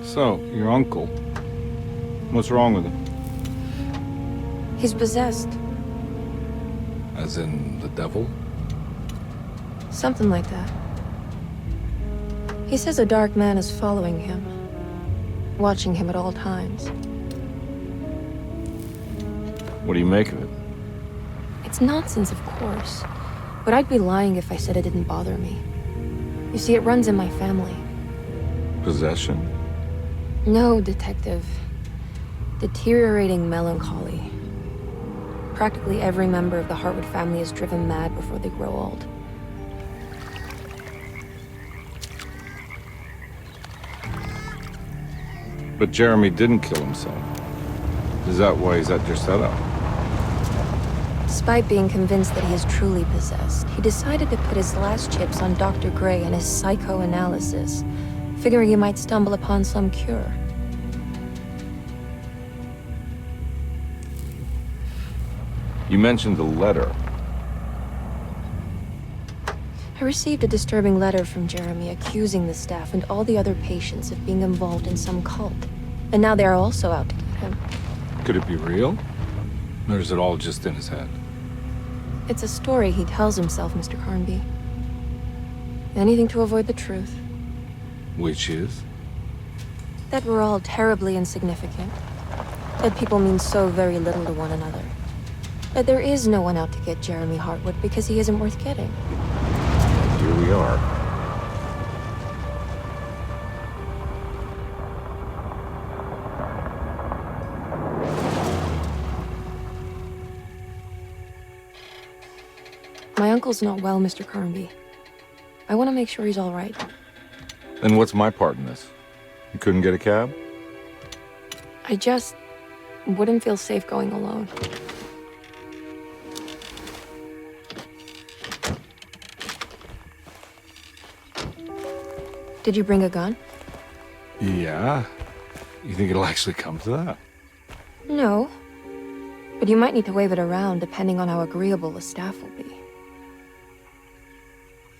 So, your uncle. What's wrong with him? He's possessed. As in the devil? Something like that. He says a dark man is following him, watching him at all times. What do you make of it? It's nonsense, of course. But I'd be lying if I said it didn't bother me. You see, it runs in my family. Possession? No, Detective. Deteriorating melancholy. Practically every member of the Hartwood family is driven mad before they grow old. But Jeremy didn't kill himself. Is that why he's at Derceto? Despite being convinced that he is truly possessed, he decided to put his last chips on Dr. Gray and his psychoanalysis, figuring he might stumble upon some cure. You mentioned the letter. I received a disturbing letter from Jeremy accusing the staff and all the other patients of being involved in some cult. And now they are also out to get him. Could it be real? Or is it all just in his head? It's a story he tells himself, Mr. Carnby. Anything to avoid the truth. Which is? That we're all terribly insignificant. That people mean so very little to one another. That there is no one out to get Jeremy Hartwood because he isn't worth getting. Here we are. My uncle's not well, Mr. Carnby. I want to make sure he's all right. Then what's my part in this? You couldn't get a cab? I just wouldn't feel safe going alone. Did you bring a gun? Yeah. You think it'll actually come to that? No. But you might need to wave it around depending on how agreeable the staff will be.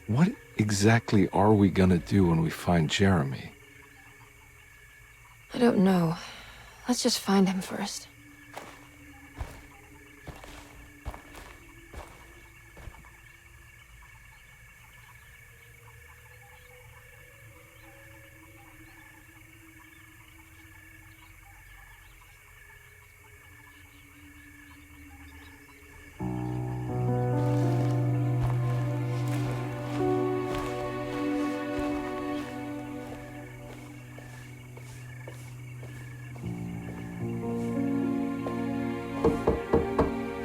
What exactly are we gonna do when we find Jeremy? I don't know. Let's just find him first.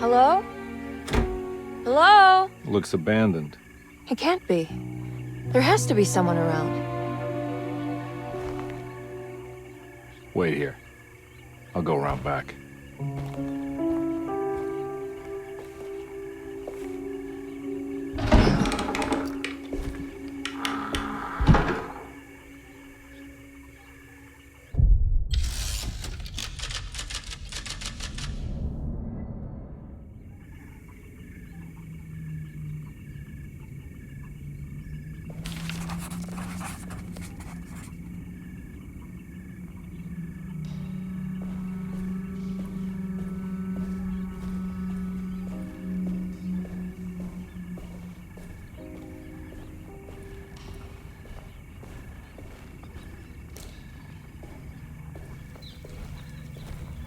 Hello? Hello? Looks abandoned. It can't be. There has to be someone around. Wait here. I'll go around back.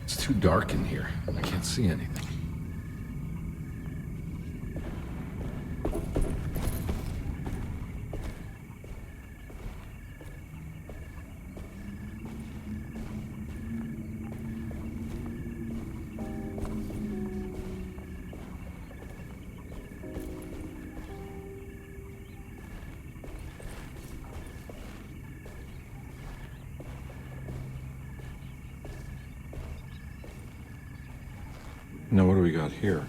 It's too dark in here. I can't see anything. Now what do we got here?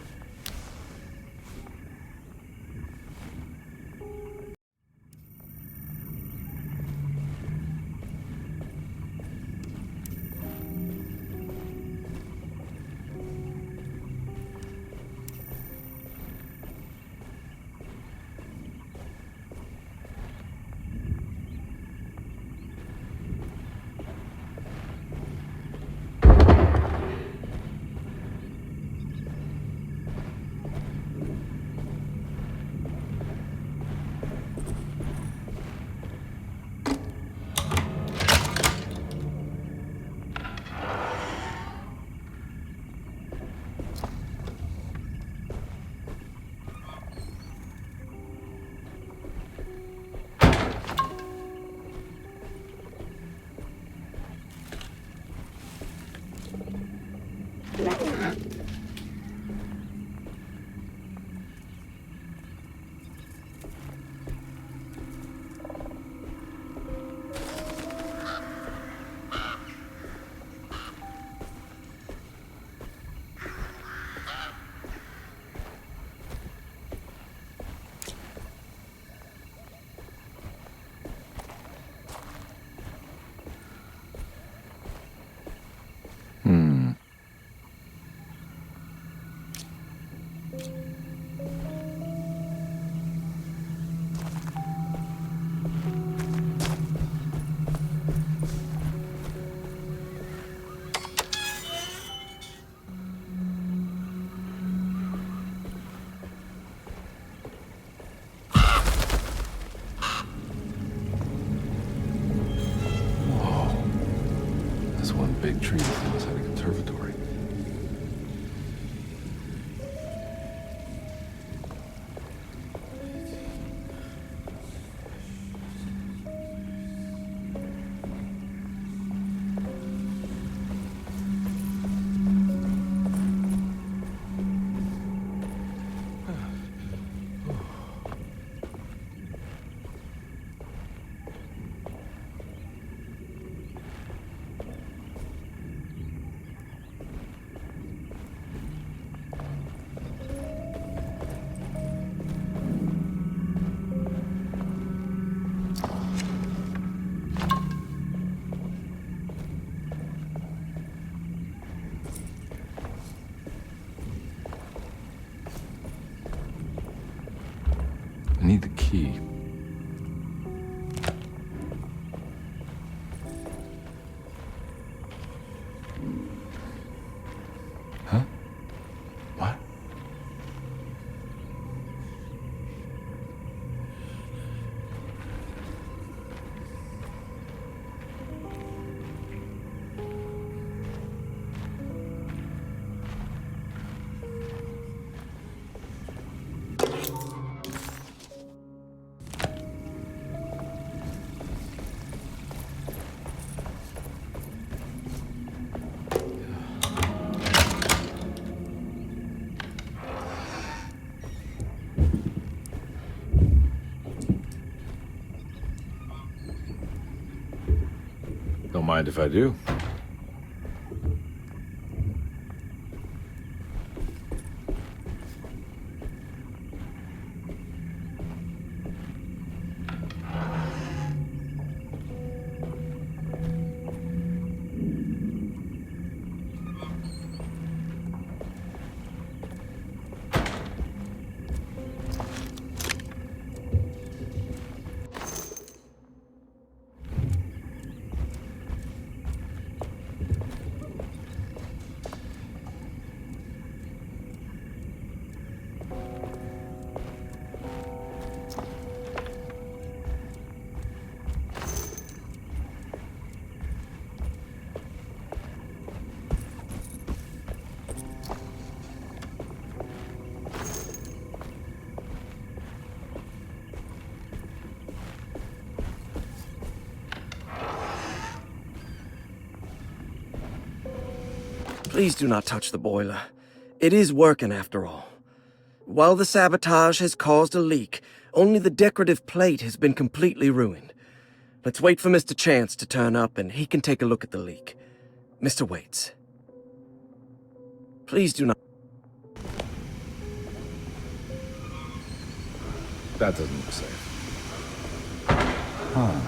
big tree that was at a conservatory. I need the key. Huh? What? Don't mind if I do. Please do not touch the boiler. It is working after all. While the sabotage has caused a leak, only the decorative plate has been completely ruined. Let's wait for Mr. Chance to turn up and he can take a look at the leak. Mr. Waits. Please do not... That doesn't look safe. Huh.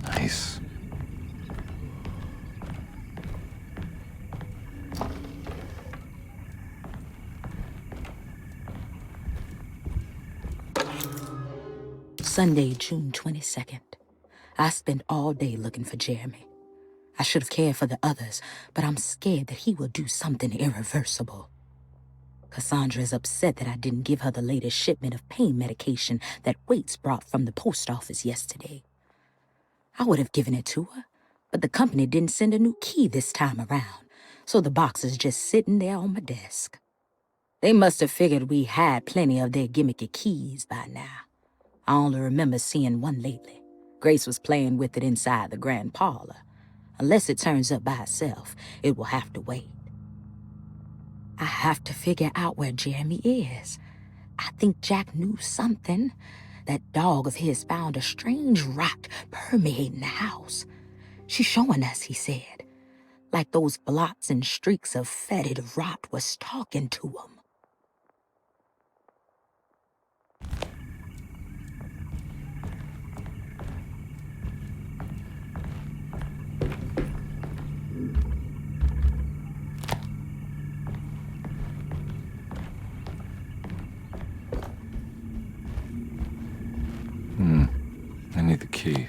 Nice. Sunday, June 22nd. I spent all day looking for Jeremy. I should have cared for the others, but I'm scared that he will do something irreversible. Cassandra is upset that I didn't give her the latest shipment of pain medication that Waits brought from the post office yesterday. I would have given it to her, but the company didn't send a new key this time around, so the box is just sitting there on my desk. They must have figured we had plenty of their gimmicky keys by now. I only remember seeing one lately. Grace was playing with it inside the grand parlor. Unless it turns up by itself, it will have to wait. I have to figure out where Jeremy is. I think Jack knew something. That dog of his found a strange rot permeating the house. She's showing us, he said. Like those blots and streaks of fetid rot was talking to him. I need the key.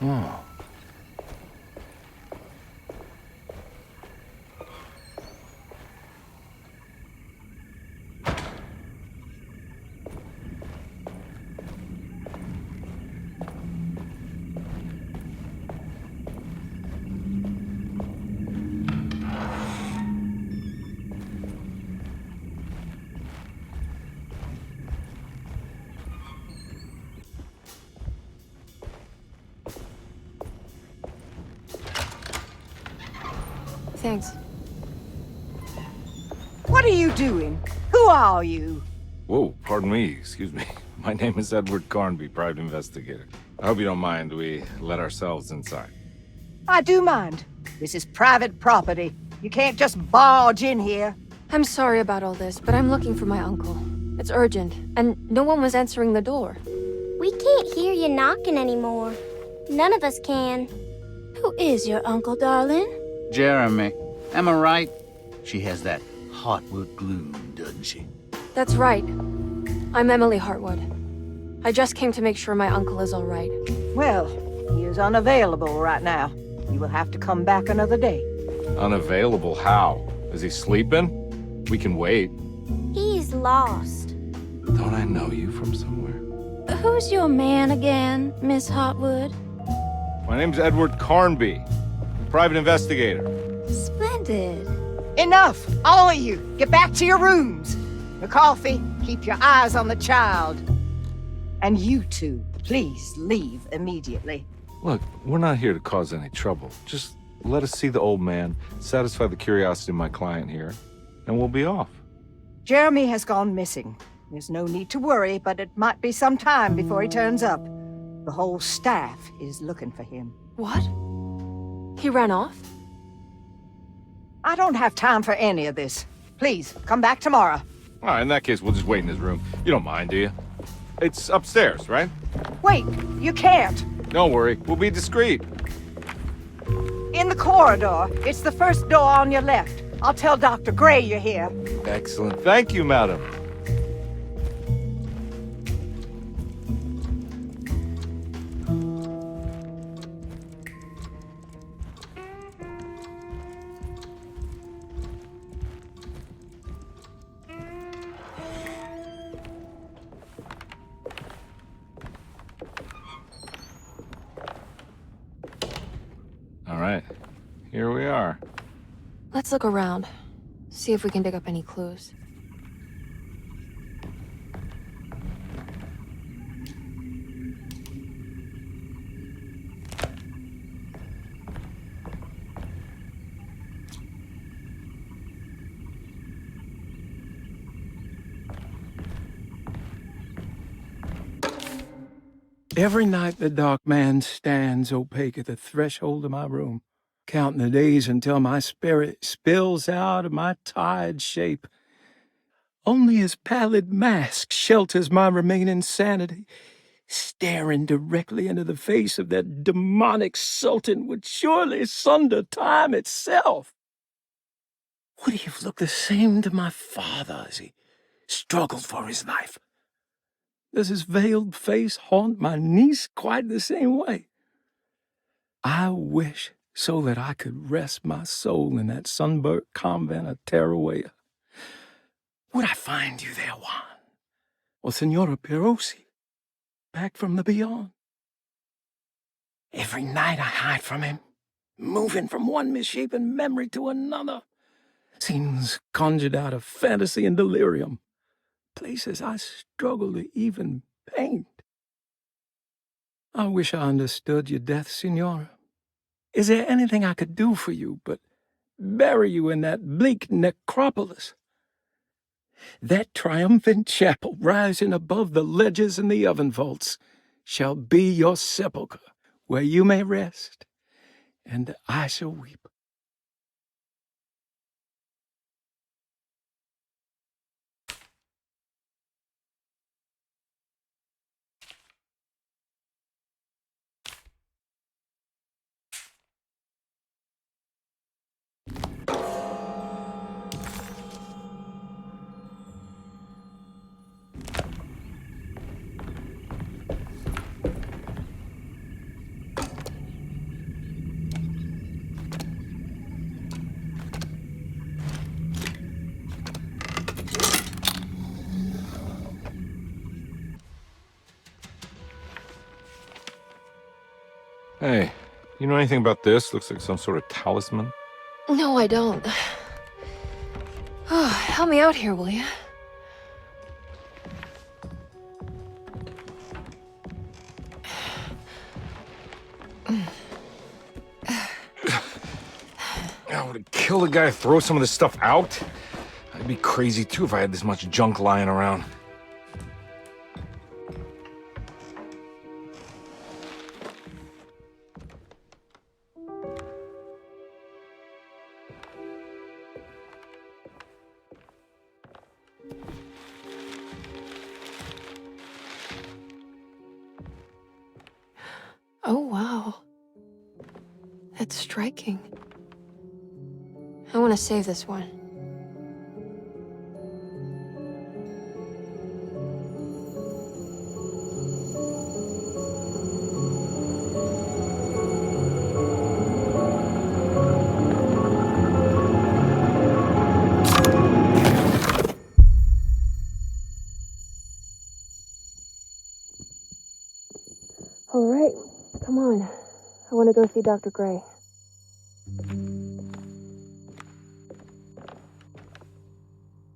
Oh. Thanks. What are you doing? Who are you? Whoa, pardon me, excuse me. My name is Edward Carnby, private investigator. I hope you don't mind we let ourselves inside. I do mind. This is private property. You can't just barge in here. I'm sorry about all this, but I'm looking for my uncle. It's urgent, and no one was answering the door. We can't hear you knocking anymore. None of us can. Who is your uncle, darling? Jeremy. Am I right? She has that Heartwood gloom, doesn't she? That's right. I'm Emily Hartwood. I just came to make sure my uncle is all right. Well, he is unavailable right now. You will have to come back another day. Unavailable how? Is he sleeping? We can wait. He's lost. Don't I know you from somewhere? Who's your man again, Miss Hartwood? My name's Edward Carnby, private investigator. Splendid. Enough! All of you, get back to your rooms. McCarthy, keep your eyes on the child. And you two, please leave immediately. Look, we're not here to cause any trouble. Just let us see the old man, satisfy the curiosity of my client here, and we'll be off. Jeremy has gone missing. There's no need to worry, but it might be some time before he turns up. The whole staff is looking for him. What? He ran off? I don't have time for any of this. Please, come back tomorrow. All right, in that case, we'll just wait in his room. You don't mind, do you? It's upstairs, right? Wait, you can't. Don't worry, we'll be discreet. In the corridor. It's the first door on your left. I'll tell Dr. Gray you're here. Excellent. Thank you, madam. All right, here we are. Let's look around. See if we can dig up any clues. Every night the dark man stands opaque at the threshold of my room, counting the days until my spirit spills out of my tired shape. Only his pallid mask shelters my remaining sanity. Staring directly into the face of that demonic sultan would surely sunder time itself. Would he have looked the same to my father as he struggled for his life? Does his veiled face haunt my niece quite the same way? I wish so that I could rest my soul in that sunburnt convent of Teruel. Would I find you there, Juan? Or Senora Perosi, back from the beyond? Every night I hide from him, moving from one misshapen memory to another. Scenes conjured out of fantasy and delirium. Places I struggle to even paint. I wish I understood your death, Signora. Is there anything I could do for you but bury you in that bleak necropolis? That triumphant chapel rising above the ledges and the oven vaults shall be your sepulchre, where you may rest, and I shall weep. Hey, you know anything about this? Looks like some sort of talisman. No, I don't. Oh, help me out here, will you? I would kill the guy, throw some of this stuff out. I'd be crazy too if I had this much junk lying around. Oh, wow. That's striking. I want to save this one. All right, come on. I want to go see Dr. Gray.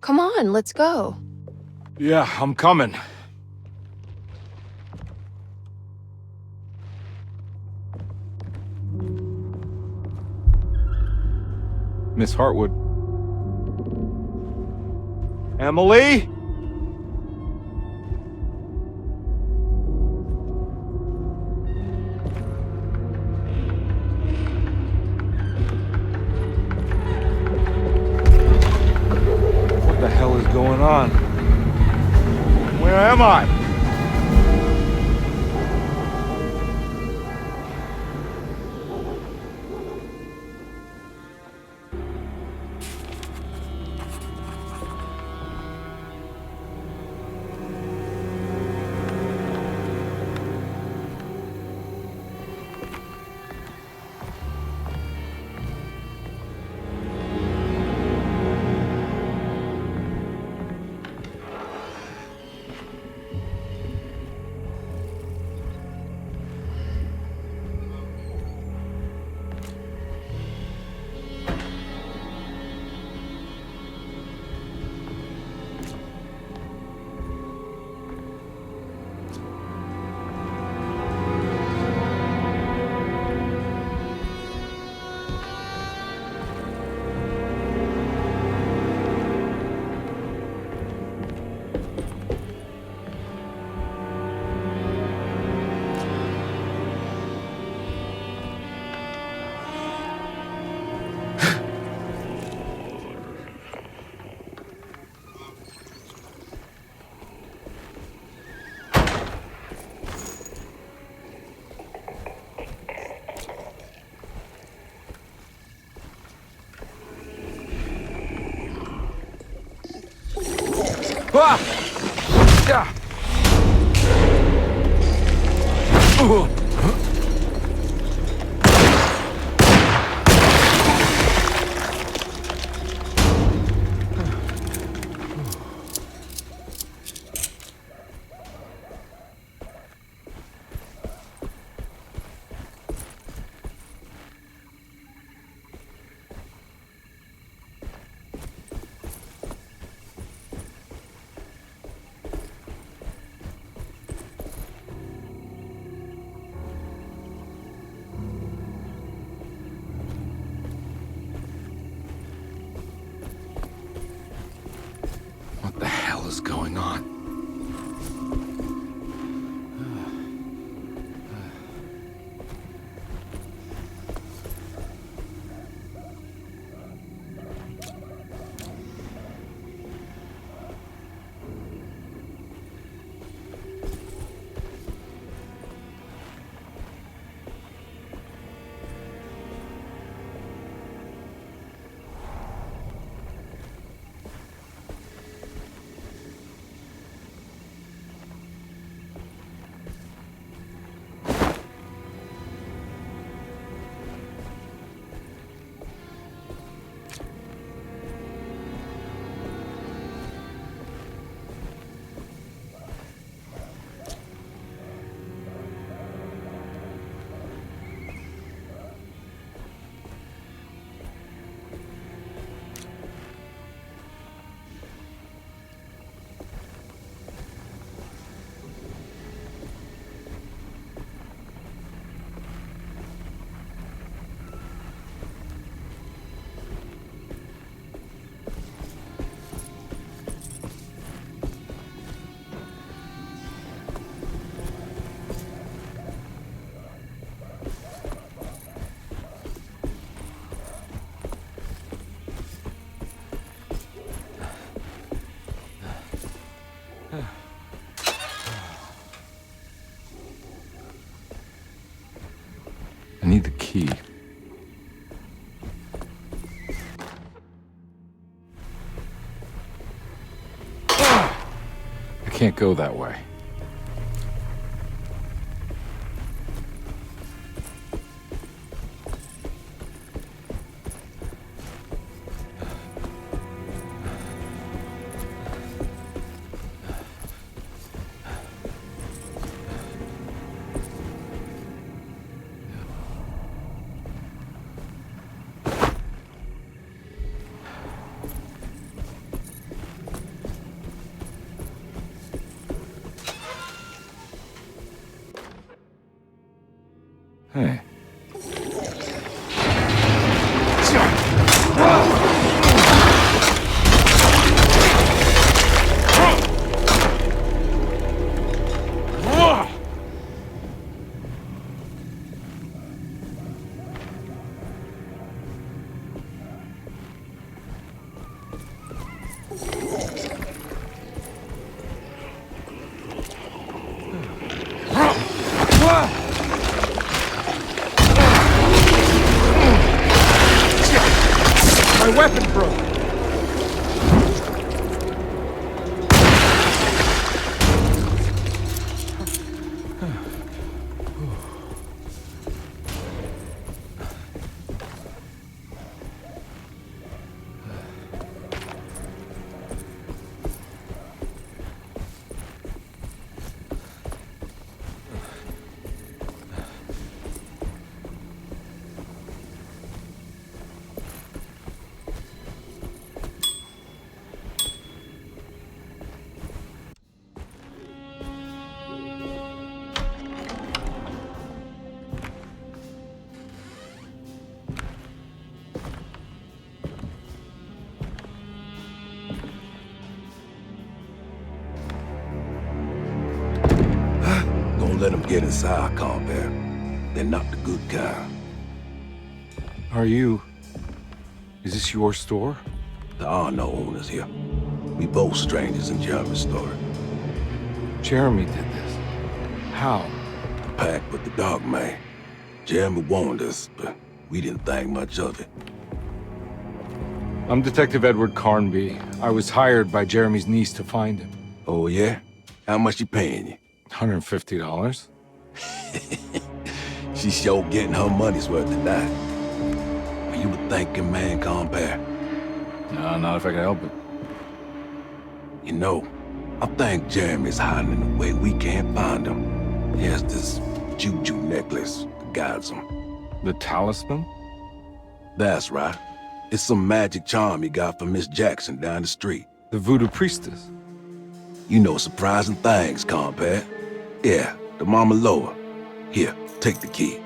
Come on, let's go. Yeah, I'm coming. Miss Hartwood. Emily? What the hell is going on? Where am I? Ah! Yeah. is going on? I need the key. I can't go that way. Hey. My weapon broke. Let them get inside, combat. They're not the good kind. Is this your store? There are no owners here. We both strangers in Jeremy's story. Jeremy did this. How? The pact with the dog man. Jeremy warned us, but we didn't think much of it. I'm Detective Edward Carnby. I was hired by Jeremy's niece to find him. Oh, yeah? How much she paying you? $150. She's sure getting her money's worth tonight. Are you a thinking man, compare? No, not if I can help it. You know, I think Jeremy's hiding in a way we can't find him. He has this juju necklace that guides him. The talisman? That's right. It's some magic charm he got from Miss Jackson down the street. The voodoo priestess? You know surprising things, compare. Yeah, the Mama Loa. Here, take the key.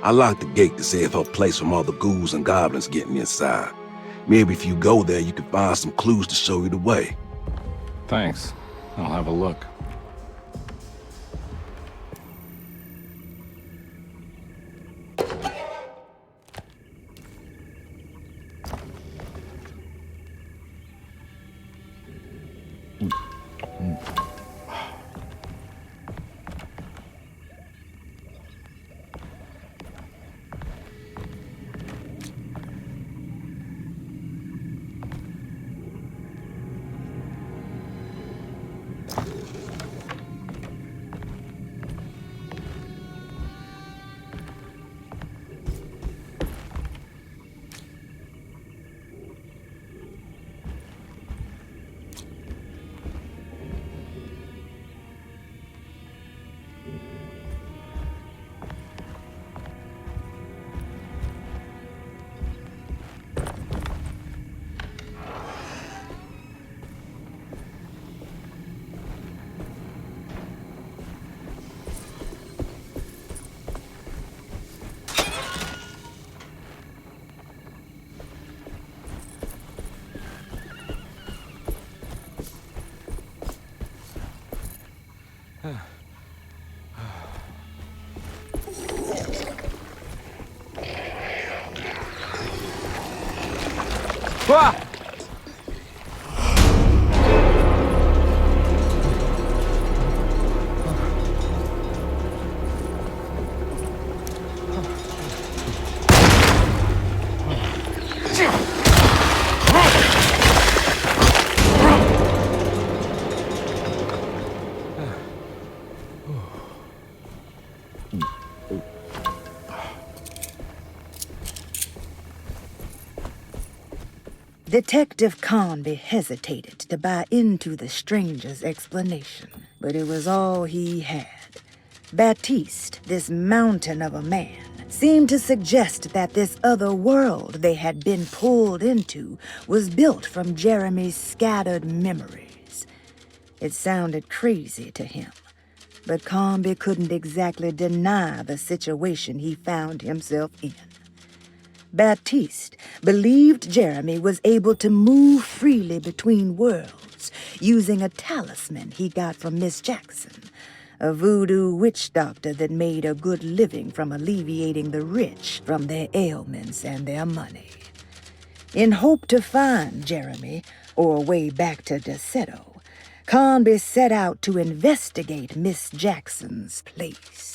I locked the gate to save her place from all the ghouls and goblins getting inside. Maybe if you go there, you can find some clues to show you the way. Thanks. I'll have a look. Ah! Detective Conby hesitated to buy into the stranger's explanation, but it was all he had. Baptiste, this mountain of a man, seemed to suggest that this other world they had been pulled into was built from Jeremy's scattered memories. It sounded crazy to him, but Conby couldn't exactly deny the situation he found himself in. Baptiste believed Jeremy was able to move freely between worlds using a talisman he got from Miss Jackson, a voodoo witch doctor that made a good living from alleviating the rich from their ailments and their money. In hope to find Jeremy, or a way back to Derceto, Conby set out to investigate Miss Jackson's place.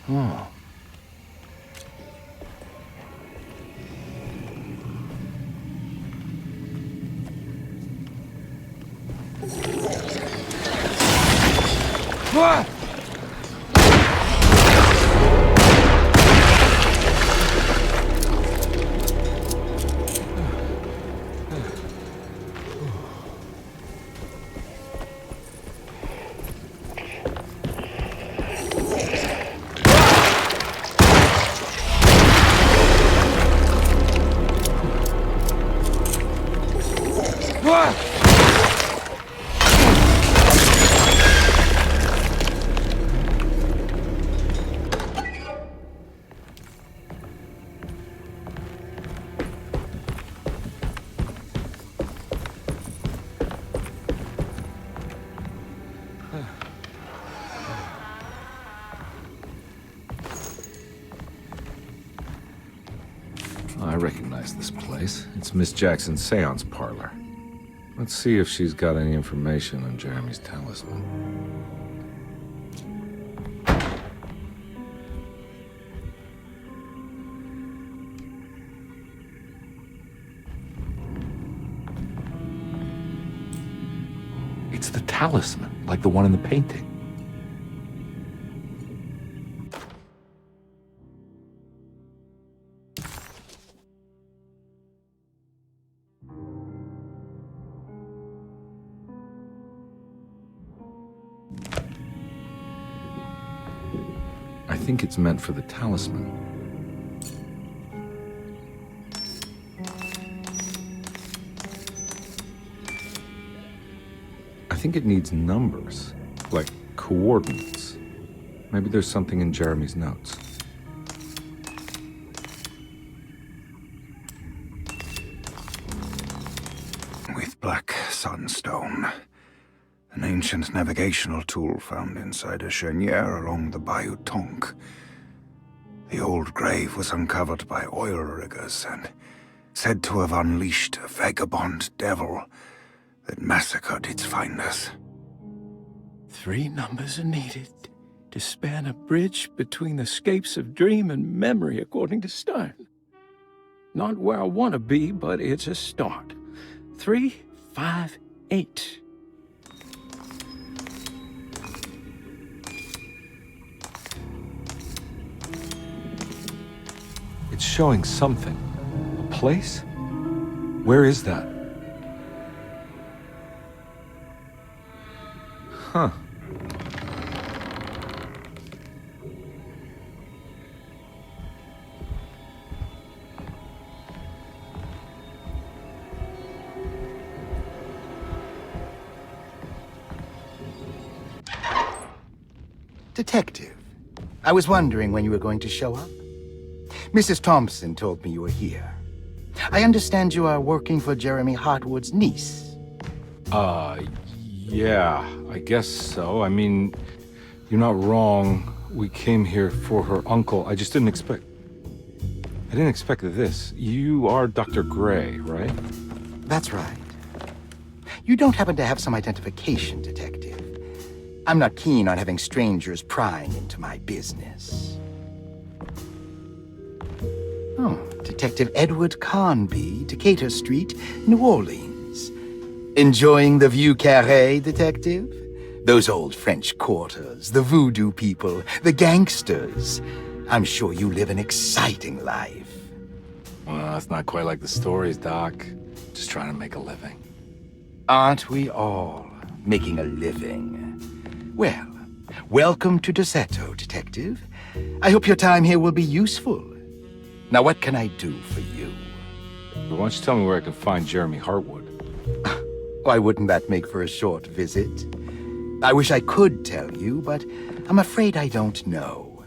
Oh. What? I recognize this place. It's Miss Jackson's seance parlor. Let's see if she's got any information on Jeremy's talisman. It's the talisman, like the one in the painting. I think it's meant for the talisman. I think it needs numbers, like coordinates. Maybe there's something in Jeremy's notes. With black sunstone. An ancient navigational tool found inside a cheniere along the Bayou Tonk. The old grave was uncovered by oil riggers and said to have unleashed a vagabond devil that massacred its finders. 3 numbers are needed to span a bridge between the scapes of dream and memory, according to Stern. Not where I want to be, but it's a start. 3, 5, 8. It's showing something. A place? Where is that? Huh. Detective, I was wondering when you were going to show up. Mrs. Thompson told me you were here. I understand you are working for Jeremy Hartwood's niece. Yeah, I guess so. I mean, you're not wrong. We came here for her uncle. I just didn't expect... I didn't expect this. You are Dr. Gray, right? That's right. You don't happen to have some identification, Detective. I'm not keen on having strangers prying into my business. Oh, Detective Edward Carnby, Decatur Street, New Orleans. Enjoying the Vieux Carré, Detective? Those old French quarters, the voodoo people, the gangsters. I'm sure you live an exciting life. Well, it's not quite like the stories, Doc. Just trying to make a living. Aren't we all making a living? Well, welcome to Derceto, Detective. I hope your time here will be useful. Now, what can I do for you? Why don't you tell me where I can find Jeremy Hartwood? Why wouldn't that make for a short visit? I wish I could tell you, but I'm afraid I don't know.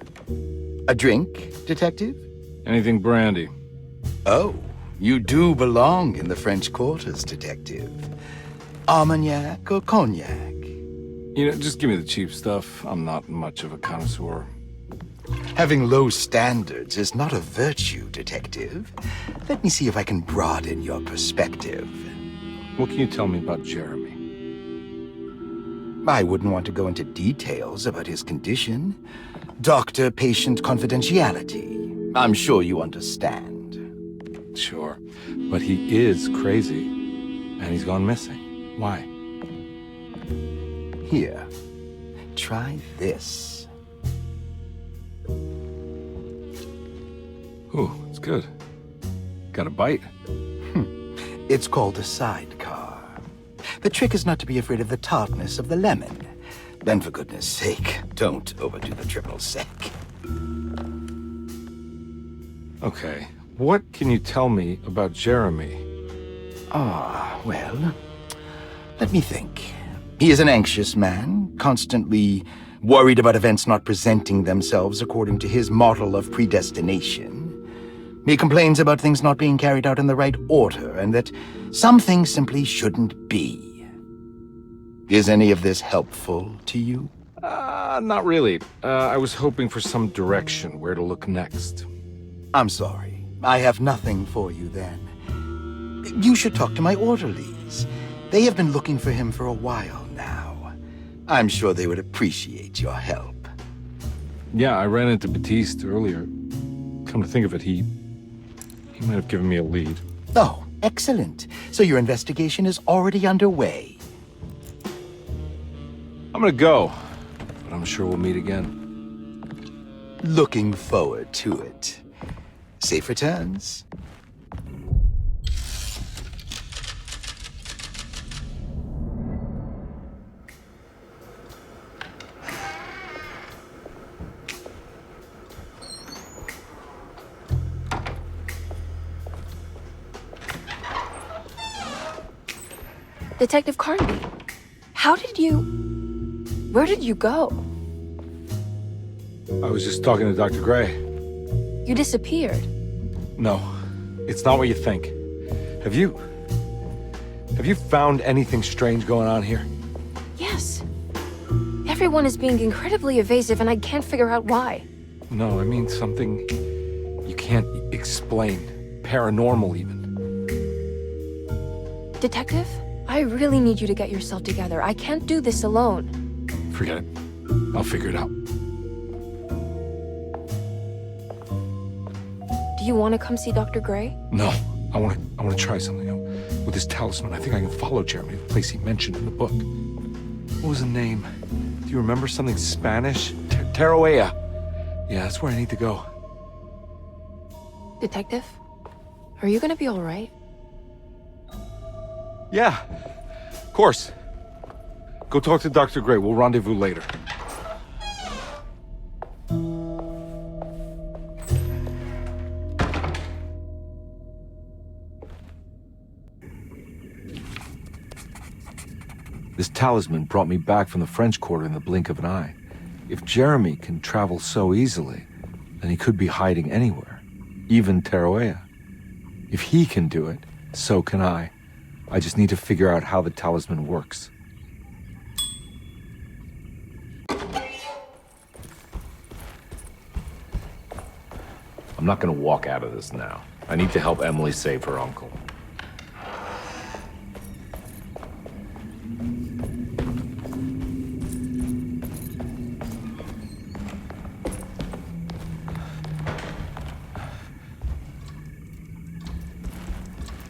A drink, Detective? Anything brandy. Oh, you do belong in the French quarters, Detective. Armagnac or cognac? You know, just give me the cheap stuff. I'm not much of a connoisseur. Having low standards is not a virtue, Detective. Let me see if I can broaden your perspective. What can you tell me about Jeremy? I wouldn't want to go into details about his condition. Doctor-patient confidentiality. I'm sure you understand. Sure, but he is crazy, and he's gone missing. Why? Here, try this. Ooh, it's good. Got a bite? It's called a sidecar. The trick is not to be afraid of the tartness of the lemon. Then, for goodness sake, don't overdo the triple sec. Okay, what can you tell me about Jeremy? Well, let me think. He is an anxious man, constantly worried about events not presenting themselves according to his model of predestination. He complains about things not being carried out in the right order, and that some things simply shouldn't be. Is any of this helpful to you? Not really. I was hoping for some direction, where to look next. I'm sorry. I have nothing for you then. You should talk to my orderlies. They have been looking for him for a while now. I'm sure they would appreciate your help. Yeah, I ran into Batiste earlier. Come to think of it, he might have given me a lead. Oh, excellent. So your investigation is already underway. I'm gonna go, but I'm sure we'll meet again. Looking forward to it. Safe returns. Detective Carnaby, where did you go? I was just talking to Dr. Gray. You disappeared. No, it's not what you think. Have you found anything strange going on here? Yes. Everyone is being incredibly evasive and I can't figure out why. No, I mean something you can't explain. Paranormal, even. Detective, I really need you to get yourself together. I can't do this alone. Forget it. I'll figure it out. Do you want to come see Dr. Gray? No, I want to try something out. With this talisman, I think I can follow Jeremy to the place he mentioned in the book. What was the name? Do you remember something Spanish? Tarawea. Yeah, that's where I need to go. Detective, are you gonna be all right? Yeah, of course. Go talk to Dr. Gray. We'll rendezvous later. This talisman brought me back from the French Quarter in the blink of an eye. If Jeremy can travel so easily, then he could be hiding anywhere, even Tarawea. If he can do it, so can I. I just need to figure out how the talisman works. I'm not gonna walk out of this now. I need to help Emily save her uncle.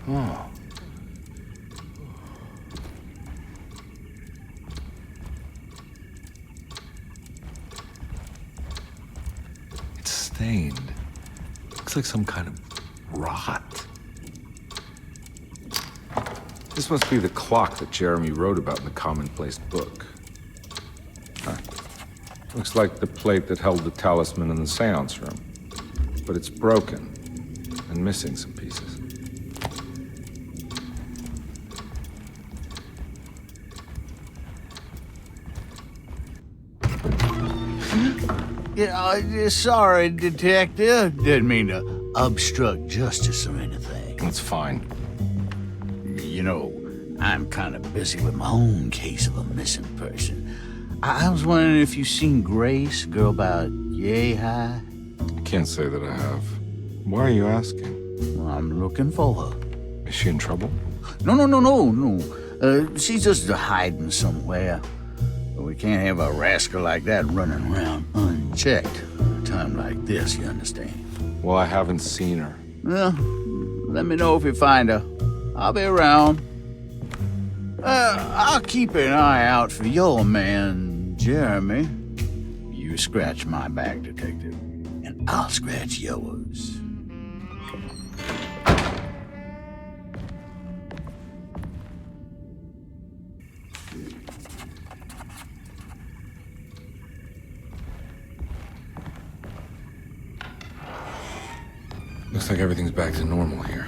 Oh. It's stained. Looks like some kind of rot. This must be the clock that Jeremy wrote about in the commonplace book. Huh. Looks like the plate that held the talisman in the seance room. But it's broken and missing some pieces. Yeah, sorry, Detective. Didn't mean to obstruct justice or anything. That's fine. You know, I'm kind of busy with my own case of a missing person. I was wondering if you've seen Grace, girl about yay high? I can't say that I have. Why are you asking? Well, I'm looking for her. Is she in trouble? No. She's just hiding somewhere. We can't have a rascal like that running around unchecked at a time like this, you understand? Well, I haven't seen her. Well, let me know if you find her. I'll be around. I'll keep an eye out for your man, Jeremy. You scratch my back, Detective, and I'll scratch yours. Looks like everything's back to normal here.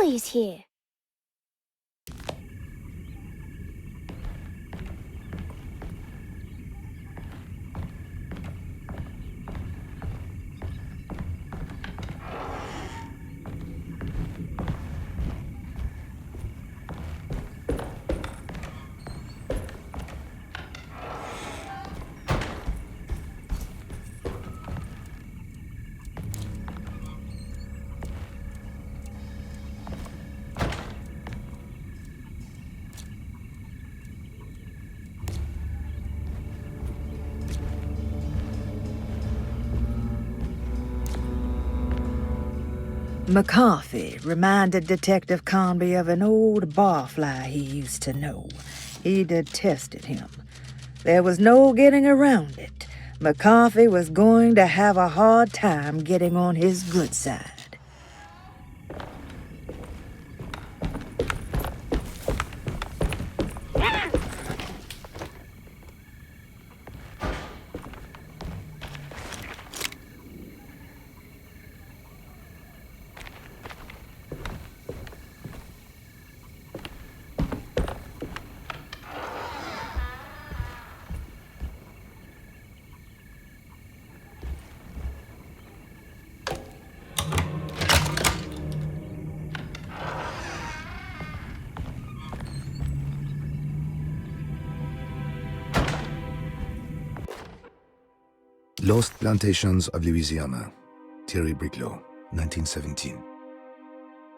family's here. McCarthy reminded Detective Conby of an old barfly he used to know. He detested him. There was no getting around it. McCarthy was going to have a hard time getting on his good side. Lost Plantations of Louisiana, Thierry Briclot, 1917.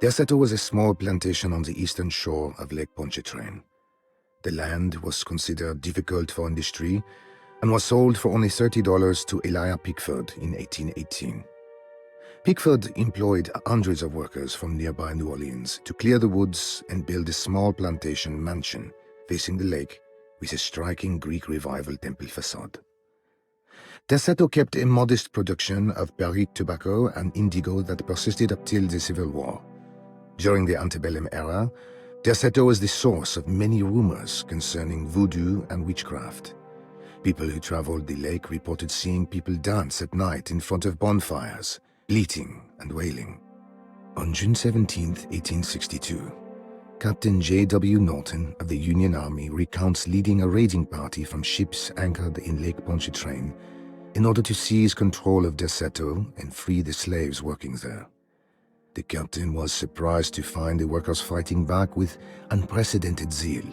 Derceto was a small plantation on the eastern shore of Lake Pontchartrain. The land was considered difficult for industry and was sold for only $30 to Elijah Pickford in 1818. Pickford employed hundreds of workers from nearby New Orleans to clear the woods and build a small plantation mansion facing the lake with a striking Greek Revival temple facade. Derceto kept a modest production of Perique tobacco and indigo that persisted up till the Civil War. During the antebellum era, Derceto was the source of many rumors concerning voodoo and witchcraft. People who traveled the lake reported seeing people dance at night in front of bonfires, bleating and wailing. On June 17, 1862, Captain J.W. Norton of the Union Army recounts leading a raiding party from ships anchored in Lake Pontchartrain in order to seize control of Derceto and free the slaves working there. The captain was surprised to find the workers fighting back with unprecedented zeal.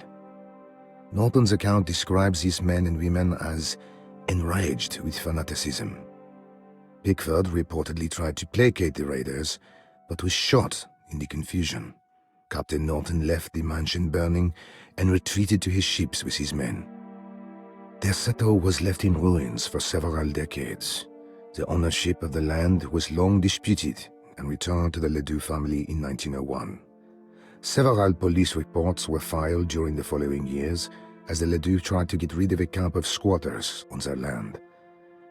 Norton's account describes these men and women as enraged with fanaticism. Pickford reportedly tried to placate the raiders, but was shot in the confusion. Captain Norton left the mansion burning and retreated to his ships with his men. Derceto was left in ruins for several decades. The ownership of the land was long disputed and returned to the Ledoux family in 1901. Several police reports were filed during the following years as the Ledoux tried to get rid of a camp of squatters on their land.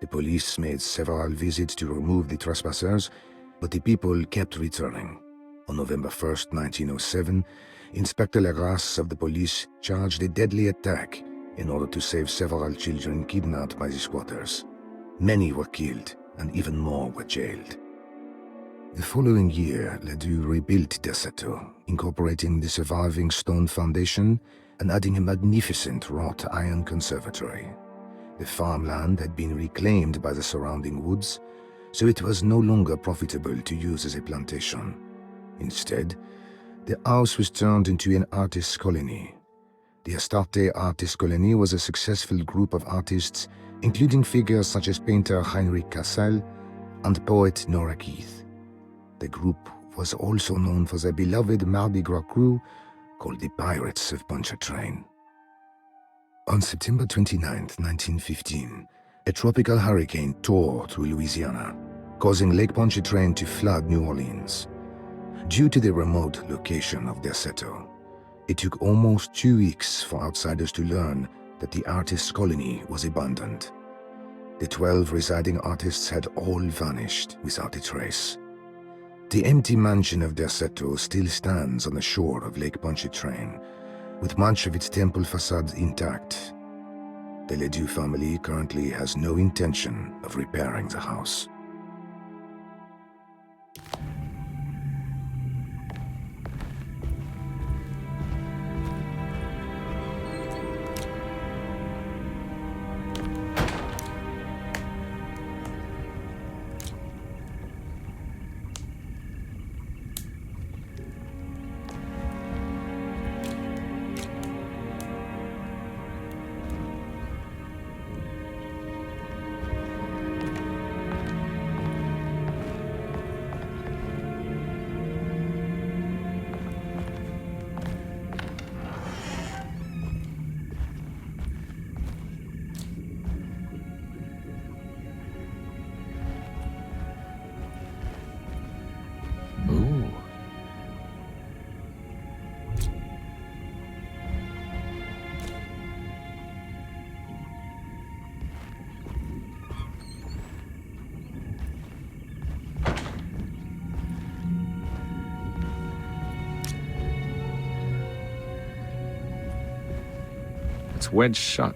The police made several visits to remove the trespassers, but the people kept returning. On November 1, 1907, Inspector Legrasse of the police charged a deadly attack in order to save several children kidnapped by the squatters. Many were killed, and even more were jailed. The following year, Ledoux rebuilt Derceto, incorporating the surviving stone foundation and adding a magnificent wrought iron conservatory. The farmland had been reclaimed by the surrounding woods, so it was no longer profitable to use as a plantation. Instead, the house was turned into an artist's colony. The Astarte Artist Colony was a successful group of artists, including figures such as painter Heinrich Cassel and poet Nora Keith. The group was also known for their beloved Mardi Gras crew called the Pirates of Pontchartrain. On September 29, 1915, a tropical hurricane tore through Louisiana, causing Lake Pontchartrain to flood New Orleans. Due to the remote location of Derceto, it took almost 2 weeks for outsiders to learn that the artist's colony was abandoned. The 12 residing artists had all vanished without a trace. The empty mansion of Derceto still stands on the shore of Lake Pontchartrain, with much of its temple facade intact. The Ledoux family currently has no intention of repairing the house. It's wedged shut.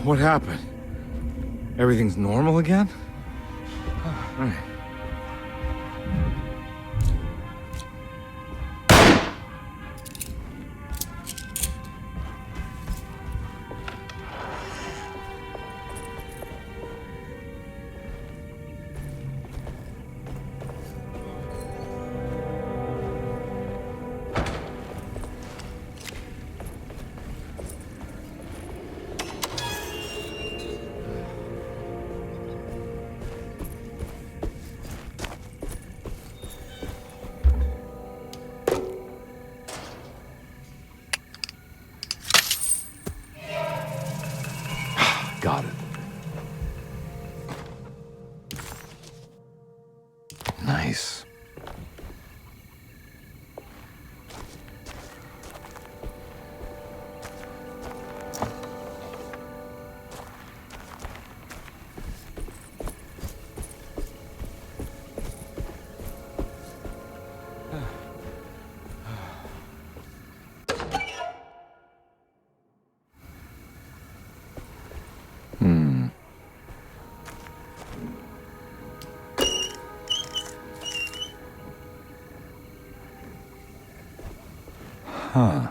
What happened? Everything's normal again? Oh, right. Got it. Nice. Huh.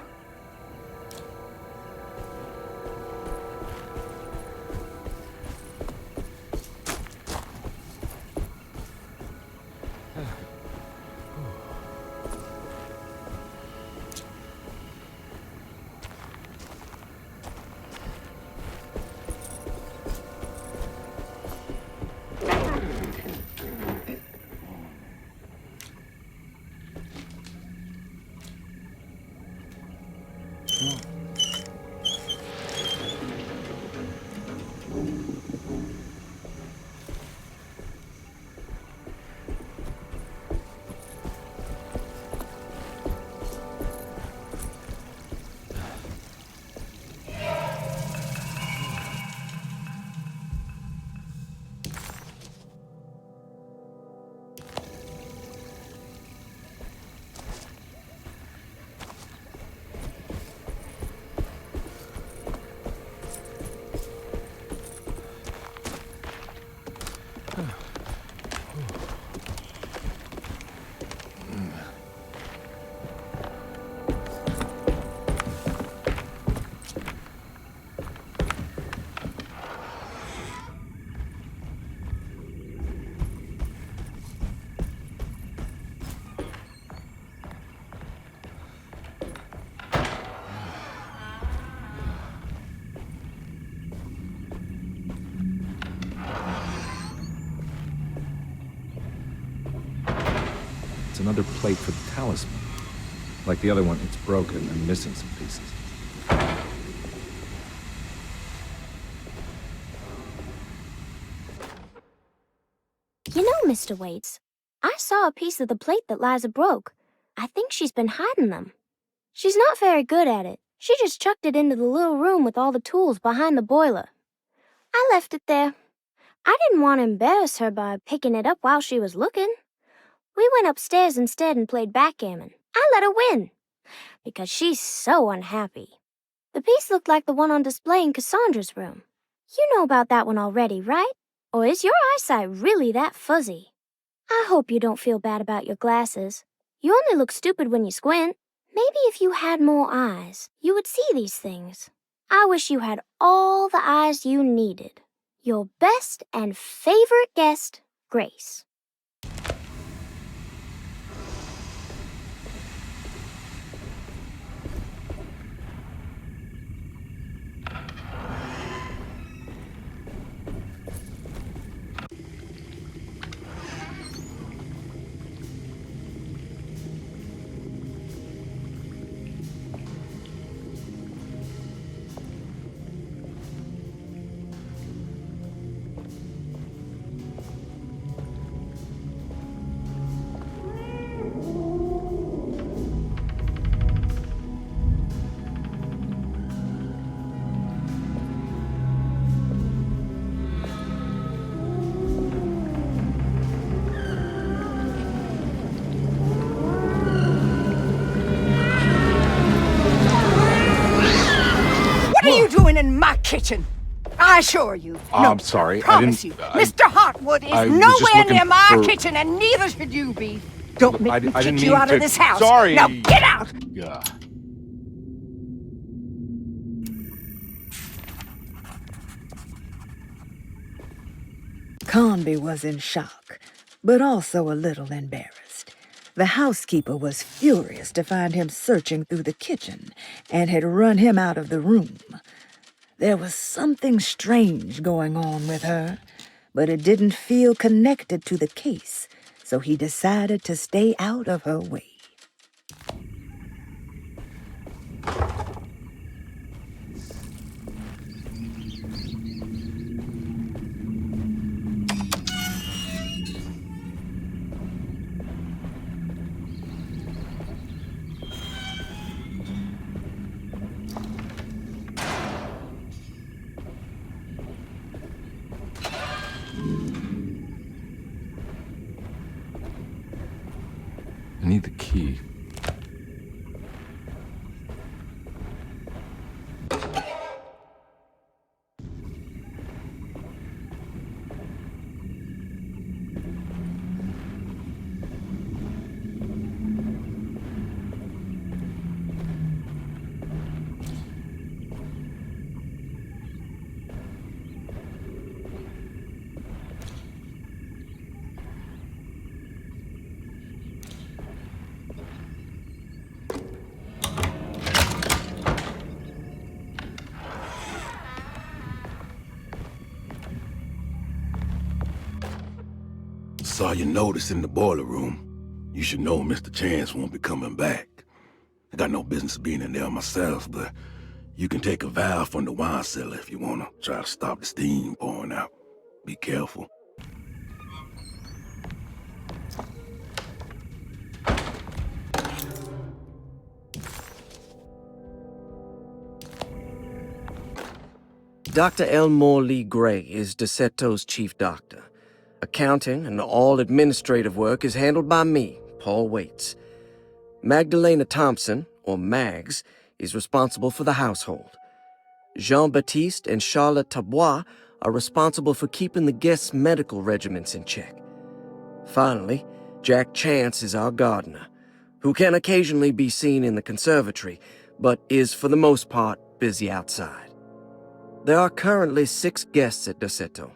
It's another plate for the talisman. Like the other one, it's broken and missing some pieces. Mr. Waits. I saw a piece of the plate that Liza broke. I think she's been hiding them. She's not very good at it. She just chucked it into the little room with all the tools behind the boiler. I left it there. I didn't want to embarrass her by picking it up while she was looking. We went upstairs instead and played backgammon. I let her win, because she's so unhappy. The piece looked like the one on display in Cassandra's room. You know about that one already, right? Or is your eyesight really that fuzzy? I hope you don't feel bad about your glasses. You only look stupid when you squint. Maybe if you had more eyes, you would see these things. I wish you had all the eyes you needed. Your best and favorite guest, Grace. What are you doing in my kitchen? I assure you. I'm sorry. I promise you. Mr. Hotwood is I was just nowhere looking near my for- kitchen, and neither should you be. Don't make me I kick didn't you mean out of to- this house. Sorry. Now get out! Yeah. Conby was in shock, but also a little embarrassed. The housekeeper was furious to find him searching through the kitchen and had run him out of the room. There was something strange going on with her, but it didn't feel connected to the case, so he decided to stay out of her way. I need the key. Saw your notice in the boiler room. You should know Mr. Chance won't be coming back. I got no business being in there myself, but you can take a valve from the wine cellar if you want to try to stop the steam pouring out. Be careful. Dr. Elmore Lee Gray is Derceto's chief doctor. Accounting and all administrative work is handled by me, Paul Waits. Magdalena Thompson, or Mags, is responsible for the household. Jean-Baptiste and Charlotte Tabois are responsible for keeping the guests' medical regimens in check. Finally, Jack Chance is our gardener, who can occasionally be seen in the conservatory, but is for the most part busy outside. There are currently 6 guests at Derceto.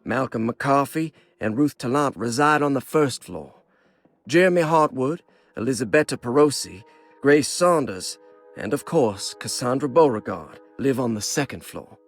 Malcolm McCarthy and Ruth Tallant reside on the first floor. Jeremy Hartwood, Elisabetta Perosi, Grace Saunders, and of course, Cassandra Beauregard live on the second floor.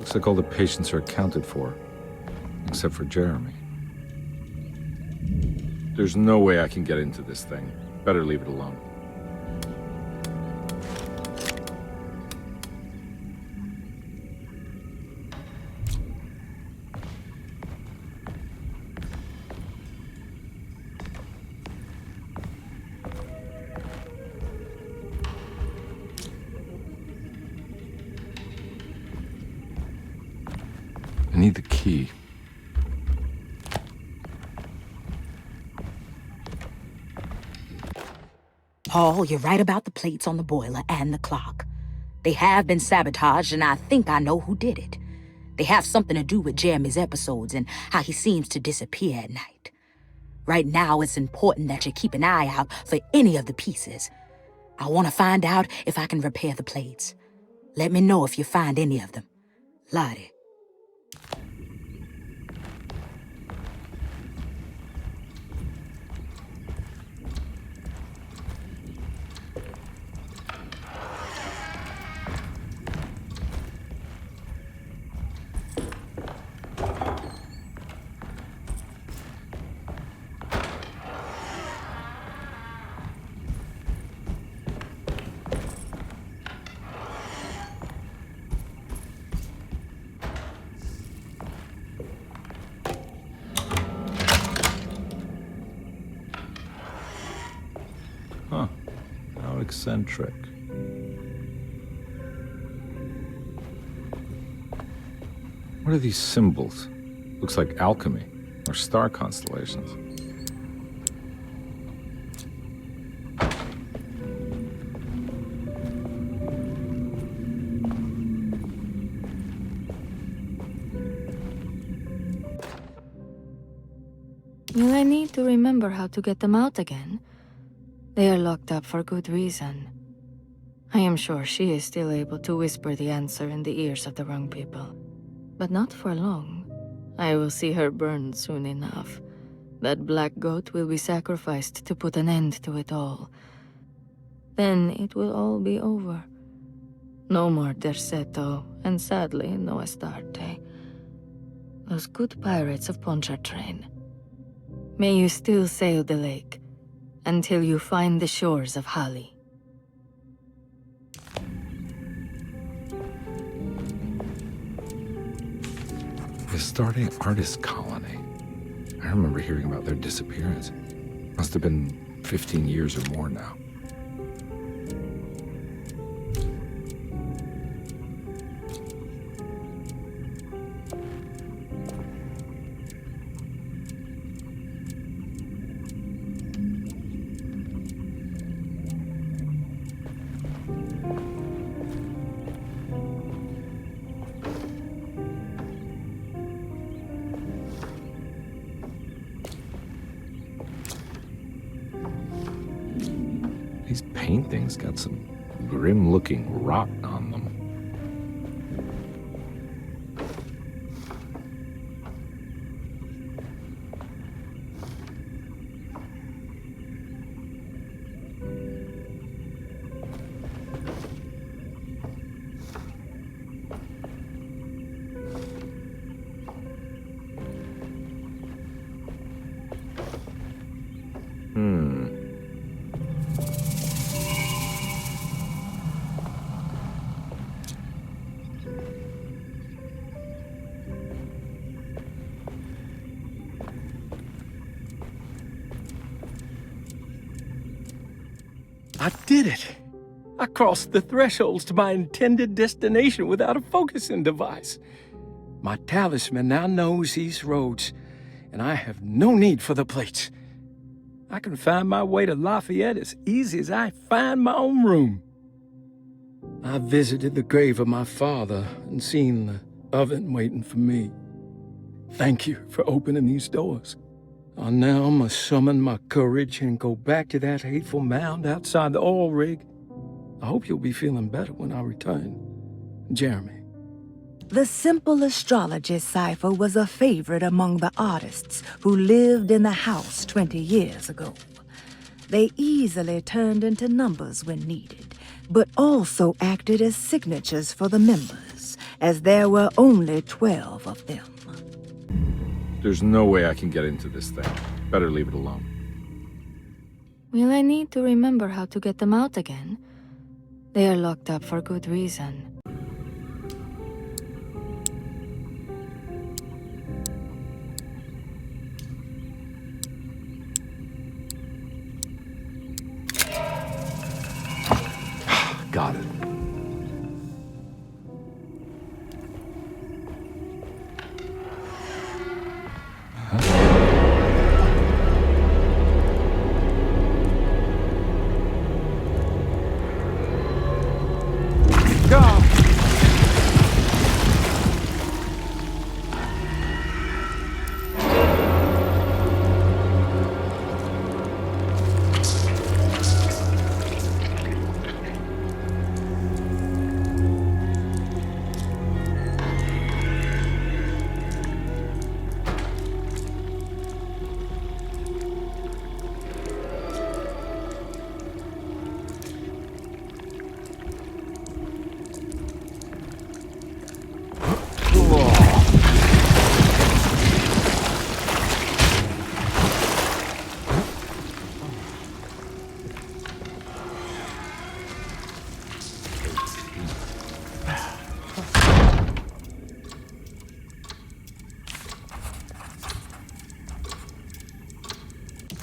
Looks like all the patients are accounted for, except for Jeremy. There's no way I can get into this thing. Better leave it alone. I need the key. Paul, you're right about the plates on the boiler and the clock. They have been sabotaged, and I think I know who did it. They have something to do with Jeremy's episodes and how he seems to disappear at night. Right now, it's important that you keep an eye out for any of the pieces. I want to find out if I can repair the plates. Let me know if you find any of them. Lottie. Huh. How eccentric. What are these symbols? Looks like alchemy or star constellations. Will I need to remember how to get them out again? They are locked up for good reason. I am sure she is still able to whisper the answer in the ears of the wrong people. But not for long. I will see her burned soon enough. That black goat will be sacrificed to put an end to it all. Then it will all be over. No more Derceto, and sadly, no Astarte. Those good pirates of Pontchartrain. May you still sail the lake, until you find the shores of Hali. The Astarte Artist Colony. I remember hearing about their disappearance. Must have been 15 years or more now. These paintings got some grim-looking rot on them. I did it! I crossed the thresholds to my intended destination without a focusing device. My talisman now knows these roads, and I have no need for the plates. I can find my way to Lafayette as easy as I find my own room. I visited the grave of my father and seen the oven waiting for me. Thank you for opening these doors. I now must summon my courage and go back to that hateful mound outside the oil rig. I hope you'll be feeling better when I return. Jeremy. The simple astrology cipher was a favorite among the artists who lived in the house 20 years ago. They easily turned into numbers when needed, but also acted as signatures for the members, as there were only 12 of them. There's no way I can get into this thing. Better leave it alone. Will I need to remember how to get them out again? They are locked up for good reason. Got it.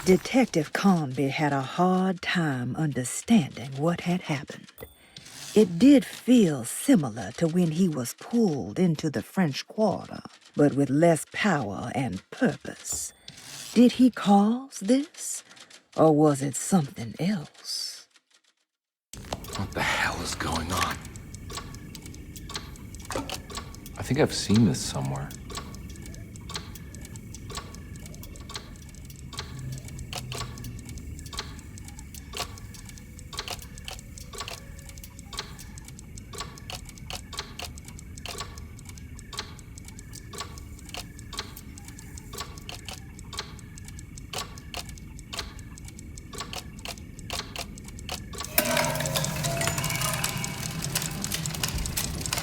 Detective Conby had a hard time understanding what had happened. It did feel similar to when he was pulled into the French Quarter, but with less power and purpose. Did he cause this, or was it something else? What the hell is going on? I think I've seen this somewhere.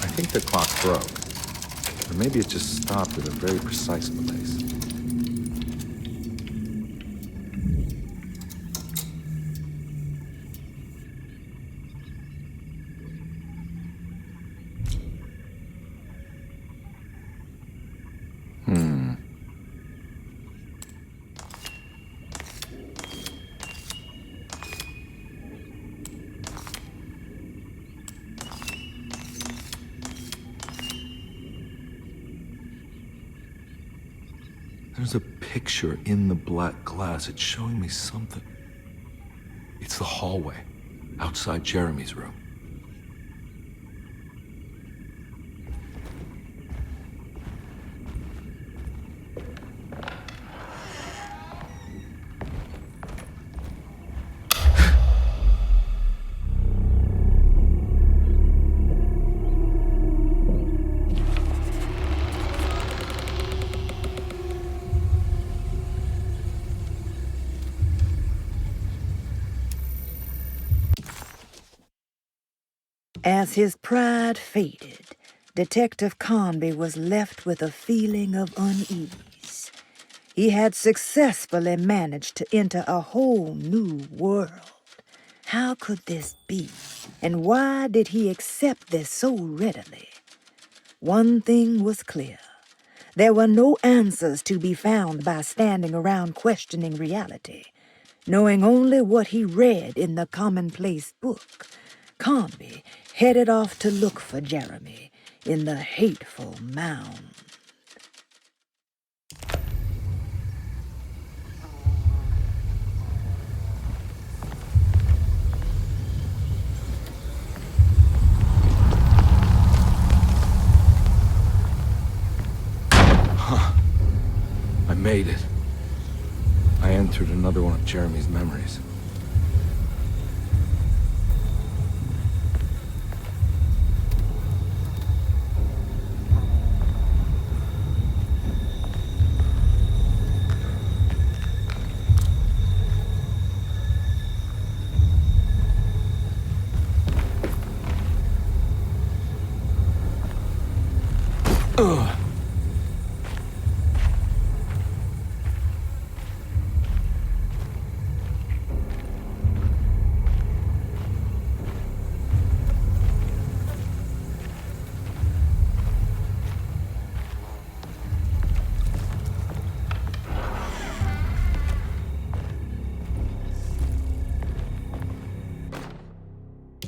I think the clock broke. Or maybe it just stopped at a very precise place. There's a picture in the black glass. It's showing me something. It's the hallway outside Jeremy's room. As his pride faded, Detective Conby was left with a feeling of unease. He had successfully managed to enter a whole new world. How could this be? And why did he accept this so readily? One thing was clear. There were no answers to be found by standing around questioning reality. Knowing only what he read in the commonplace book, Conby headed off to look for Jeremy in the hateful mound. I made it. I entered another one of Jeremy's memories.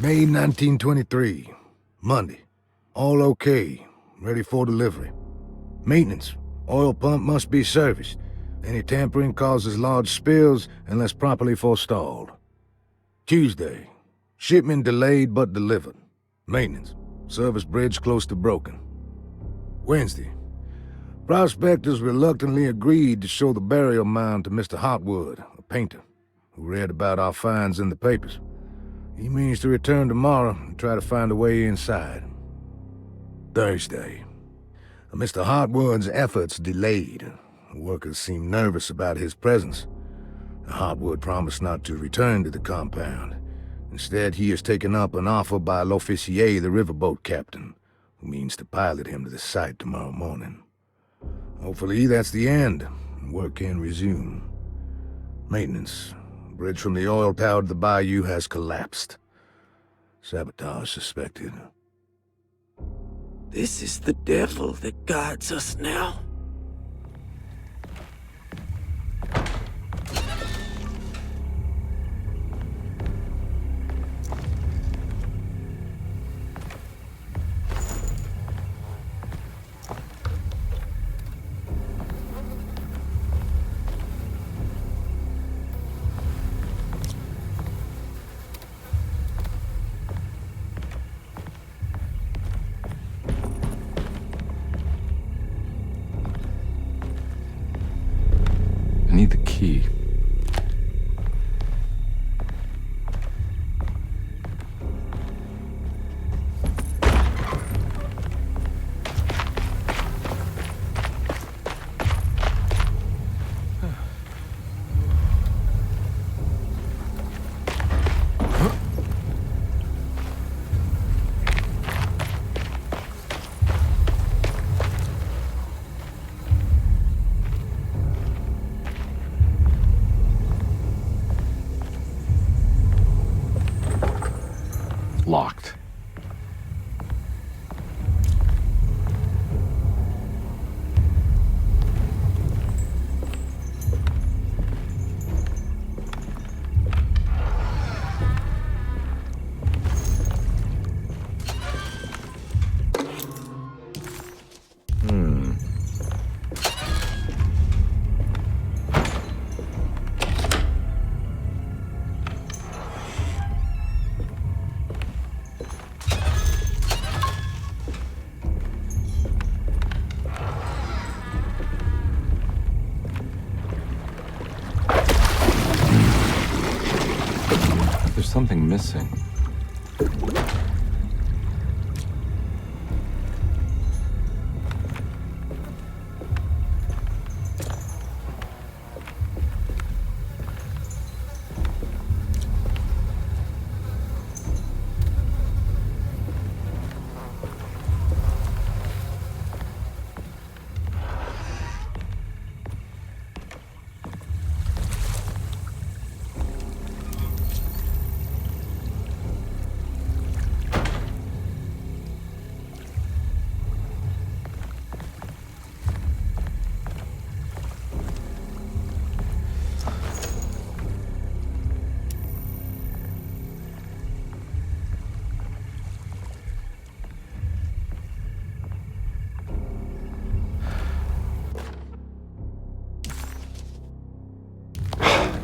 May 1923, Monday. All okay, ready for delivery. Maintenance. Oil pump must be serviced. Any tampering causes large spills unless properly forestalled. Tuesday. Shipment delayed but delivered. Maintenance. Service bridge close to broken. Wednesday. Prospectors reluctantly agreed to show the burial mound to Mr. Hotwood, a painter, who read about our finds in the papers. He means to return tomorrow and try to find a way inside. Thursday. Mr. Hotwood's efforts delayed. The workers seemed nervous about his presence. Hotwood promised not to return to the compound. Instead, he has taken up an offer by L'Officier, the riverboat captain, who means to pilot him to the site tomorrow morning. Hopefully that's the end, and work can resume. Maintenance. Bridge from the oil tower to the bayou has collapsed. Sabotage suspected. This is the devil that guides us now. I need the key. Locked. There's something missing.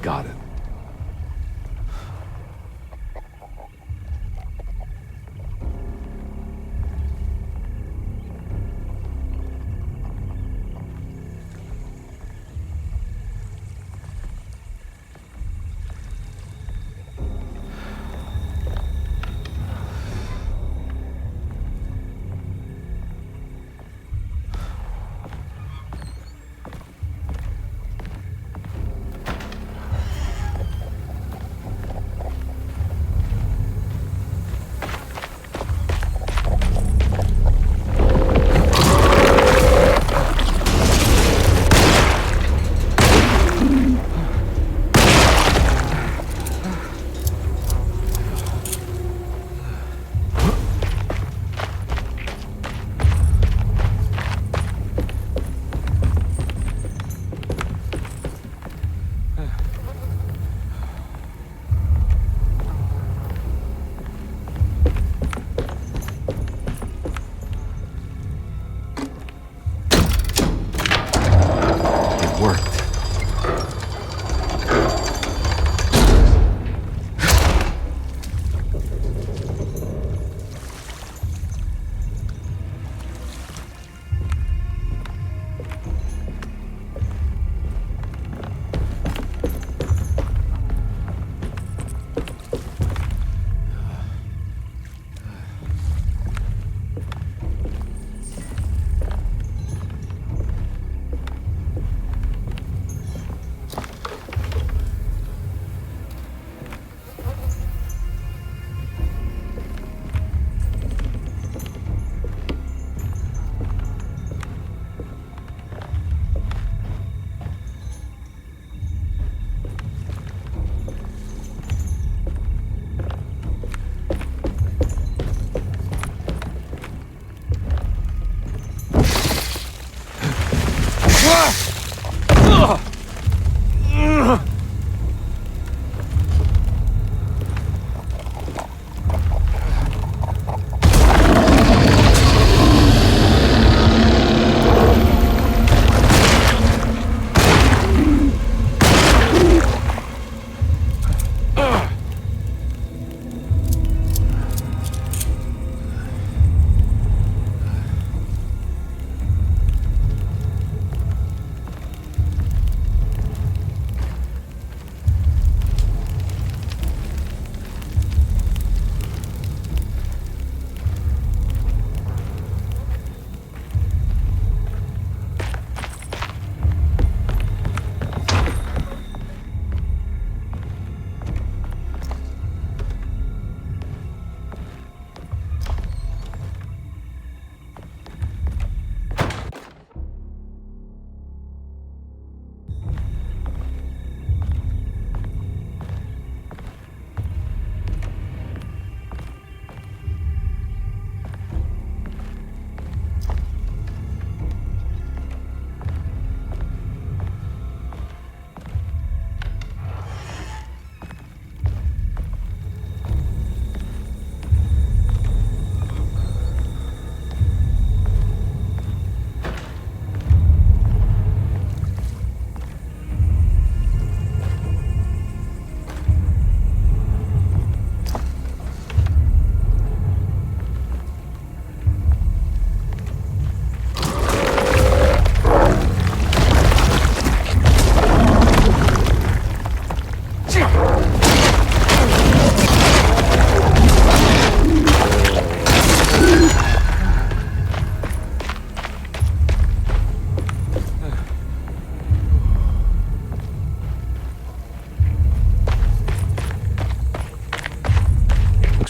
Got it.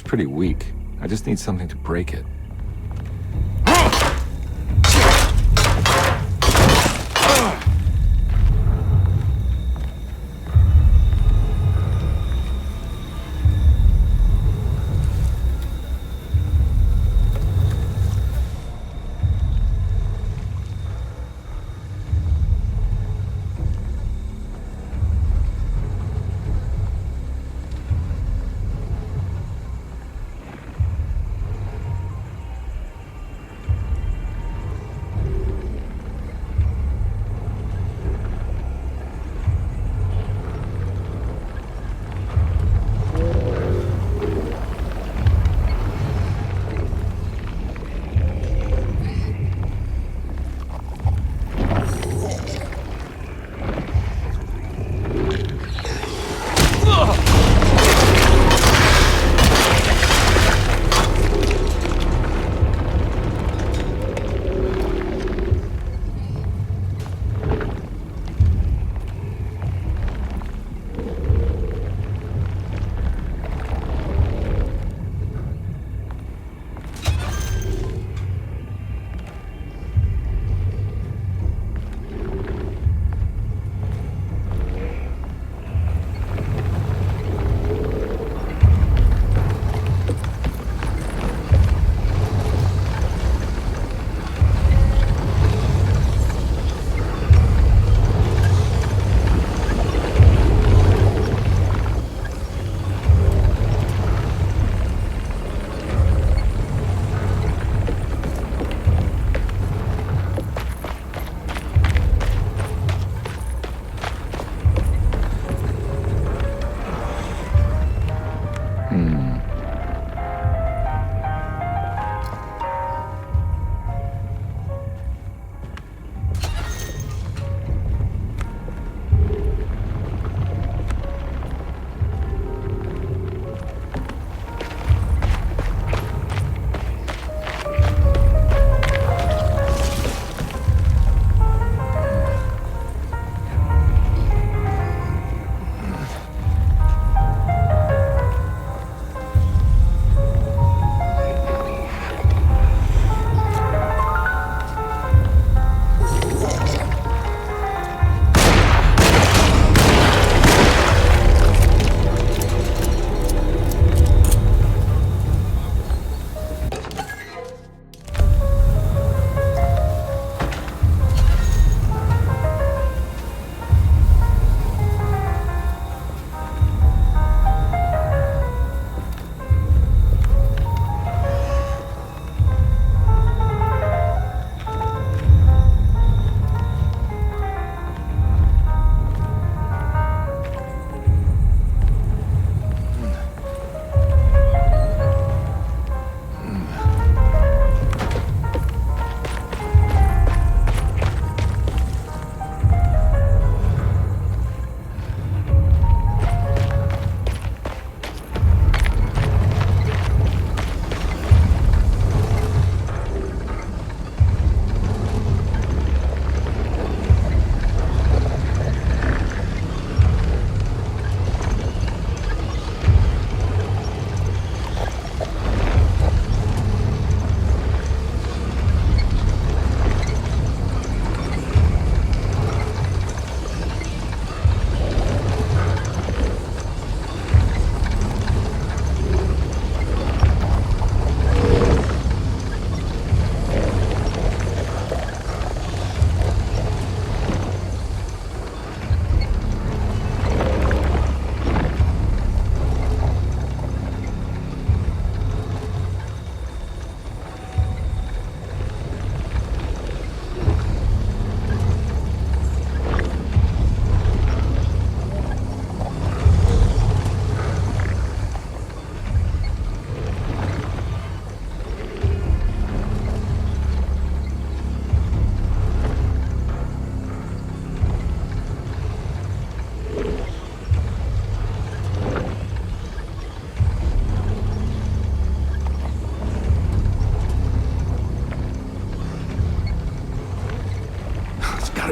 Pretty weak. I just need something to break it.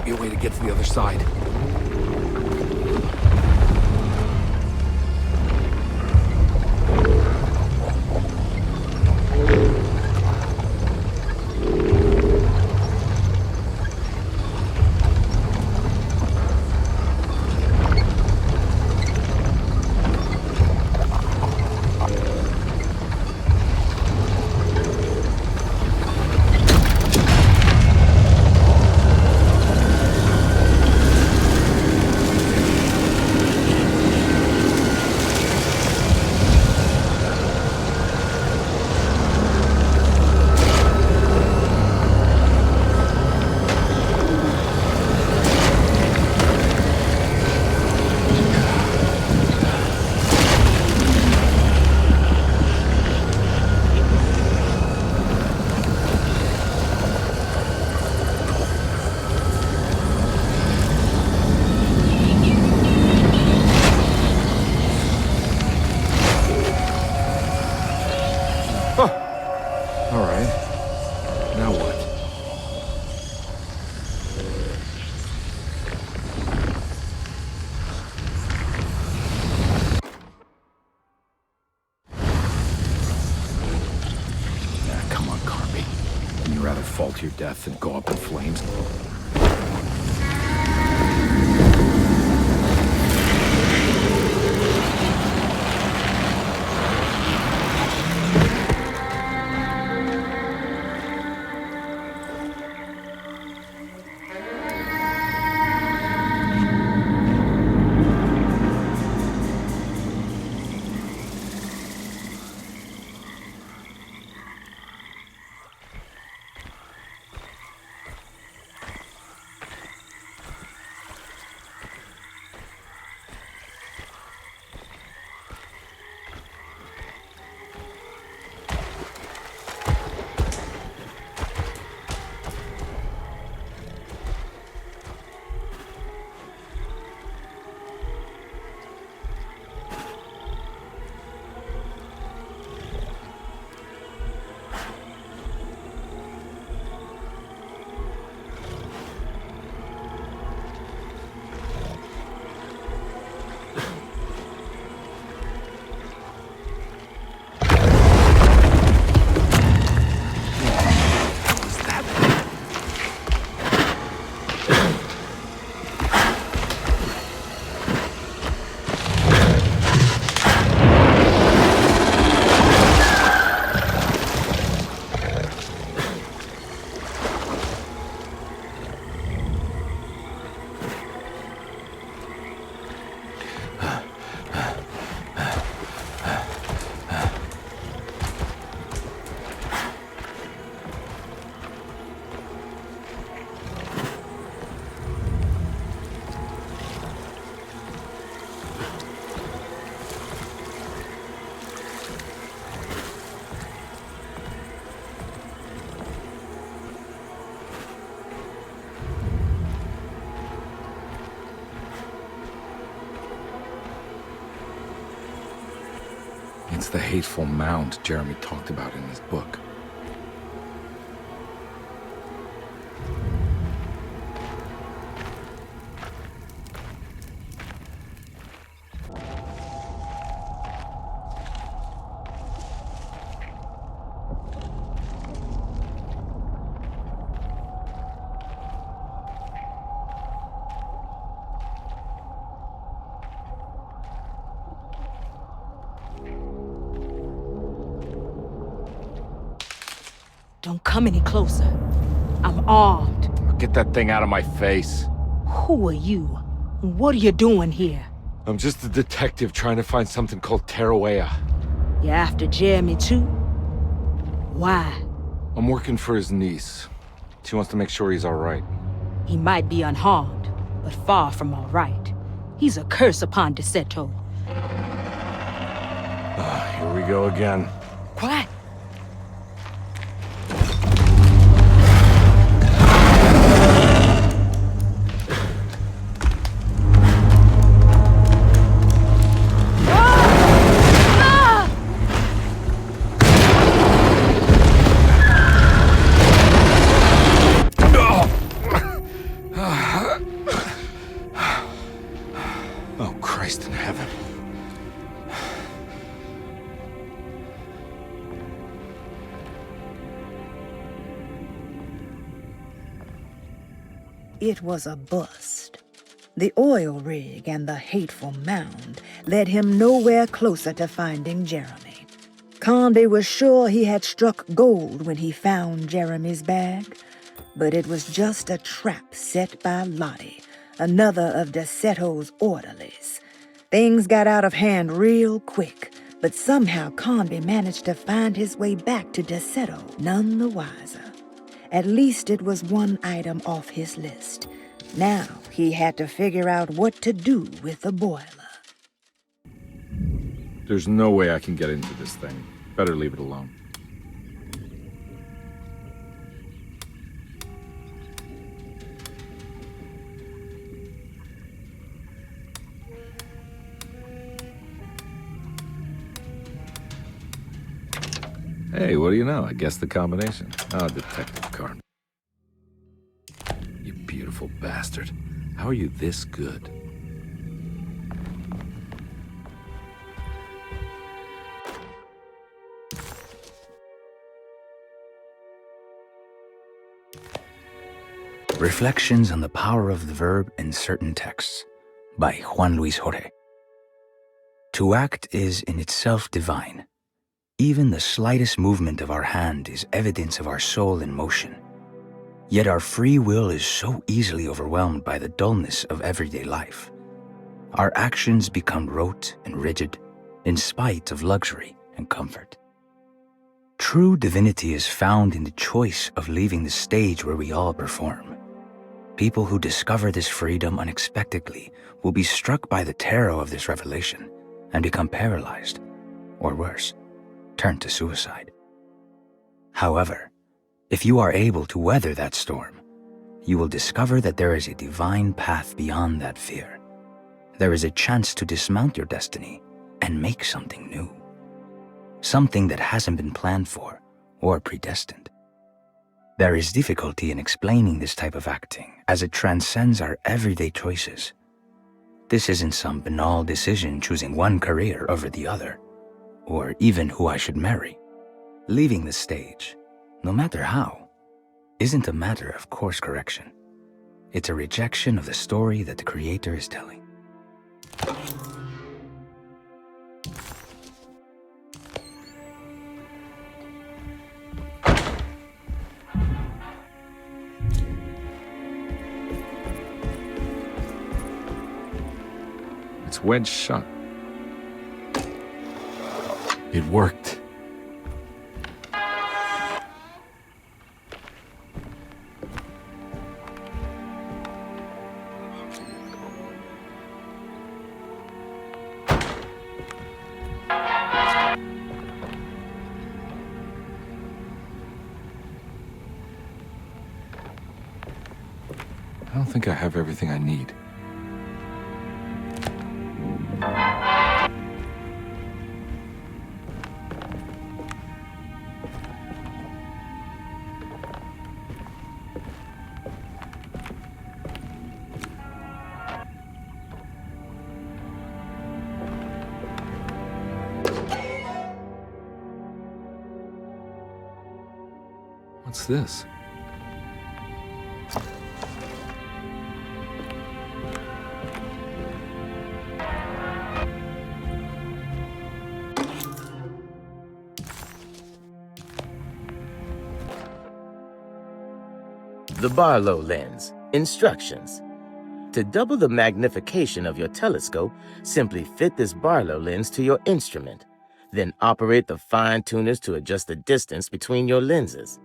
be a way to get to the other side. Fall to your death and go up in flames. It's the hateful mound Jeremy talked about in his book. Don't come any closer. I'm armed. Get that thing out of my face. Who are you? What are you doing here? I'm just a detective trying to find something called Tarawea. You're after Jeremy too? Why? I'm working for his niece. She wants to make sure he's all right. He might be unharmed, but far from all right. He's a curse upon Derceto. Here we go again. Quiet. it was a bust. The oil rig and the hateful mound led him nowhere closer to finding Jeremy. Conde was sure he had struck gold when he found Jeremy's bag, but it was just a trap set by Lottie, another of Derceto's orderlies. Things got out of hand real quick, but somehow Conde managed to find his way back to Derceto none the wiser. At least it was one item off his list. Now he had to figure out what to do with the boiler. There's no way I can get into this thing. Better leave it alone. Hey, what do you know? I guessed the combination. Oh, detective card. You beautiful bastard. How are you this good? Reflections on the Power of the Verb in Certain Texts by Juan Luis Jorge. To act is in itself divine. Even the slightest movement of our hand is evidence of our soul in motion. Yet our free will is so easily overwhelmed by the dullness of everyday life. Our actions become rote and rigid, in spite of luxury and comfort. True divinity is found in the choice of leaving the stage where we all perform. People who discover this freedom unexpectedly will be struck by the terror of this revelation and become paralyzed, or worse, turn to suicide. However, if you are able to weather that storm, you will discover that there is a divine path beyond that fear. There is a chance to dismount your destiny and make something new. Something that hasn't been planned for or predestined. There is difficulty in explaining this type of acting as it transcends our everyday choices. This isn't some banal decision choosing one career over the other, or even who I should marry. Leaving the stage, no matter how, isn't a matter of course correction. It's a rejection of the story that the creator is telling. It's wedged shut. It worked. I don't think I have everything I need. What's this? The Barlow lens. Instructions. To double the magnification of your telescope, simply fit this Barlow lens to your instrument. Then operate the fine tuners to adjust the distance between your lenses.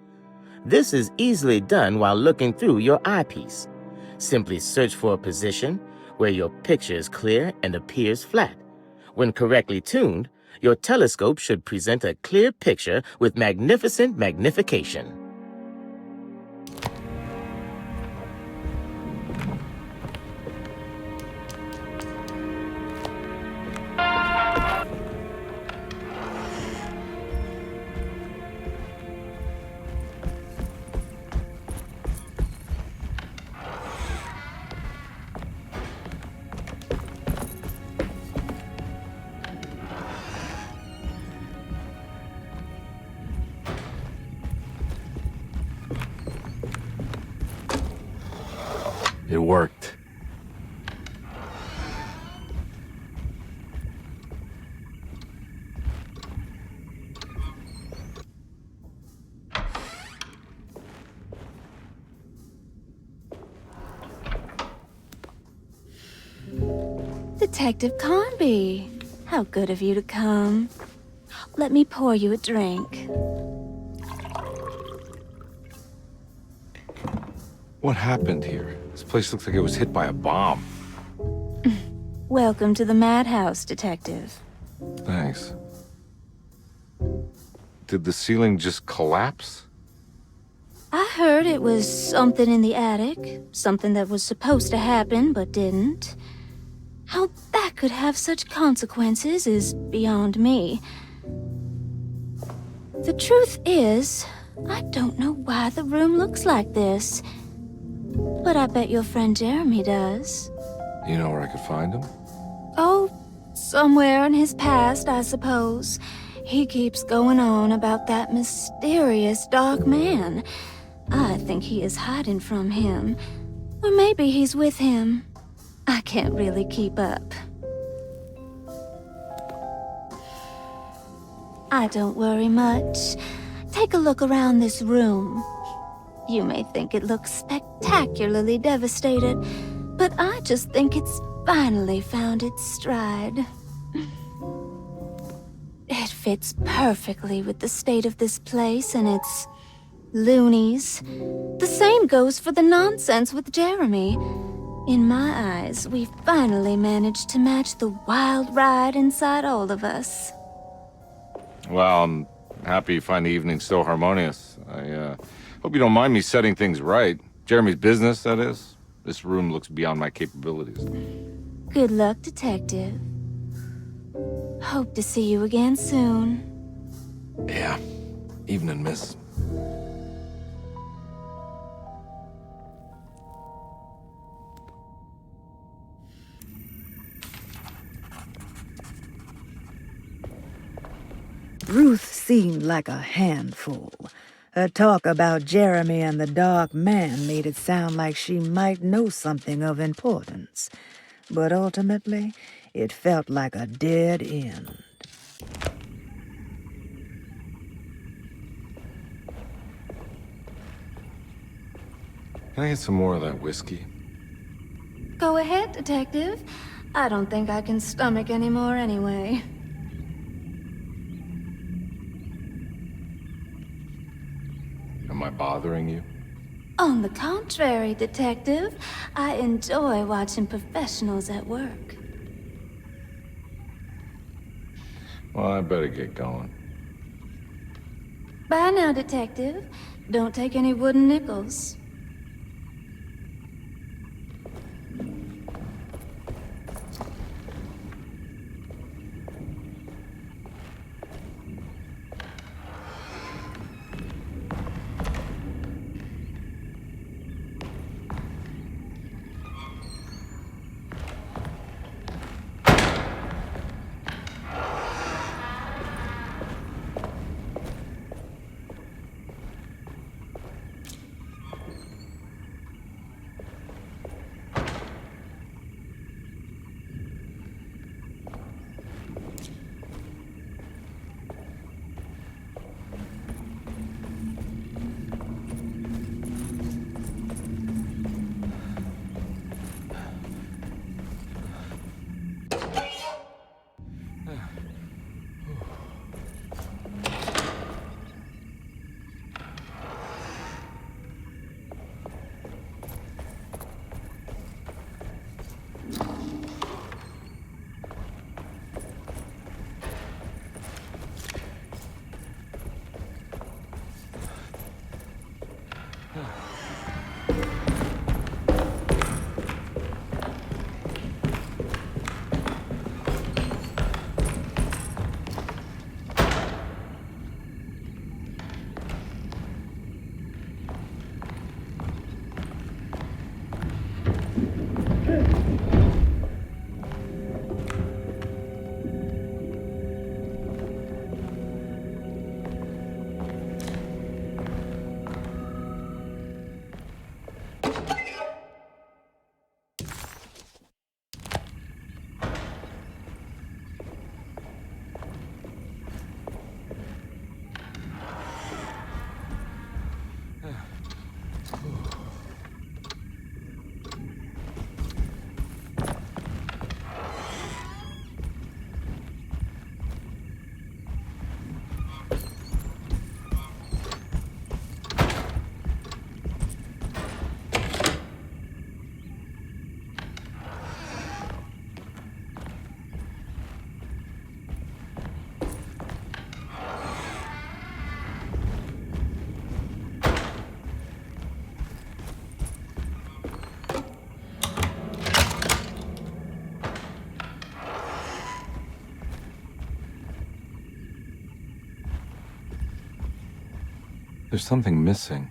This is easily done while looking through your eyepiece. Simply search for a position where your picture is clear and appears flat. When correctly tuned, your telescope should present a clear picture with magnificent magnification. It worked. Detective Carnby, how good of you to come. Let me pour you a drink. What happened here? This place looks like it was hit by a bomb. Welcome to the madhouse, Detective. Thanks. Did the ceiling just collapse? I heard it was something in the attic, something that was supposed to happen but didn't. How that could have such consequences is beyond me. The truth is, I don't know why the room looks like this. But I bet your friend Jeremy does. You know where I could find him? Oh, somewhere in his past, I suppose. He keeps going on about that mysterious dark man. I think he is hiding from him. Or maybe he's with him. I can't really keep up. I don't worry much. Take a look around this room. You may think it looks spectacularly devastated, but I just think it's finally found its stride. It fits perfectly with the state of this place and its loonies. The same goes for the nonsense with Jeremy. In my eyes, we finally managed to match the wild ride inside all of us. Well, I'm happy you find the evening still harmonious. I hope you don't mind me setting things right. Jeremy's business, that is. This room looks beyond my capabilities. Good luck, Detective. Hope to see you again soon. Yeah. Evening, miss. Ruth seemed like a handful. Her talk about Jeremy and the Dark Man made it sound like she might know something of importance. But ultimately, it felt like a dead end. Can I get some more of that whiskey? Go ahead, Detective. I don't think I can stomach any more anyway. Am I bothering you? On the contrary, Detective, I enjoy watching professionals at work. Well, I better get going. Bye now, Detective. Don't take any wooden nickels. There's something missing.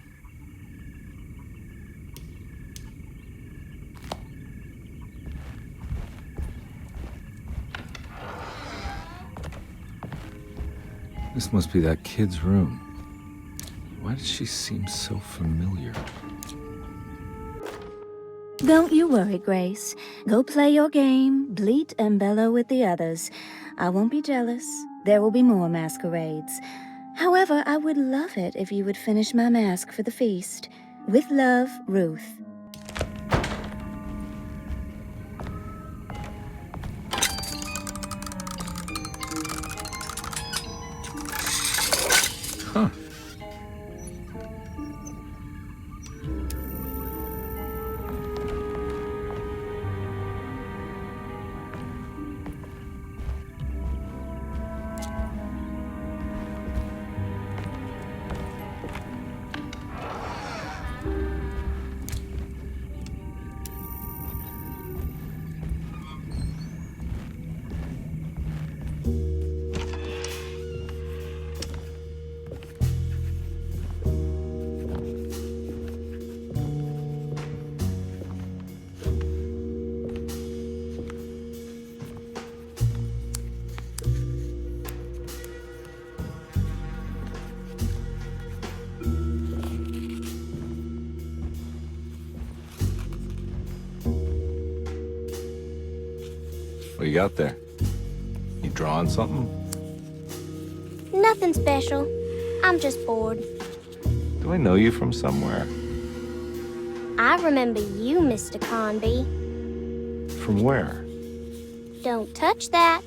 This must be that kid's room. Why does she seem so familiar? Don't you worry, Grace. Go play your game, bleat and bellow with the others. I won't be jealous. There will be more masquerades. However, I would love it if you would finish my mask for the feast. With love, Ruth. Huh. What you got there? You drawing something? Nothing special. I'm just bored. Do I know you from somewhere? I remember you, Mr. Conby. From where? Don't touch that.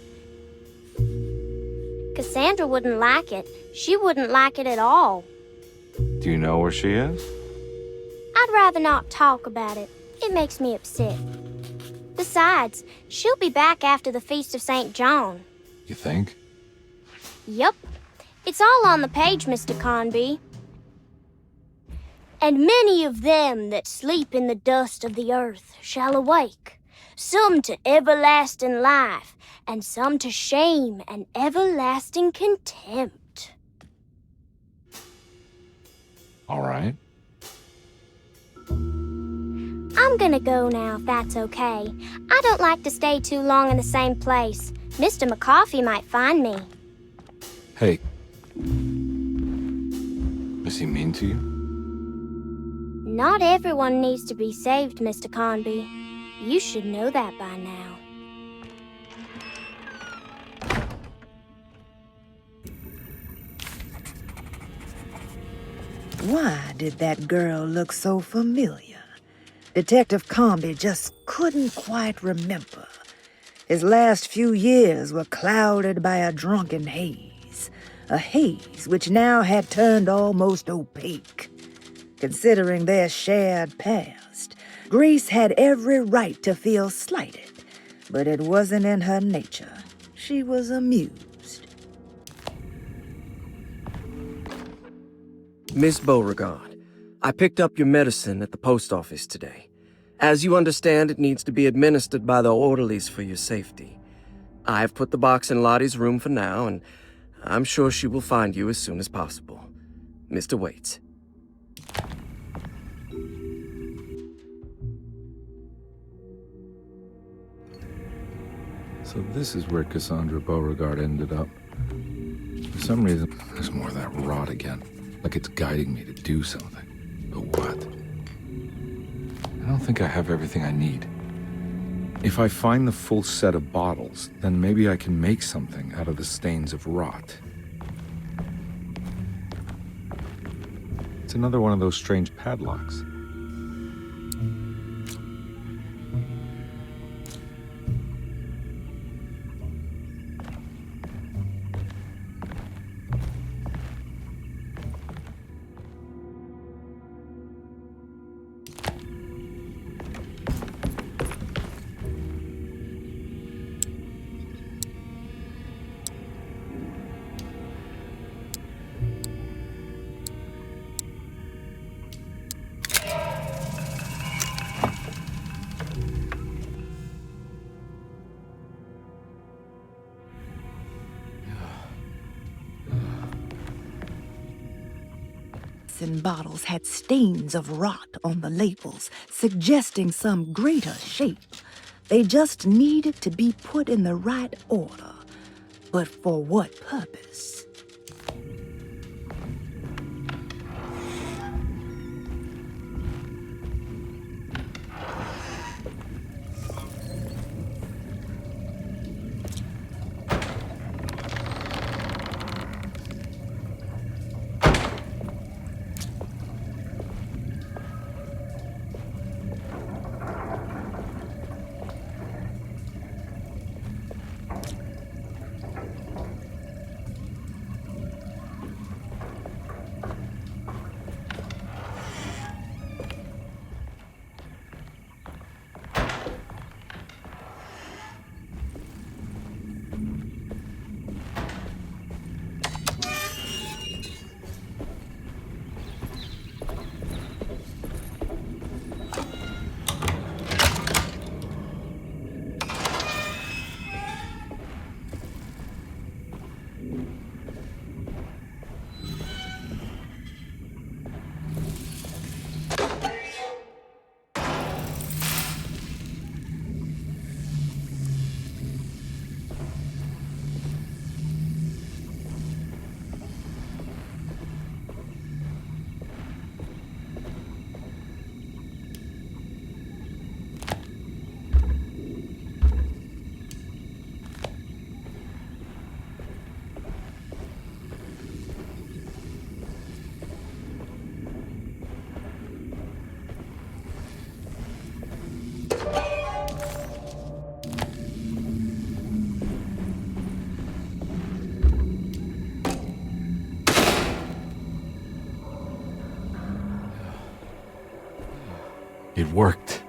Cassandra wouldn't like it. She wouldn't like it at all. Do you know where she is? I'd rather not talk about it. It makes me upset. Besides, she'll be back after the Feast of St. John. You think? Yup. It's all on the page, Mr. Conby. And many of them that sleep in the dust of the earth shall awake, some to everlasting life, and some to shame and everlasting contempt. All right. I'm gonna go now, if that's okay. I don't like to stay too long in the same place. Mr. McCoffey might find me. Hey. Is he mean to you? Not everyone needs to be saved, Mr. Conby. You should know that by now. Why did that girl look so familiar? Detective Conby just couldn't quite remember. His last few years were clouded by a drunken haze. A haze which now had turned almost opaque. Considering their shared past, Grace had every right to feel slighted, but it wasn't in her nature. She was amused. Miss Beauregard, I picked up your medicine at the post office today. As you understand, it needs to be administered by the orderlies for your safety. I've put the box in Lottie's room for now, and I'm sure she will find you as soon as possible. Mr. Waits. So this is where Cassandra Beauregard ended up. For some reason, there's more of that rot again. Like it's guiding me to do something. But what? I don't think I have everything I need. If I find the full set of bottles, then maybe I can make something out of the stains of rot. It's another one of those strange padlocks. medicine bottles had stains of rot on the labels, suggesting some greater shape. They just needed to be put in the right order. But for what purpose? It worked.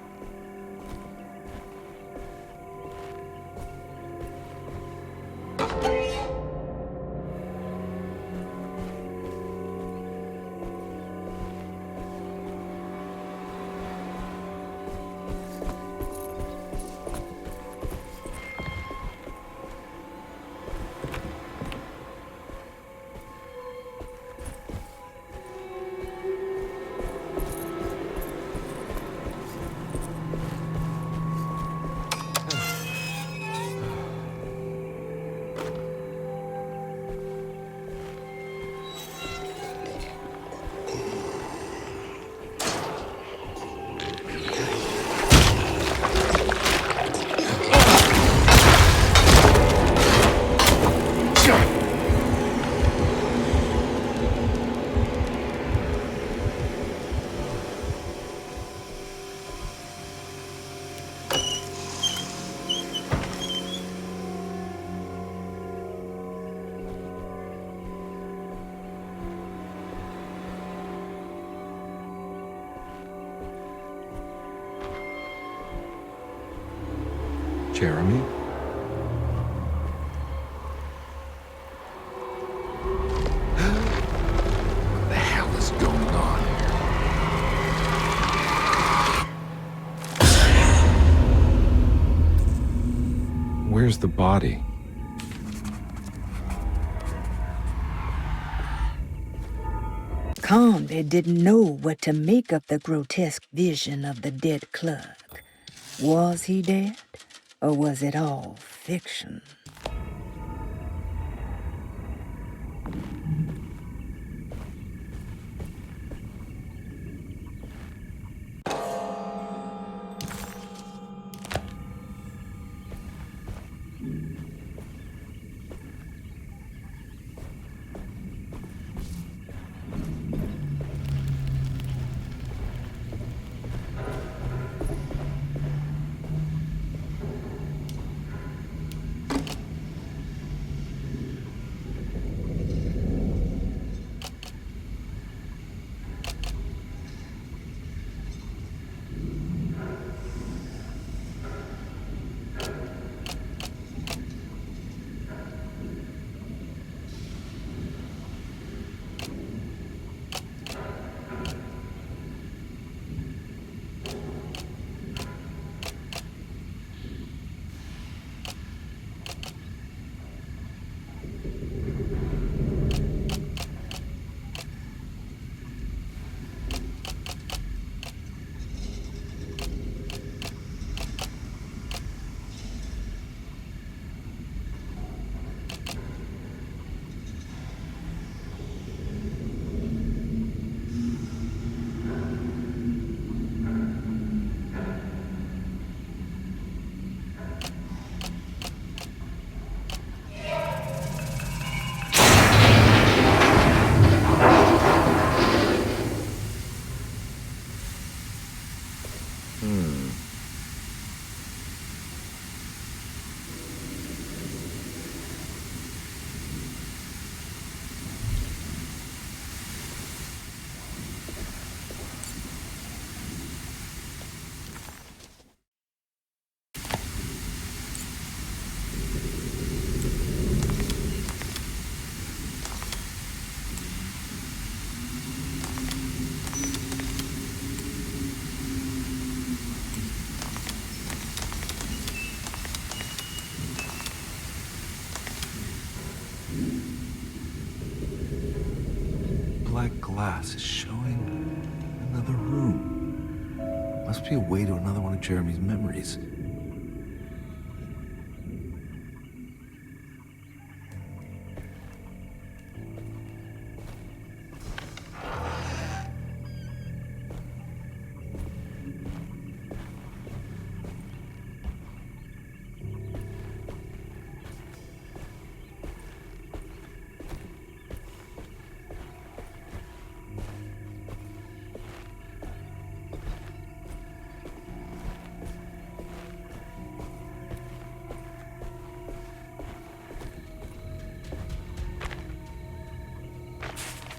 Jeremy? What the hell is going on here? Where's the body? Conde didn't know what to make of the grotesque vision of the dead clerk. Was he dead, or was it all fiction? glass is showing another room. Must be a way to another one of Jeremy's memories.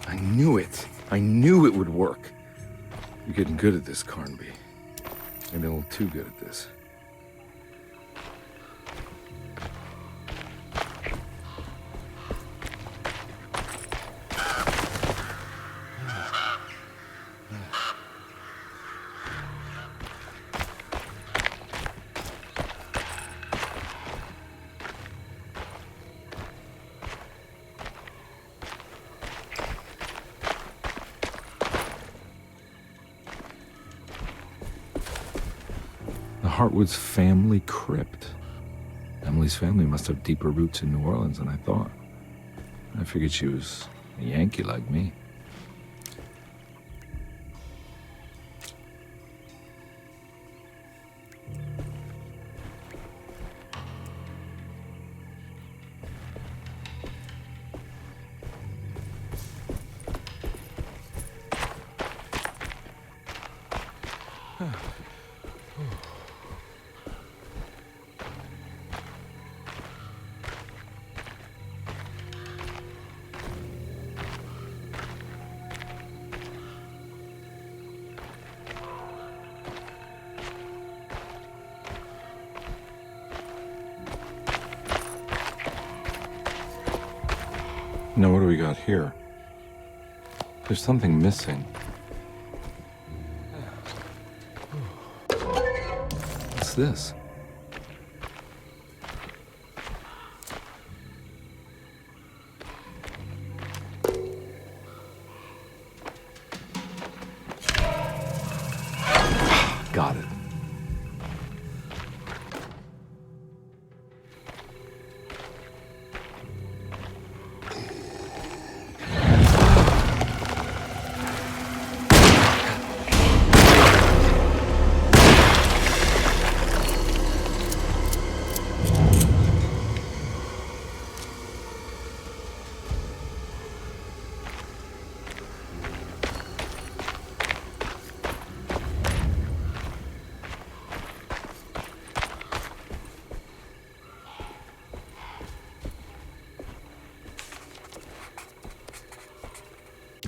I knew it. I knew it would work. You're getting good at this, Carnby. Maybe a little too good at this. Hartwood's family crypt. Emily's family must have deeper roots in New Orleans than I thought. I figured she was a Yankee like me. Now, what do we got here? There's something missing. What's this? Got it.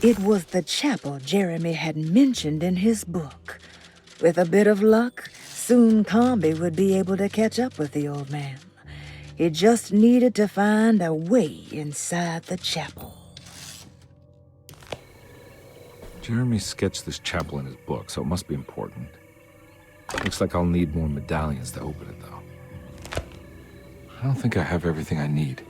It was the chapel Jeremy had mentioned in his book. With a bit of luck, soon Carnby would be able to catch up with the old man. He just needed to find a way inside the chapel. Jeremy sketched this chapel in his book, so it must be important. Looks like I'll need more medallions to open it, though. I don't think I have everything I need.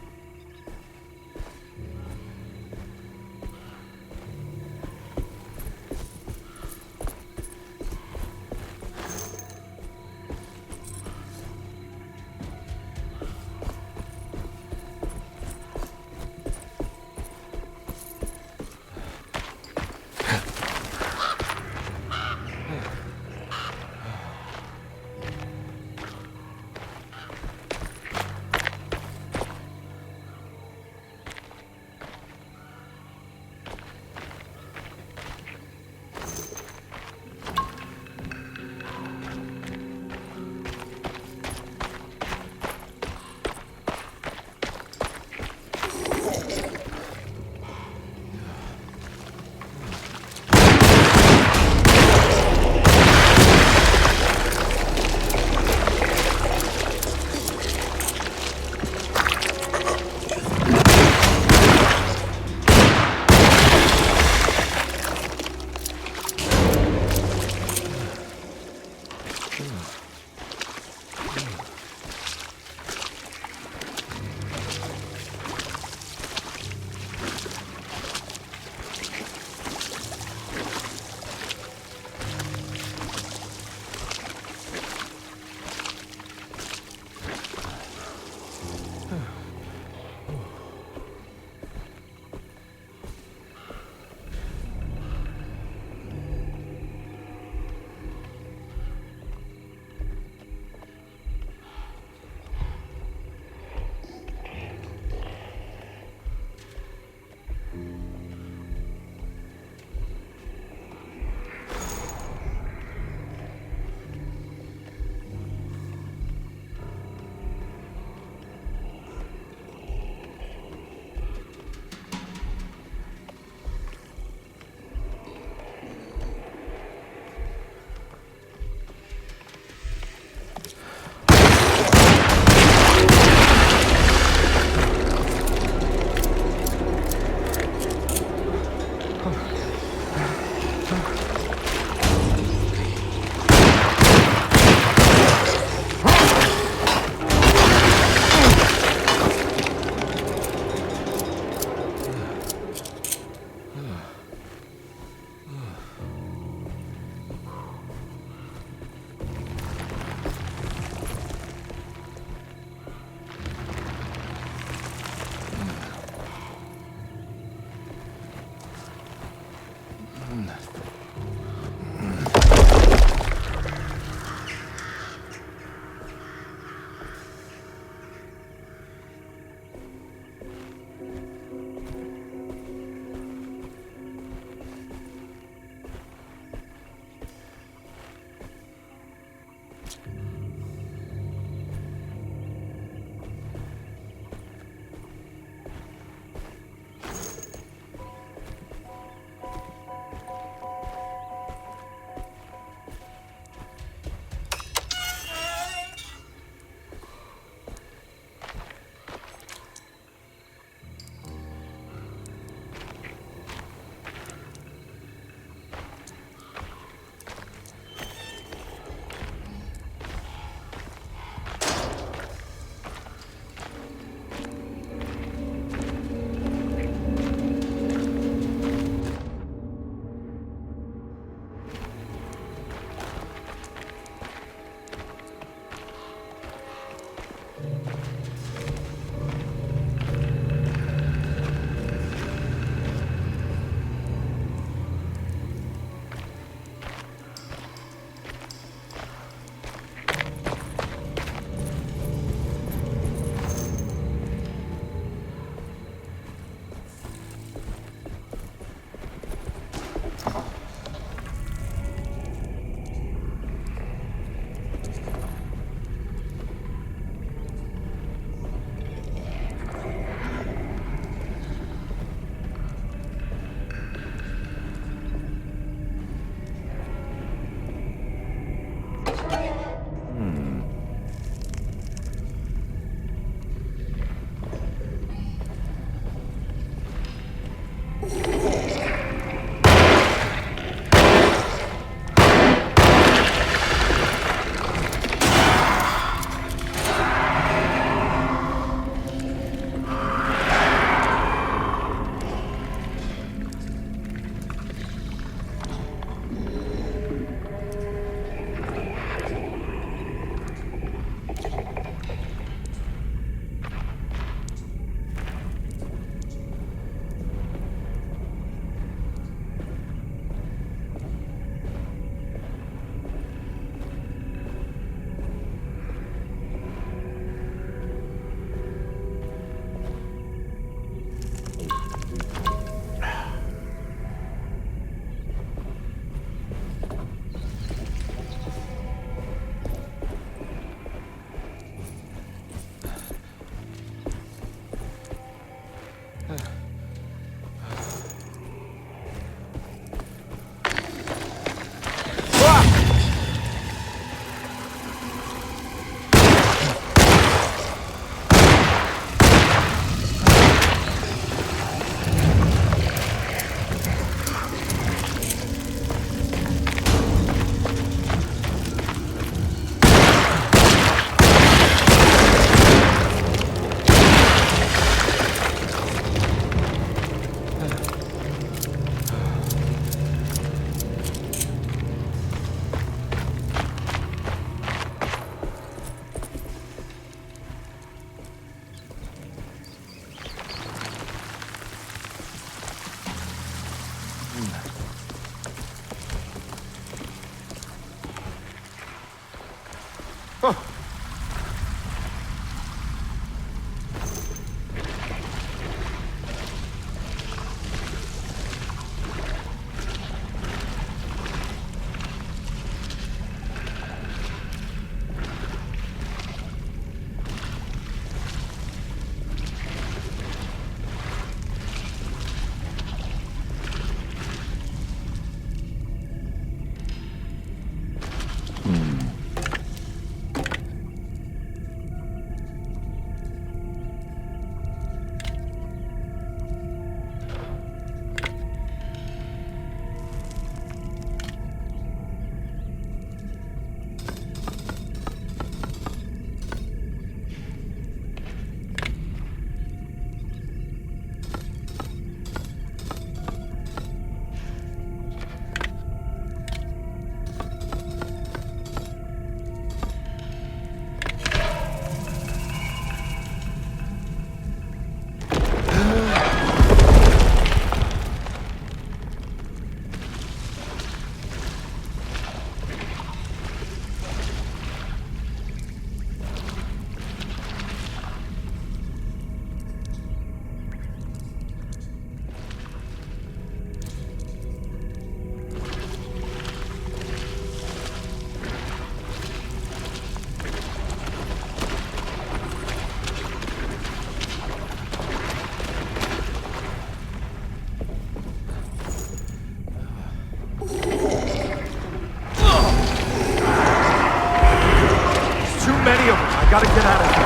I gotta get out of here.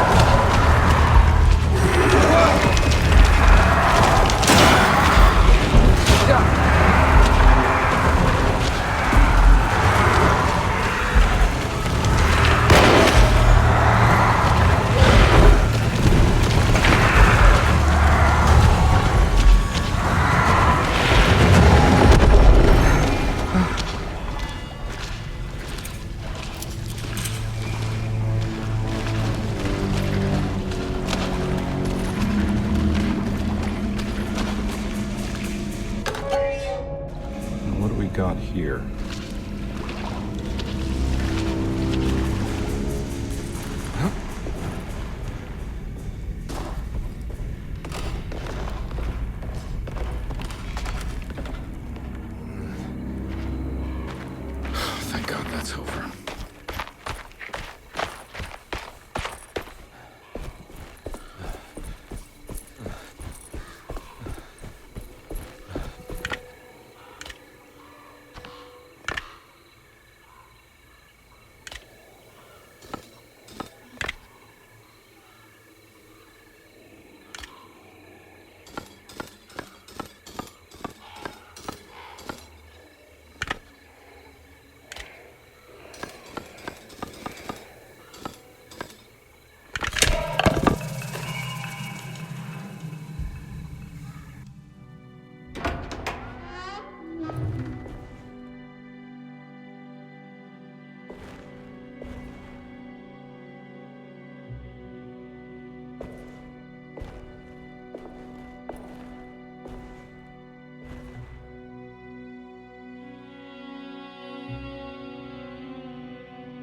Got here. Thank God that's over.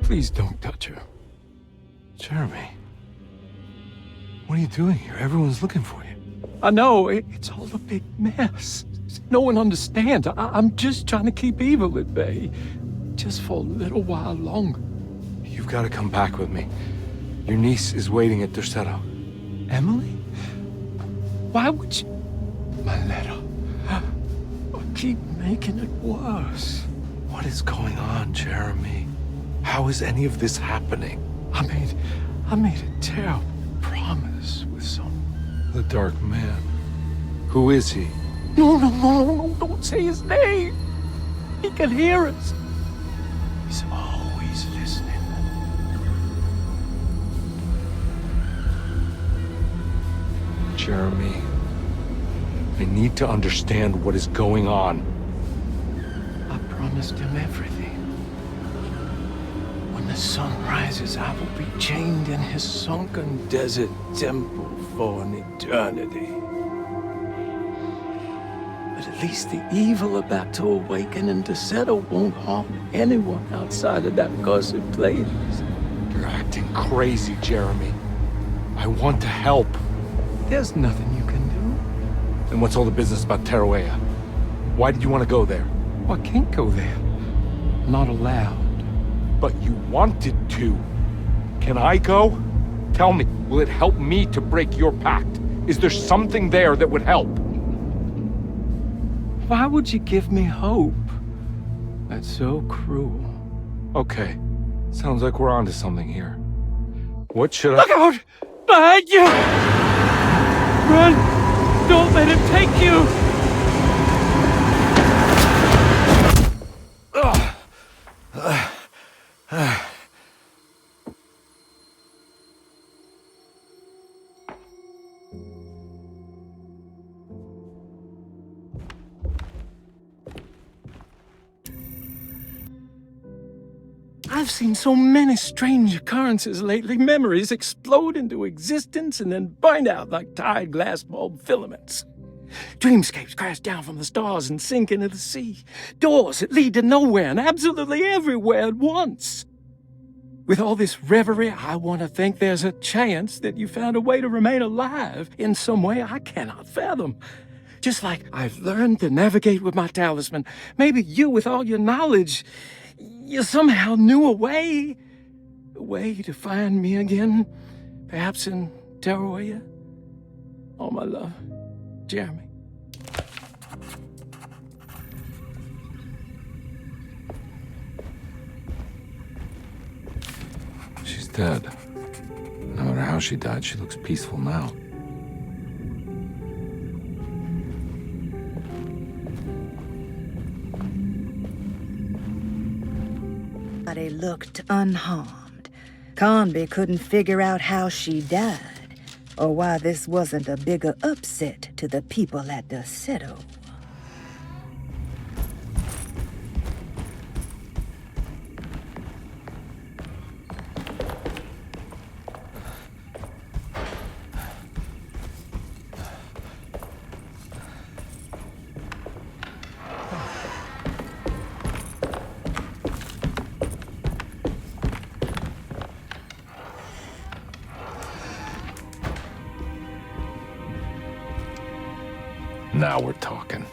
Please don't touch her. Jeremy, what are you doing here? Everyone's looking for you. I know, it's all a big mess. No one understands. I'm just trying to keep evil at bay. Just for a little while longer. You've got to come back with me. Your niece is waiting at Derceto. Emily? Why would you... My letter. I keep making it worse. What is going on, Jeremy? How is any of this happening? I made a terrible promise with someone. The Dark Man. Who is he? No, don't say his name. He can hear us. He's always listening. Jeremy, I need to understand what is going on. I promised him everything. When the sun rises, I will be chained in his sunken desert temple for an eternity. But at least the evil about to awaken in Derceto won't harm anyone outside of that cursed place. You're You're acting crazy, Jeremy. I want to help. There's nothing you can do. And what's all the business about Tarawea? Why did you want to go there? Well, I can't go there. I'm not allowed. But you wanted to. Can I go? Tell me, will it help me to break your pact? Is there something there that would help? Why would you give me hope? That's so cruel. Okay. Sounds like we're onto something here. What should I— Look out! Behind you! Run! Don't let him take you! I've seen so many strange occurrences lately. Memories explode into existence and then burn out like tired glass bulb filaments. Dreamscapes crash down from the stars and sink into the sea. Doors that lead to nowhere and absolutely everywhere at once. With all this reverie, I want to think there's a chance that you found a way to remain alive in some way I cannot fathom. Just like I've learned to navigate with my talisman. Maybe you, with all your knowledge, you somehow knew a way to find me again. Perhaps in Tarawea. All my love, Jeremy. She's dead. No matter how she died, she looks peaceful now. They looked unharmed. Conby couldn't figure out how she died, or why this wasn't a bigger upset to the people at Derceto. Now we're talking.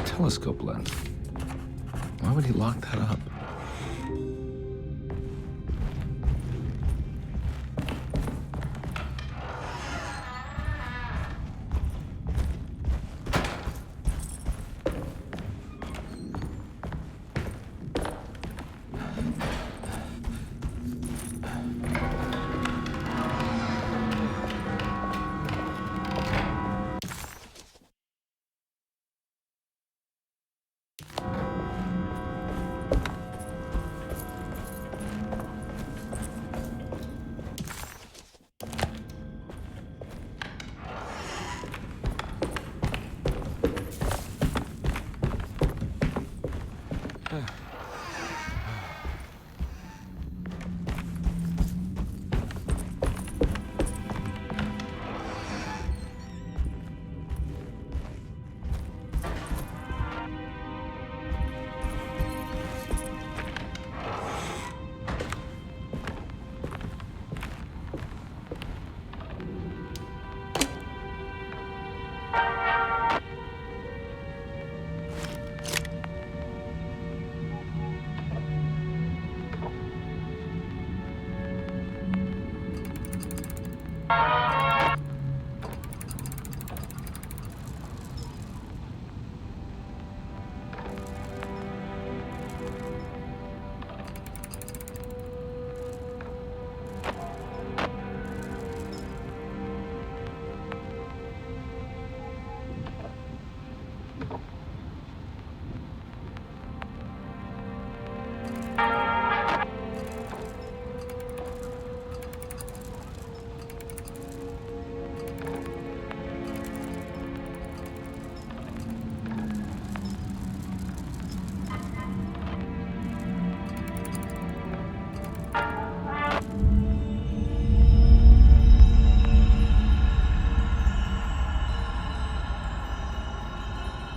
Telescope lens. Why would he lock that up?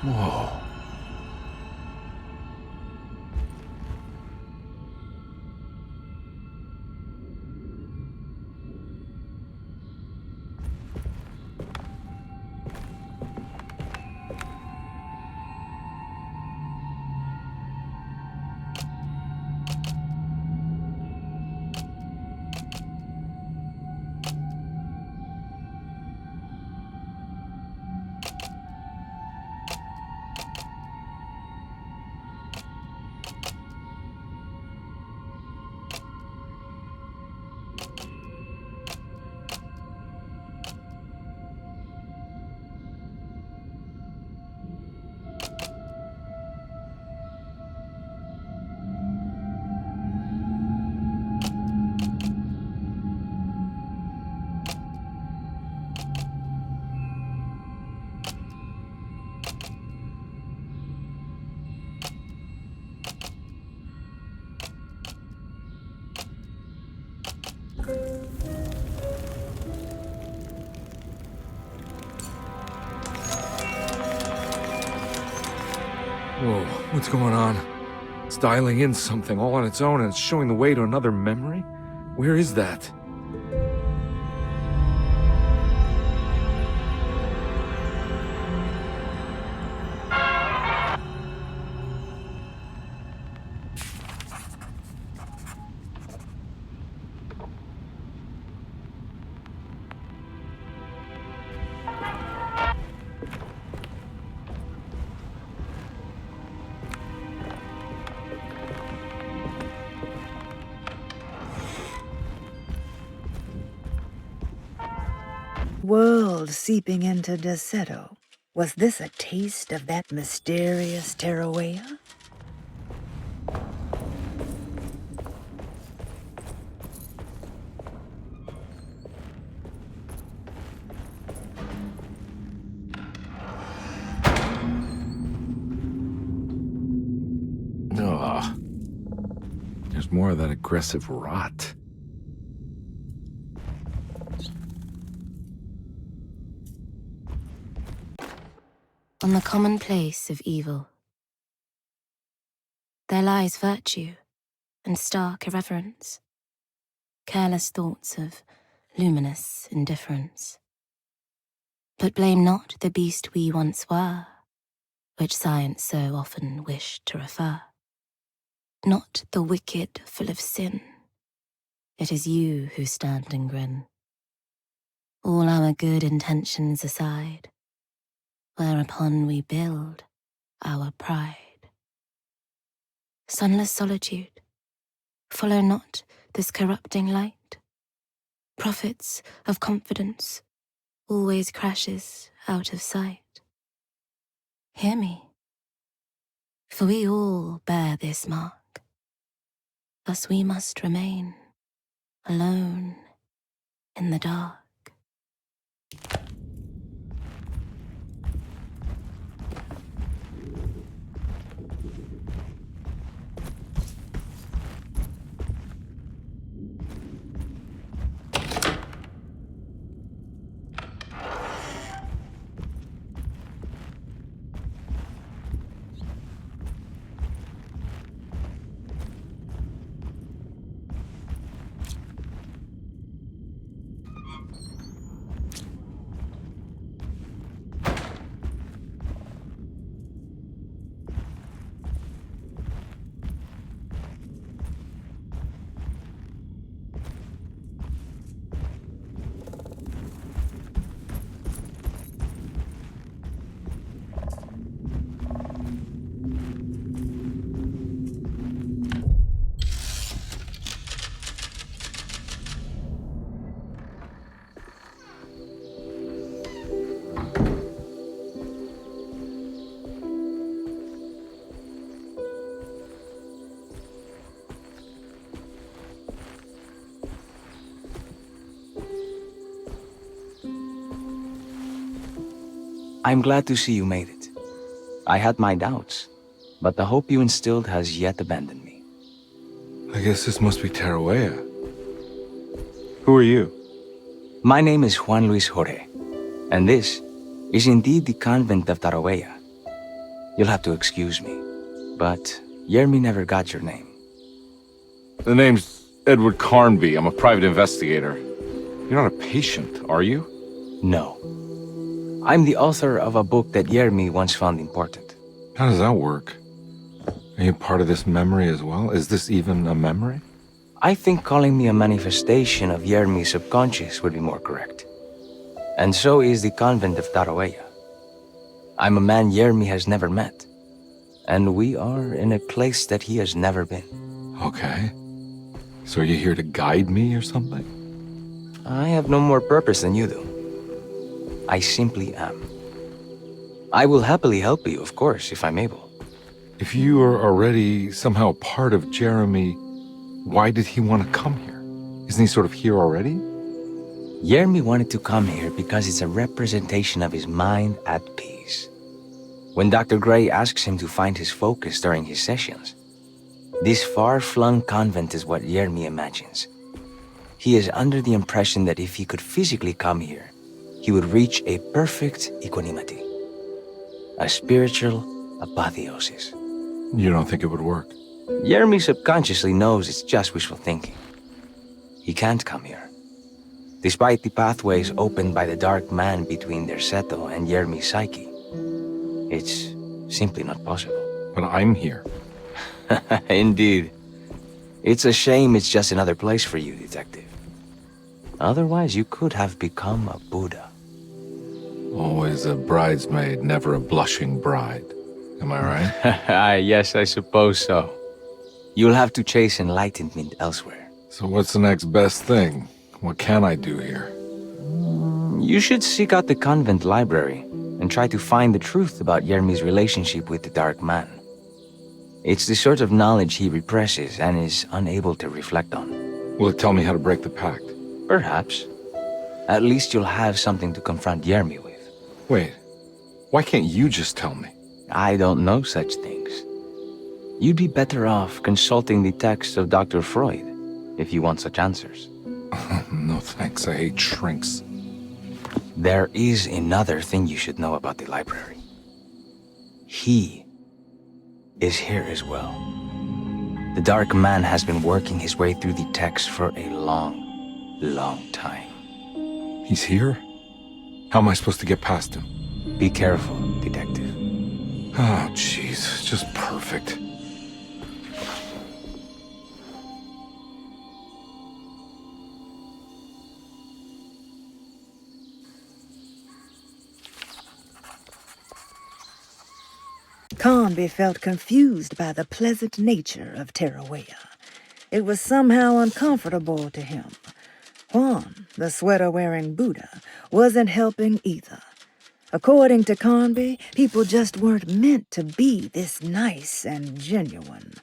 Whoa. Whoa, what's going on? It's dialing in something all on its own and it's showing the way to another memory? Where is that? World seeping into Derceto. Was this a taste of that mysterious Terrawea? Ugh. There's more of that aggressive rot. On the commonplace of evil, there lies virtue and stark irreverence, careless thoughts of luminous indifference. But blame not the beast we once were, which science so often wished to refer. Not the wicked full of sin, it is you who stand and grin. All our good intentions aside, whereupon we build our pride. Sunless solitude, follow not this corrupting light. Prophets of confidence always crashes out of sight. Hear me, for we all bear this mark. Thus we must remain alone in the dark. I'm glad to see you made it. I had my doubts, but the hope you instilled has yet abandoned me. I guess this must be Terrawea. Who are you? My name is Juan Luis Jorge, and this is indeed the convent of Terrawea. You'll have to excuse me, but Yermi never got your name. The name's Edward Carnby. I'm a private investigator. You're not a patient, are you? No. I'm the author of a book that Yermi once found important. How does that work? Are you part of this memory as well? Is this even a memory? I think calling me a manifestation of Yermi's subconscious would be more correct. And so is the convent of Taroea. I'm a man Yermi has never met, and we are in a place that he has never been. Okay. So are you here to guide me or something? I have no more purpose than you do. I simply am. I will happily help you, of course, if I'm able. If you are already somehow part of Jeremy, why did he want to come here? Isn't he sort of here already? Yermi wanted to come here because it's a representation of his mind at peace. When Dr. Gray asks him to find his focus during his sessions, this far-flung convent is what Yermi imagines. He is under the impression that if he could physically come here, he would reach a perfect equanimity, a spiritual apotheosis. You don't think it would work? Yermi subconsciously knows it's just wishful thinking. He can't come here. Despite the pathways opened by the dark man between Derceto and Yermi's psyche, it's simply not possible. But I'm here. Indeed. It's a shame it's just another place for you, Detective. Otherwise, you could have become a Buddha. Always a bridesmaid, never a blushing bride. Am I right? Yes, I suppose so. You'll have to chase enlightenment elsewhere. So what's the next best thing? What can I do here? You should seek out the convent library and try to find the truth about Yermi's relationship with the Dark Man. It's the sort of knowledge he represses and is unable to reflect on. Will it tell me how to break the pact? Perhaps. At least you'll have something to confront Yermi with. Wait, why can't you just tell me? I don't know such things. You'd be better off consulting the text of Dr. Freud if you want such answers. No thanks, I hate shrinks. There is another thing you should know about the library. He is here as well. The Dark Man has been working his way through the text for a long time. He's here? How am I supposed to get past him? Be careful, Detective. Oh, jeez, just perfect. Conby felt confused by the pleasant nature of Taroea. It was somehow uncomfortable to him. Juan, the sweater-wearing Buddha, wasn't helping either. According to Conby, people just weren't meant to be this nice and genuine.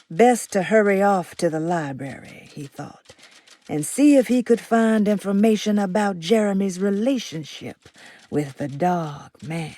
Best to hurry off to the library, he thought, and see if he could find information about Jeremy's relationship with the Dark Man.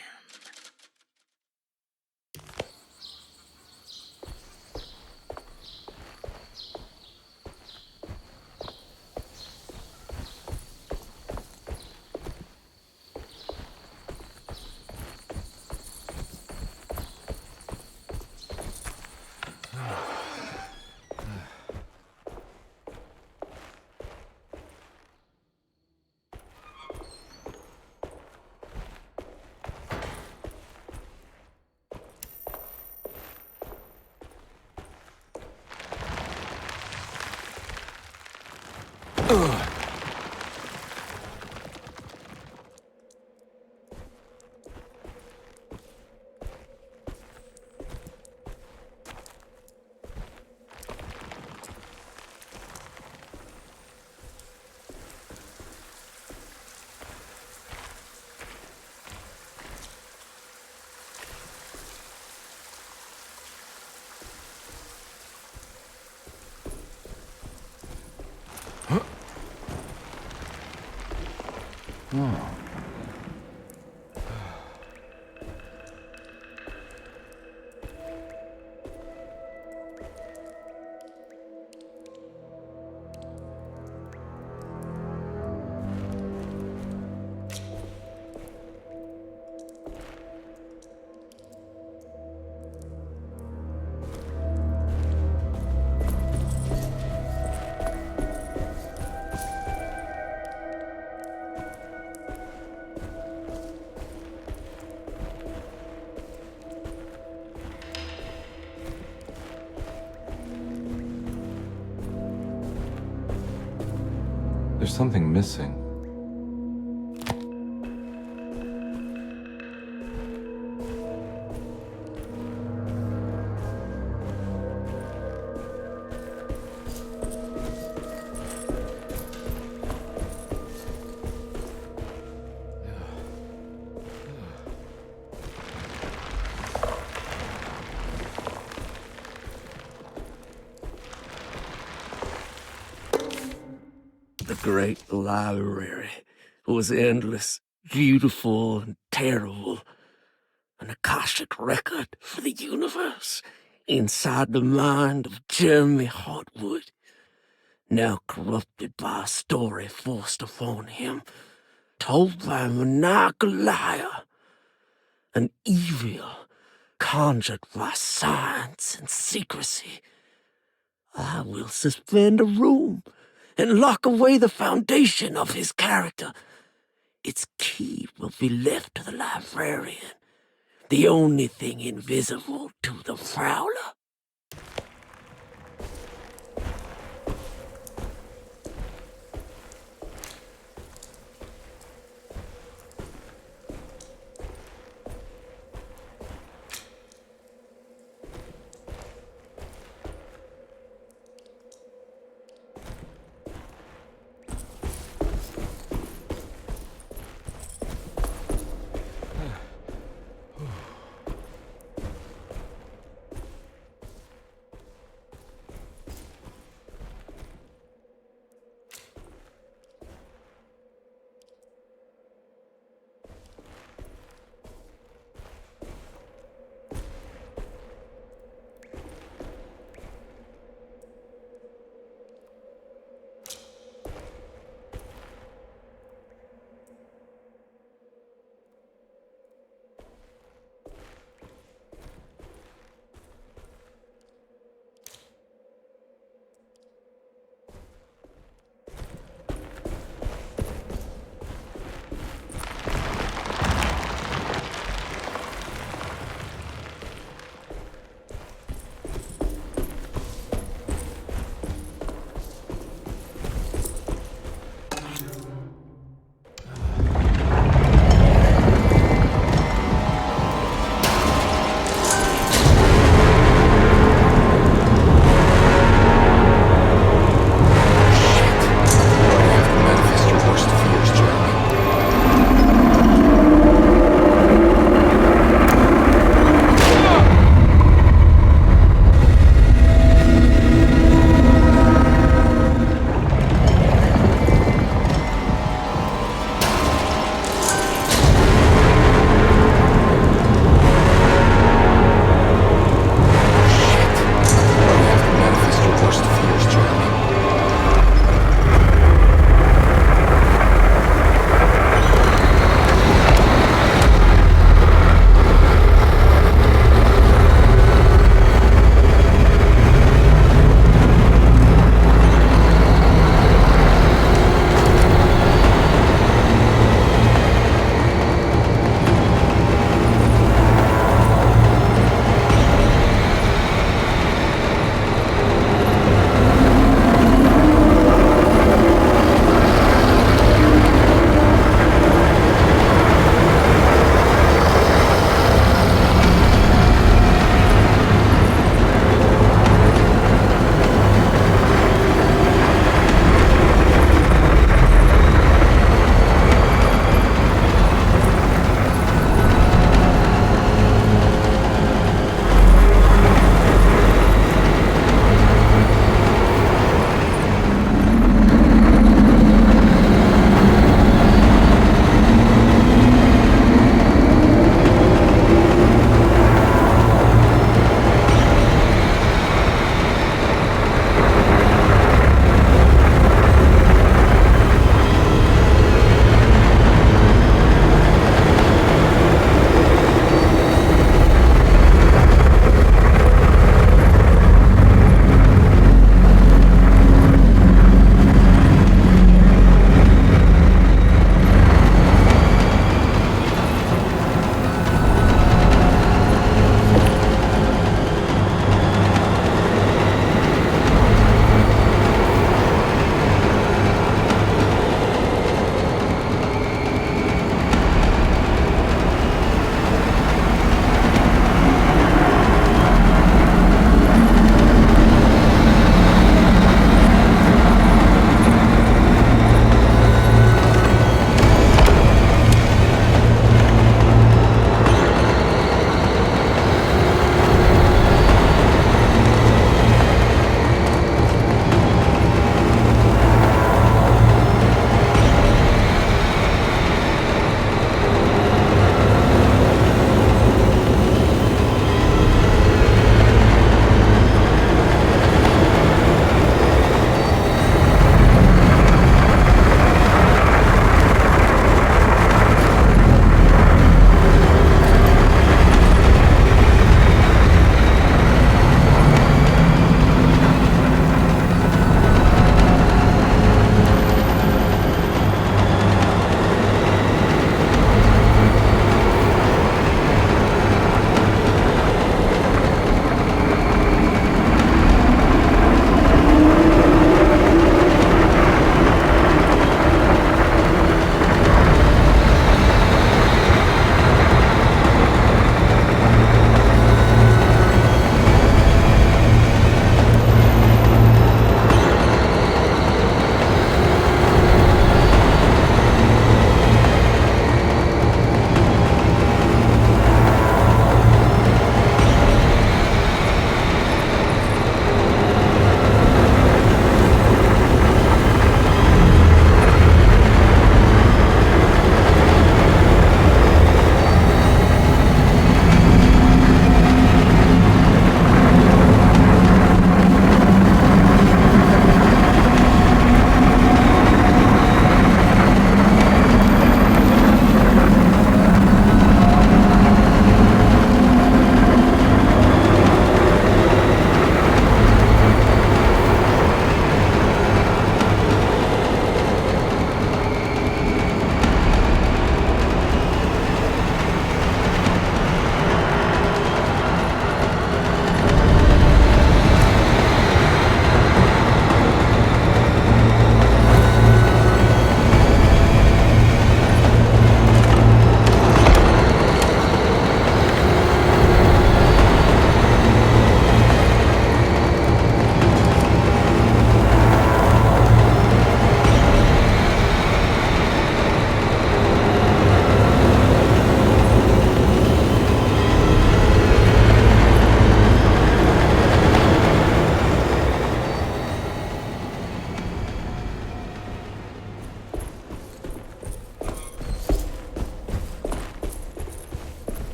There's something missing. The great library was endless, beautiful, and terrible. An Akashic record for the universe inside the mind of Jeremy Hartwood, now corrupted by a story forced upon him, told by a maniacal liar, an evil conjured by science and secrecy. I will suspend a room and lock away the foundation of his character. Its key will be left to the librarian, the only thing invisible to the Prowler.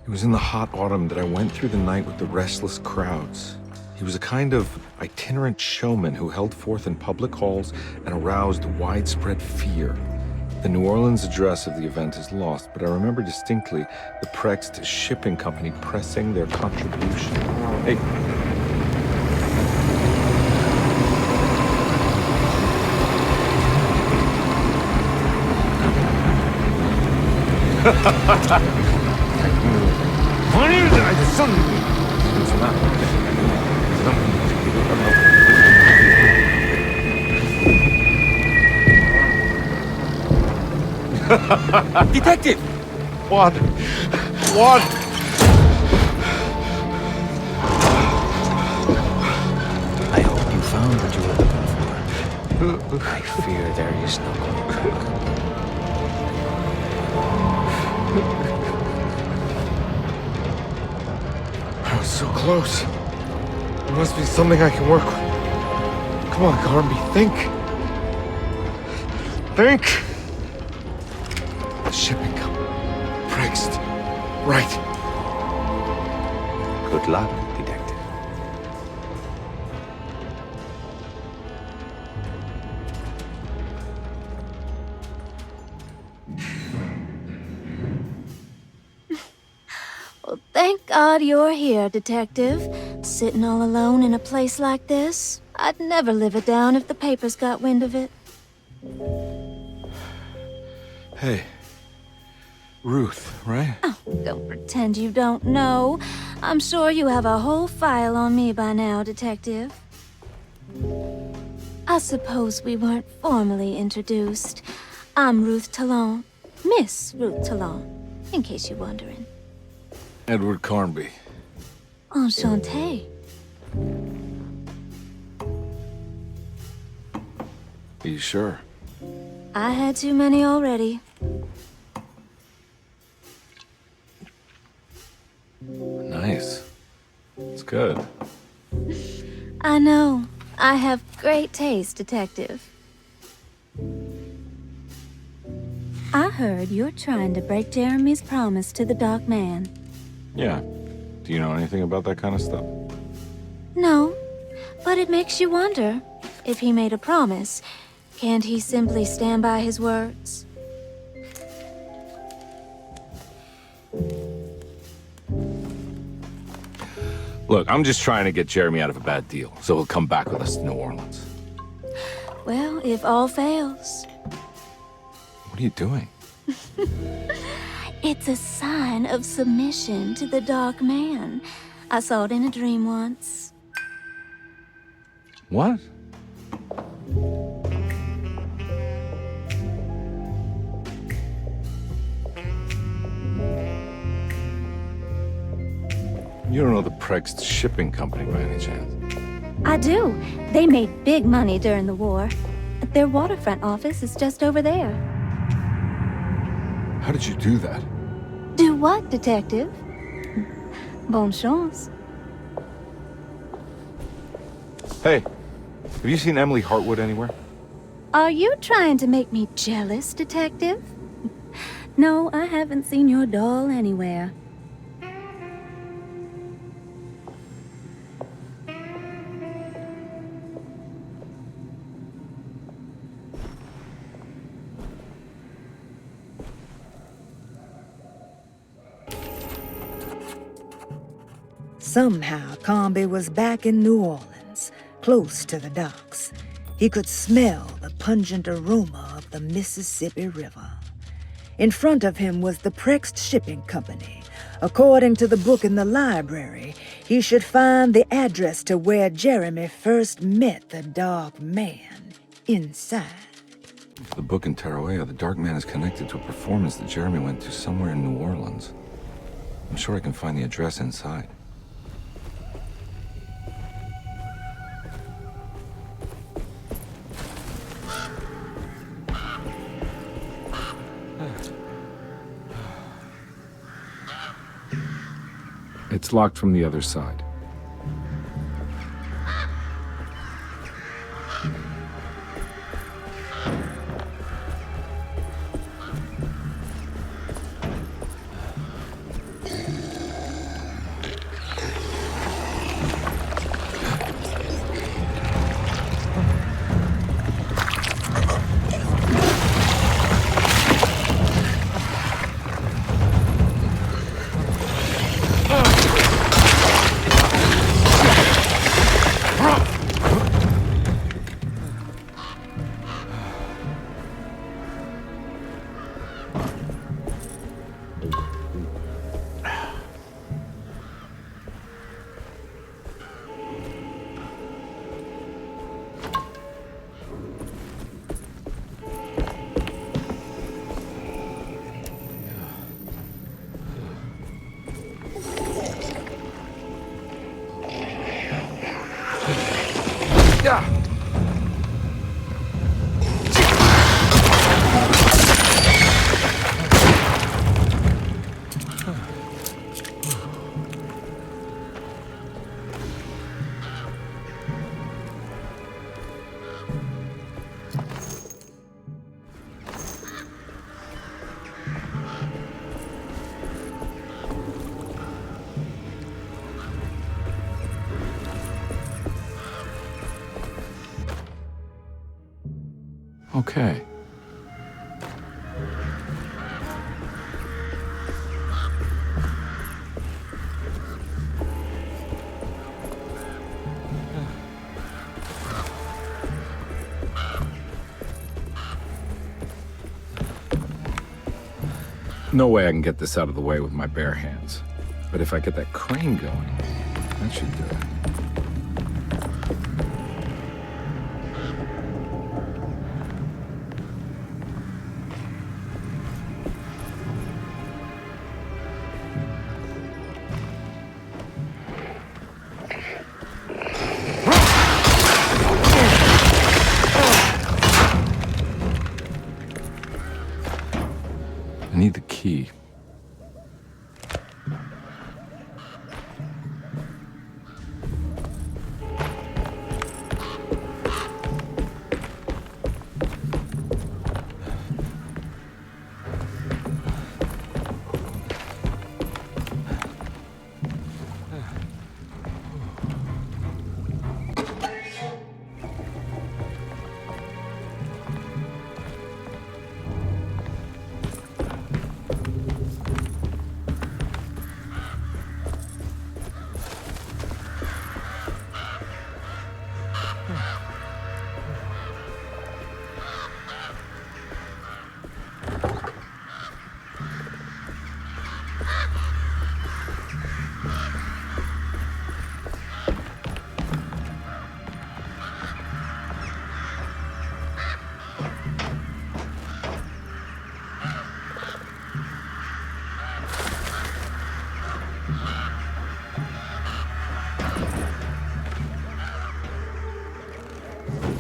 It was in the hot autumn that I went through the night with the restless crowds. He was a kind of itinerant showman who held forth in public halls and aroused widespread fear. The New Orleans address of the event is lost, but I remember distinctly the Prext Shipping Company pressing their contribution. Hey. Detective! What? What? I hope you found what you were looking for. I fear there is no going back. I was so close. There must be something I can work with. Come on, Garmby, think. Think. The shipping company. Prext. Right. Good luck, detective. Well, thank God you're here, Detective. Sitting all alone in a place like this. I'd never live it down if the papers got wind of it. Hey. Ruth, right? Oh, don't pretend you don't know. I'm sure you have a whole file on me by now, Detective. I suppose we weren't formally introduced. I'm Ruth Talon. Miss Ruth Talon, in case you're wondering. Edward Carnby. Enchanté. Are you sure? I had too many already. Nice. It's good. I know. I have great taste, Detective. I heard you're trying to break Jeremy's promise to the Dark Man. Yeah. Do you know anything about that kind of stuff? No, but it makes you wonder. If he made a promise, can't he simply stand by his words? Look, I'm just trying to get Jeremy out of a bad deal, so he'll come back with us to New Orleans. Well, if all fails. What are you doing? It's a sign of submission to the Dark Man. I saw it in a dream once. What? You don't know the Prext Shipping Company by any chance? I do. They made big money during the war. Their waterfront office is just over there. How did you do that? Do what, Detective? Bonne chance. Hey, have you seen Emily Hartwood anywhere? Are you trying to make me jealous, Detective? No, I haven't seen your doll anywhere. Somehow, Carnby was back in New Orleans, close to the docks. He could smell the pungent aroma of the Mississippi River. In front of him was the Prext Shipping Company. According to the book in the library, he should find the address to where Jeremy first met the Dark Man, inside. The book in Tarawea, the Dark Man is connected to a performance that Jeremy went to somewhere in New Orleans. I'm sure I can find the address inside. It's locked from the other side. Okay. No way I can get this out of the way with my bare hands. But if I get that crane going, that should do it. I need the key.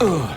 Ugh.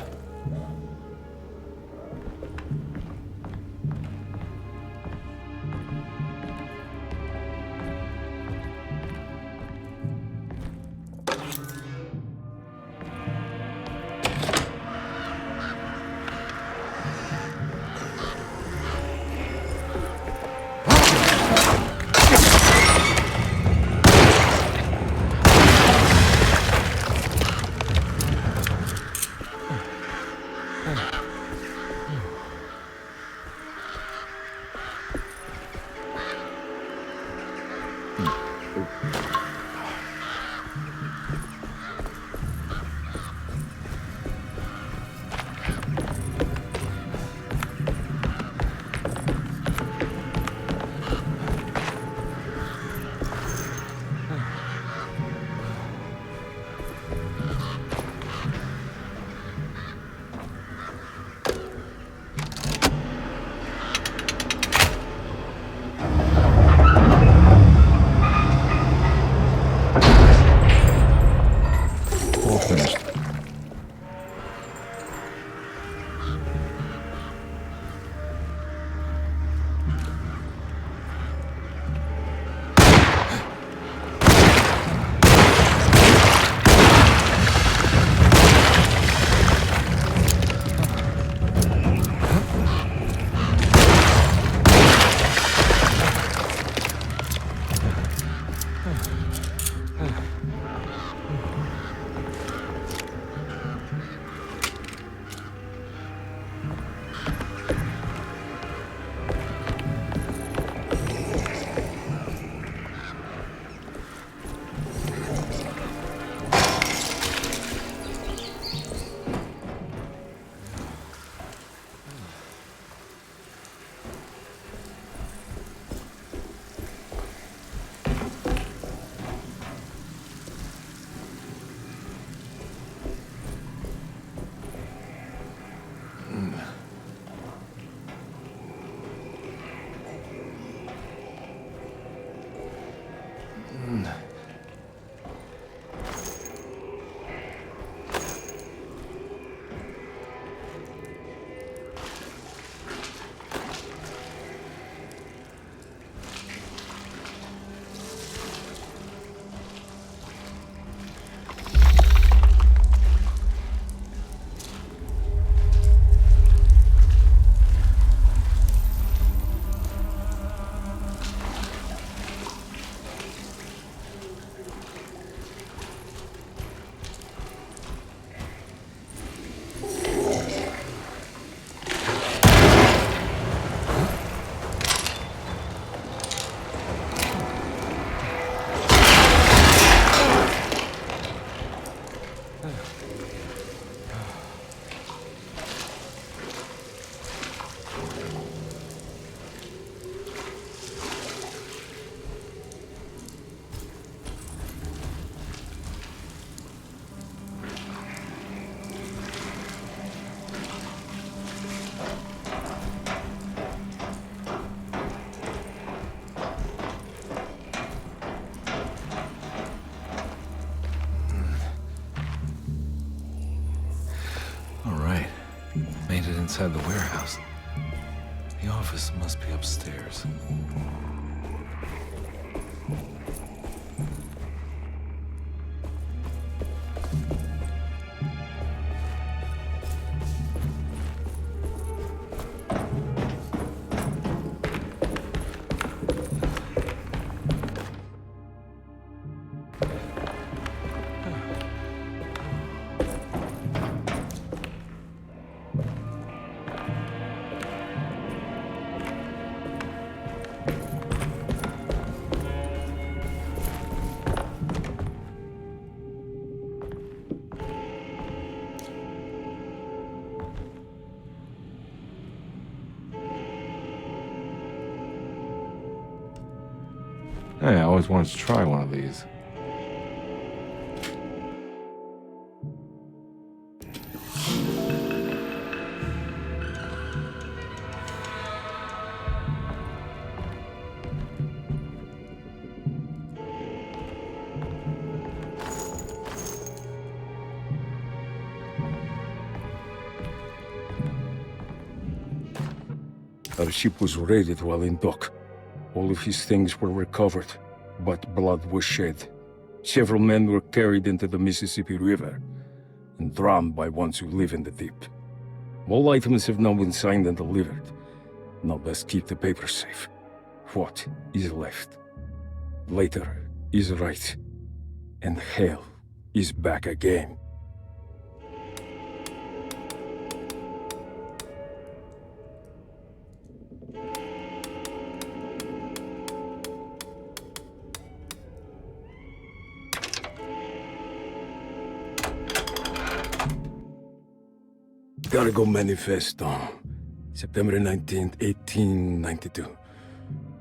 inside the warehouse. The office must be upstairs. Hey, I always wanted to try one of these. Our ship was raided while in dock. All of his things were recovered, but blood was shed. Several men were carried into the Mississippi River and drowned by ones who live in the deep. All items have now been signed and delivered. Now best keep the papers safe. What is left? Later is right, and hell is back again. Cargo Manifesto, September 19th, 1892.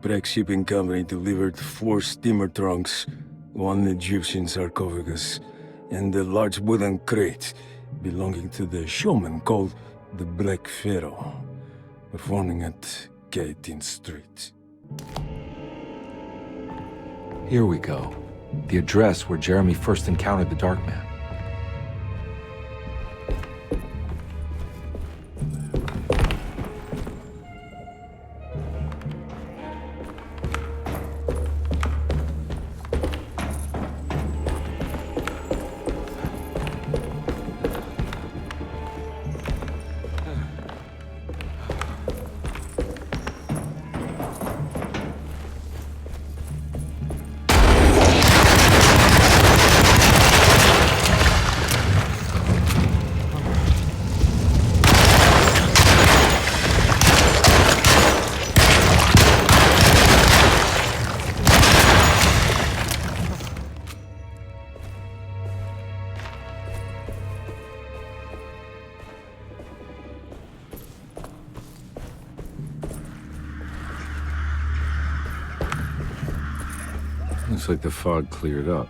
Breck Shipping Company delivered 4 steamer trunks, 1 Egyptian sarcophagus, and a large wooden crate belonging to the showman called the Black Pharaoh, performing at 18th Street. Here we go. The address where Jeremy first encountered the Dark Man. Looks like the fog cleared up.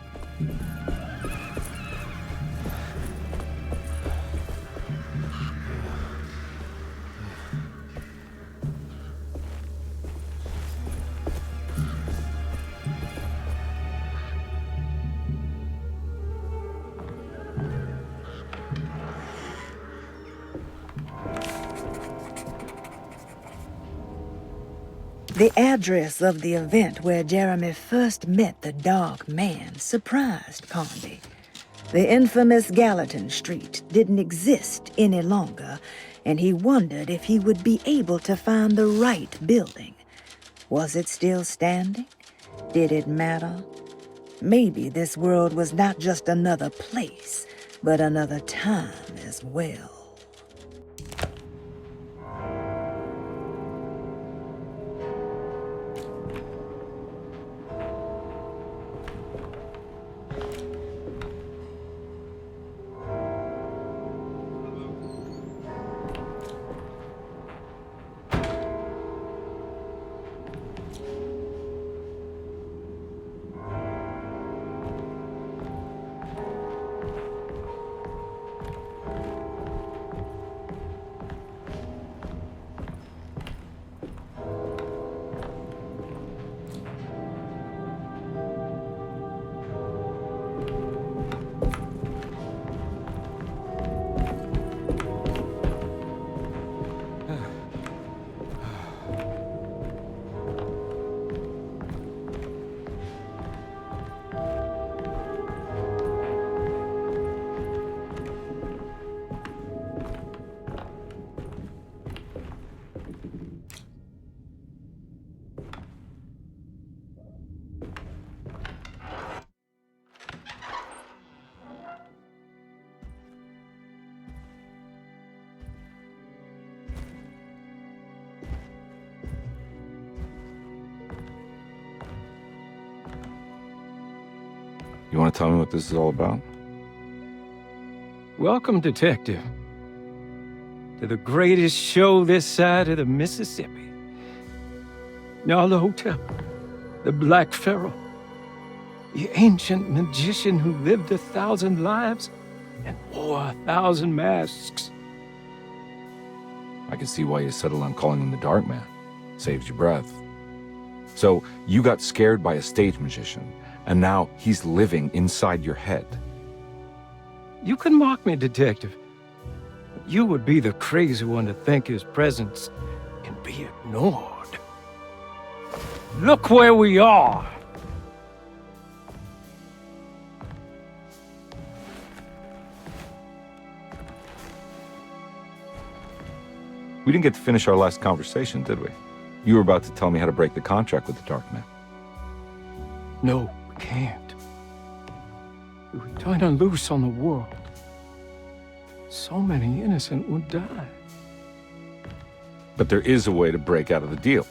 The address of the event where Jeremy first met the Dark Man surprised Condy. The infamous Gallatin Street didn't exist any longer, and he wondered if he would be able to find the right building. Was it still standing? Did it matter? Maybe this world was not just another place, but another time as well. You want to tell me what this is all about? Welcome, Detective, to the greatest show this side of the Mississippi. Hotel, the Black Pharaoh, the ancient magician who lived 1,000 lives and wore 1,000 masks. I can see why you settled on calling him the Dark Man. Saves your breath. So, you got scared by a stage magician, and now he's living inside your head. You can mock me, Detective, but you would be the crazy one to think his presence can be ignored. Look where we are! We didn't get to finish our last conversation, did we? You were about to tell me how to break the contract with the Dark Man. No, we can't. We would turn her loose on the world. So many innocent would die. But there is a way to break out of the deal.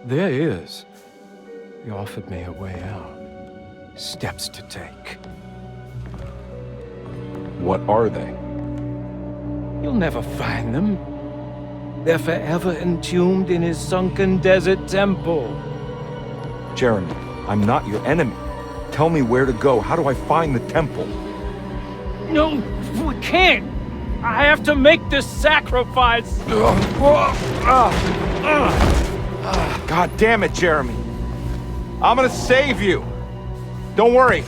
There is. He offered me a way out. Steps to take. What are they? You'll never find them. They're forever entombed in his sunken desert temple. Jeremy, I'm not your enemy. Tell me where to go. How do I find the temple? No, we can't. I have to make this sacrifice. God damn it, Jeremy. I'm gonna save you. Don't worry.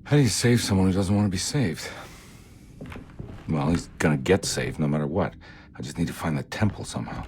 How do you save someone who doesn't want to be saved? Well, he's gonna get saved no matter what. I just need to find the temple somehow.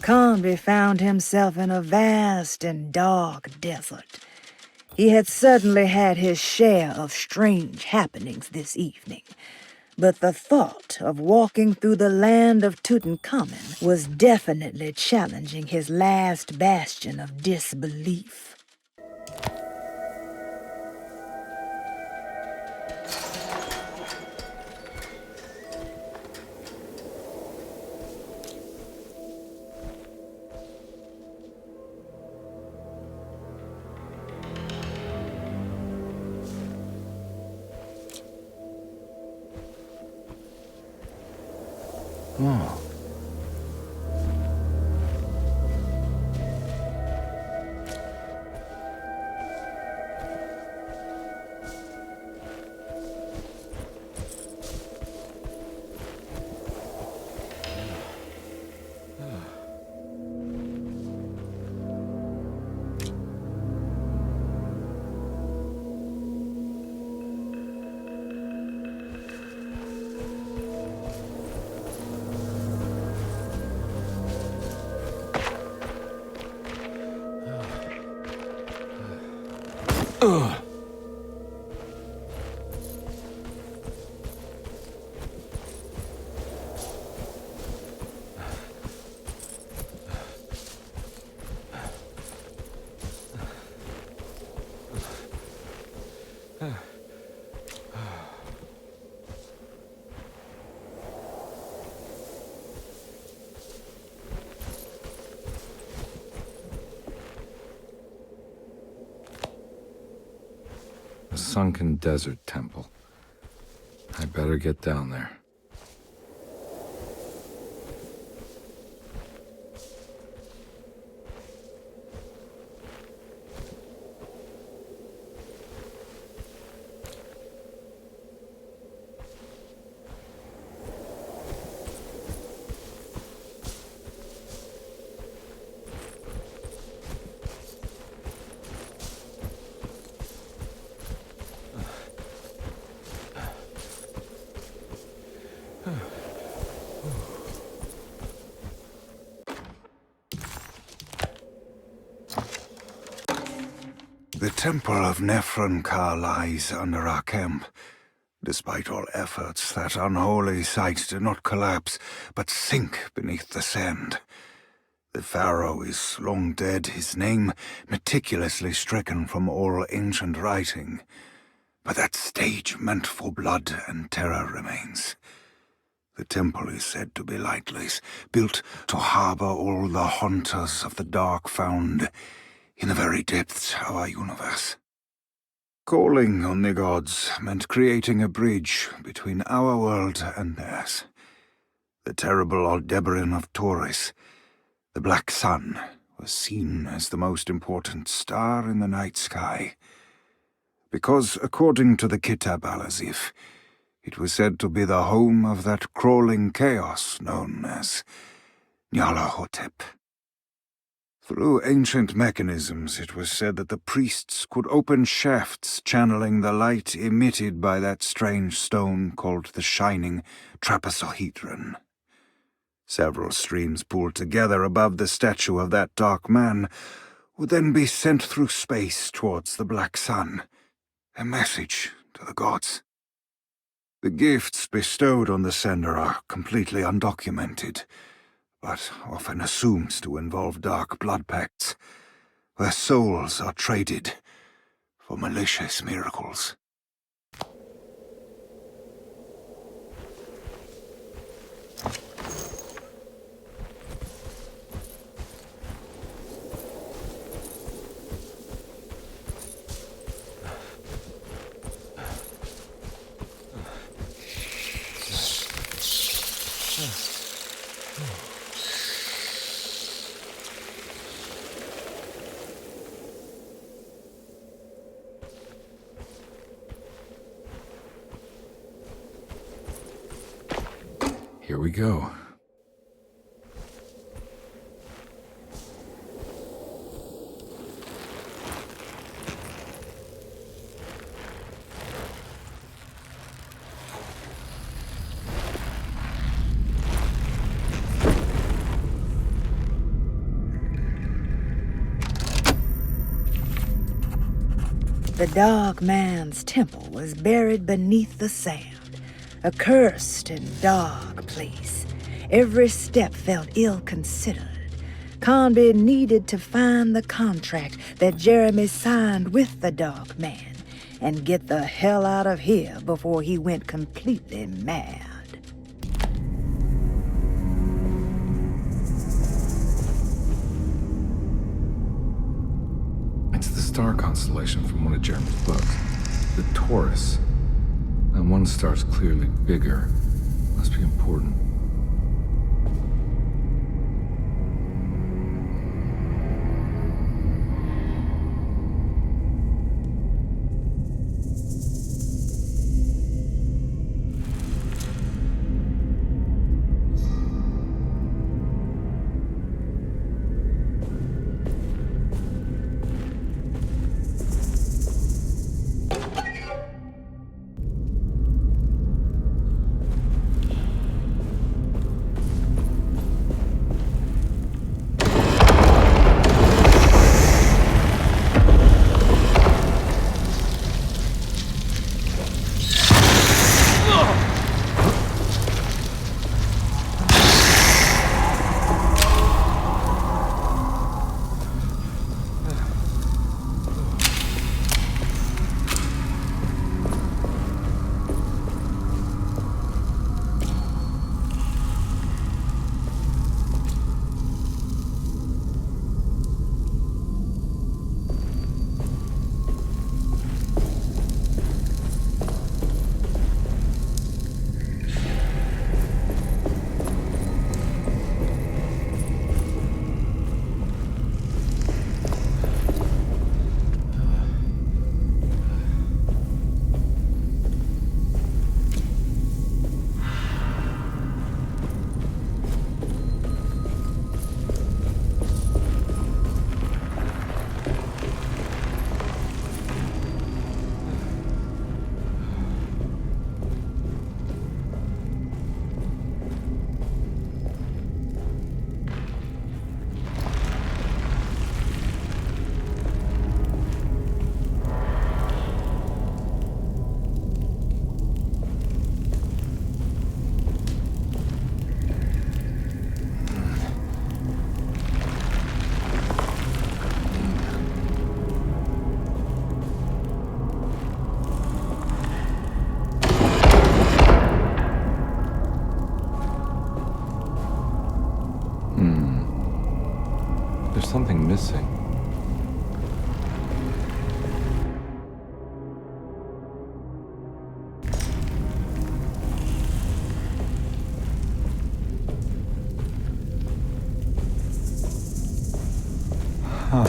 Conry found himself in a vast and dark desert. He had certainly had his share of strange happenings this evening, but the thought of walking through the land of Tutankhamun was definitely challenging his last bastion of disbelief. Oh. A sunken desert temple. I better get down there. The Temple of Nephron-Ka lies under our camp. Despite all efforts, that unholy site did not collapse, but sink beneath the sand. The pharaoh is long dead, his name meticulously stricken from all ancient writing. But that stage meant for blood and terror remains. The temple is said to be lightless, built to harbor all the haunters of the dark found in the very depths of our universe. Calling on the gods meant creating a bridge between our world and theirs. The terrible Aldebaran of Taurus, the Black Sun, was seen as the most important star in the night sky. Because, according to the Kitab al-Azif, it was said to be the home of that crawling chaos known as Nyarlathotep. Through ancient mechanisms, it was said that the priests could open shafts channeling the light emitted by that strange stone called the Shining Trapezohedron. Several streams pooled together above the statue of that dark man would then be sent through space towards the Black Sun, a message to the gods. The gifts bestowed on the sender are completely undocumented, but often assumed to involve dark blood pacts, where souls are traded for malicious miracles. Here we go. The Dark Man's temple was buried beneath the sand, a cursed and dark place. Every step felt ill-considered. Conby needed to find the contract that Jeremy signed with the Dark Man and get the hell out of here before he went completely mad. It's the star constellation from one of Jeremy's books. The Taurus. That one star's clearly bigger. Must be important. something missing. Huh.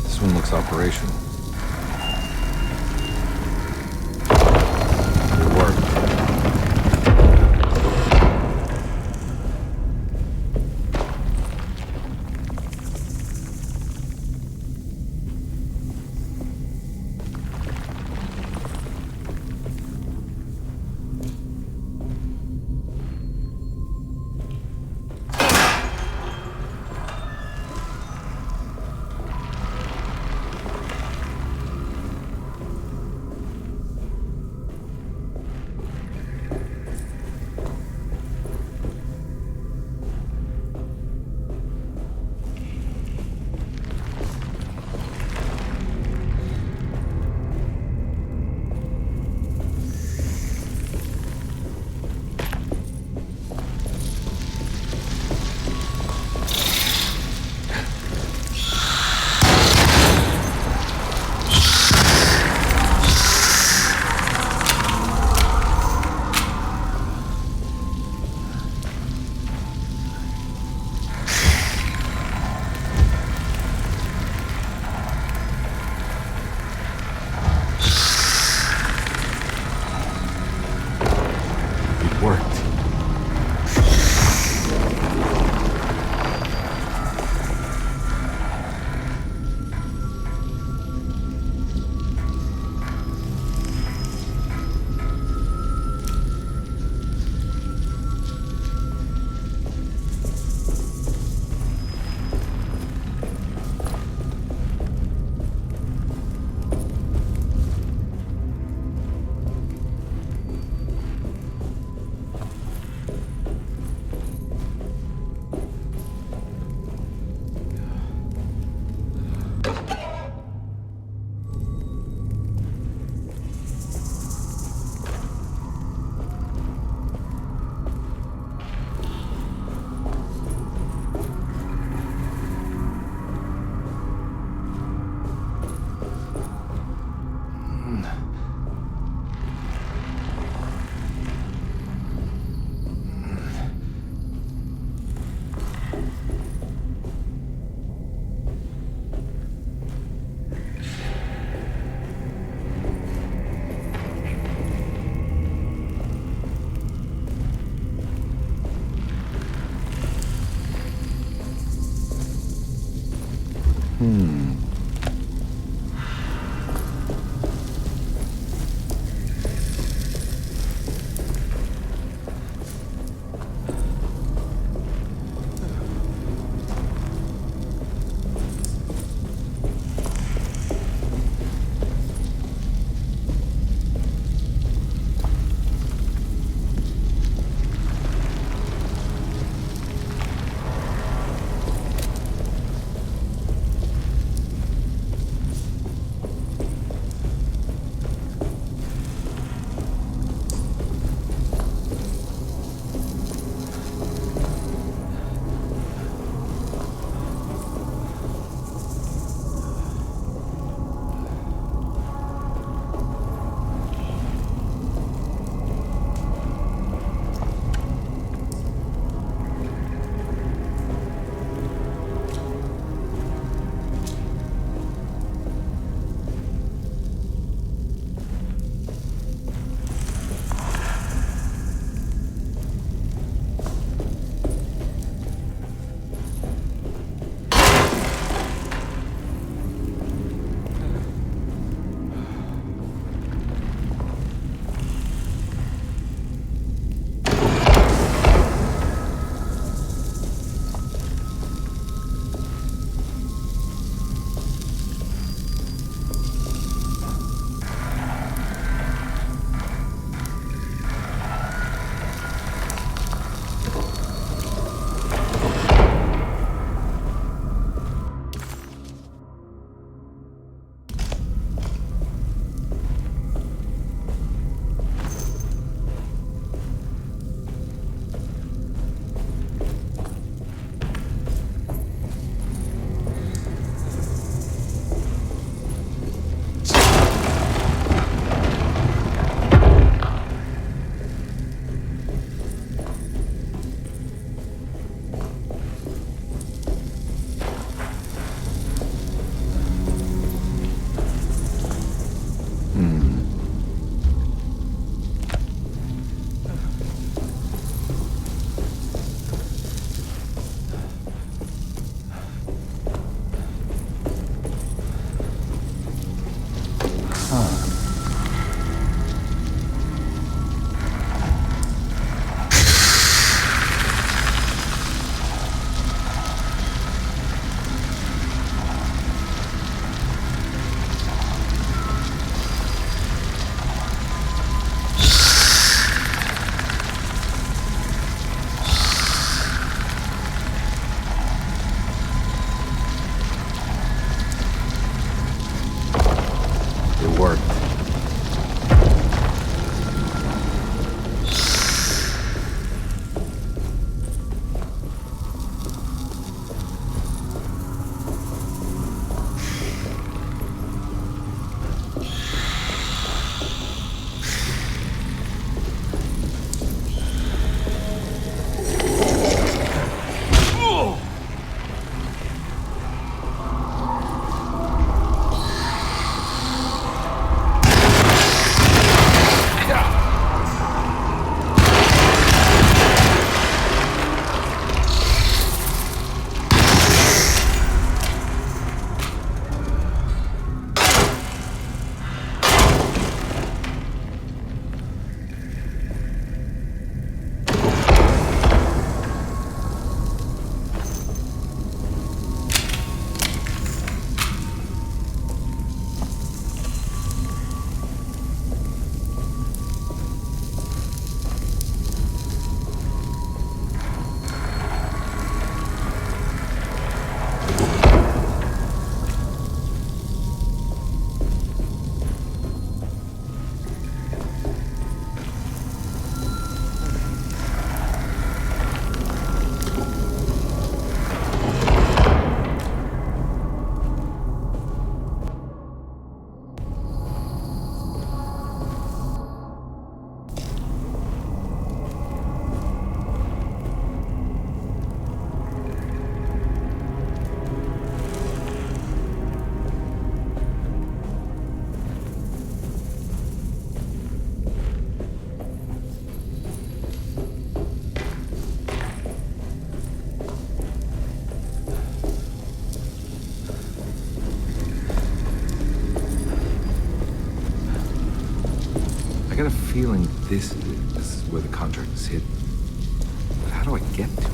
This one looks operational. It worked. feeling this is where the contract is hidden. But how do I get to it?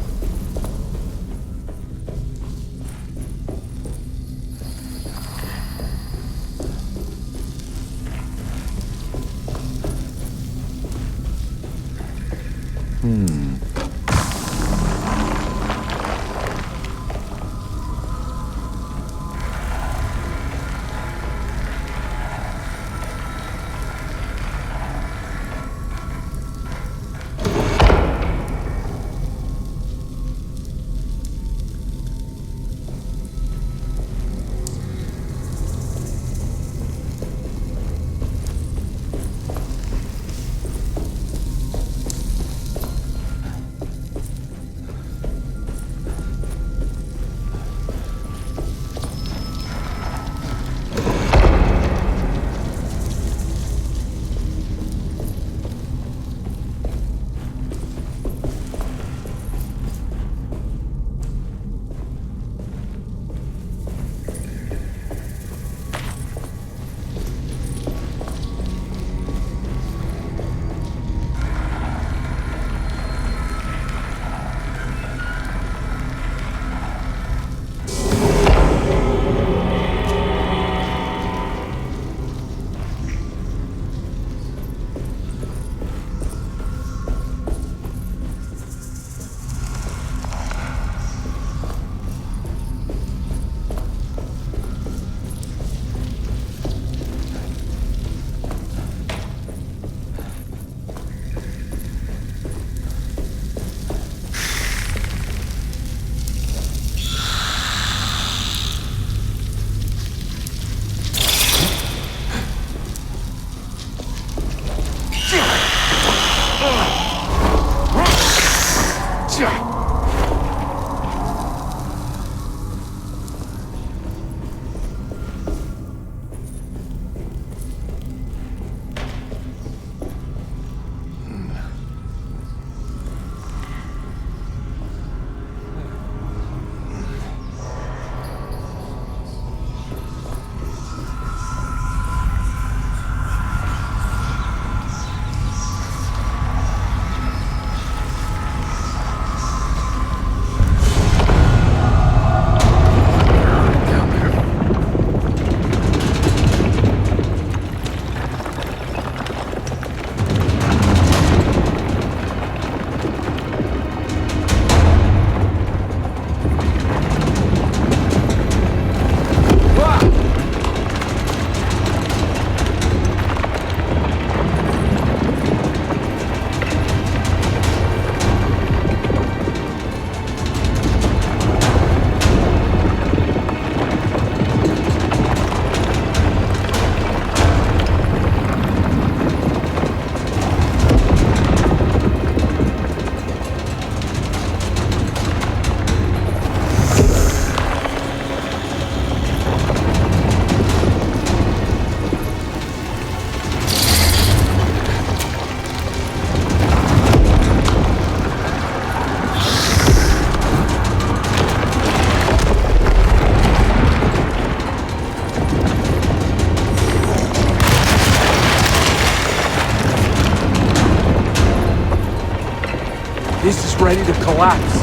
This is ready to collapse.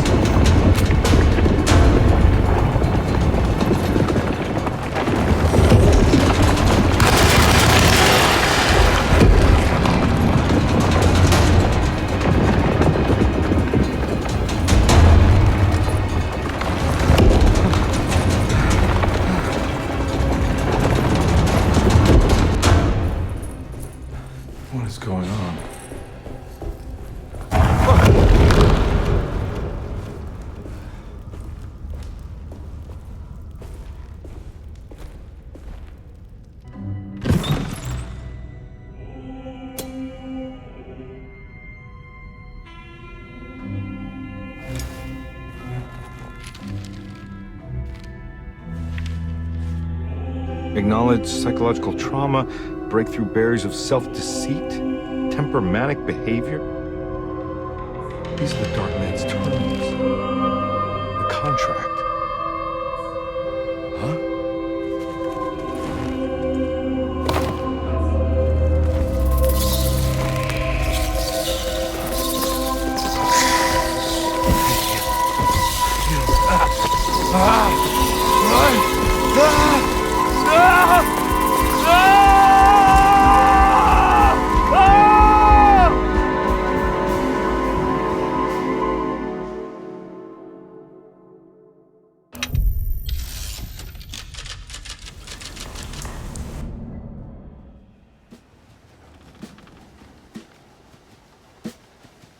What is going on? Acknowledge psychological trauma, breakthrough barriers of self-deceit, temperamental behavior. These are the Dark Man's terms. The contract. Huh?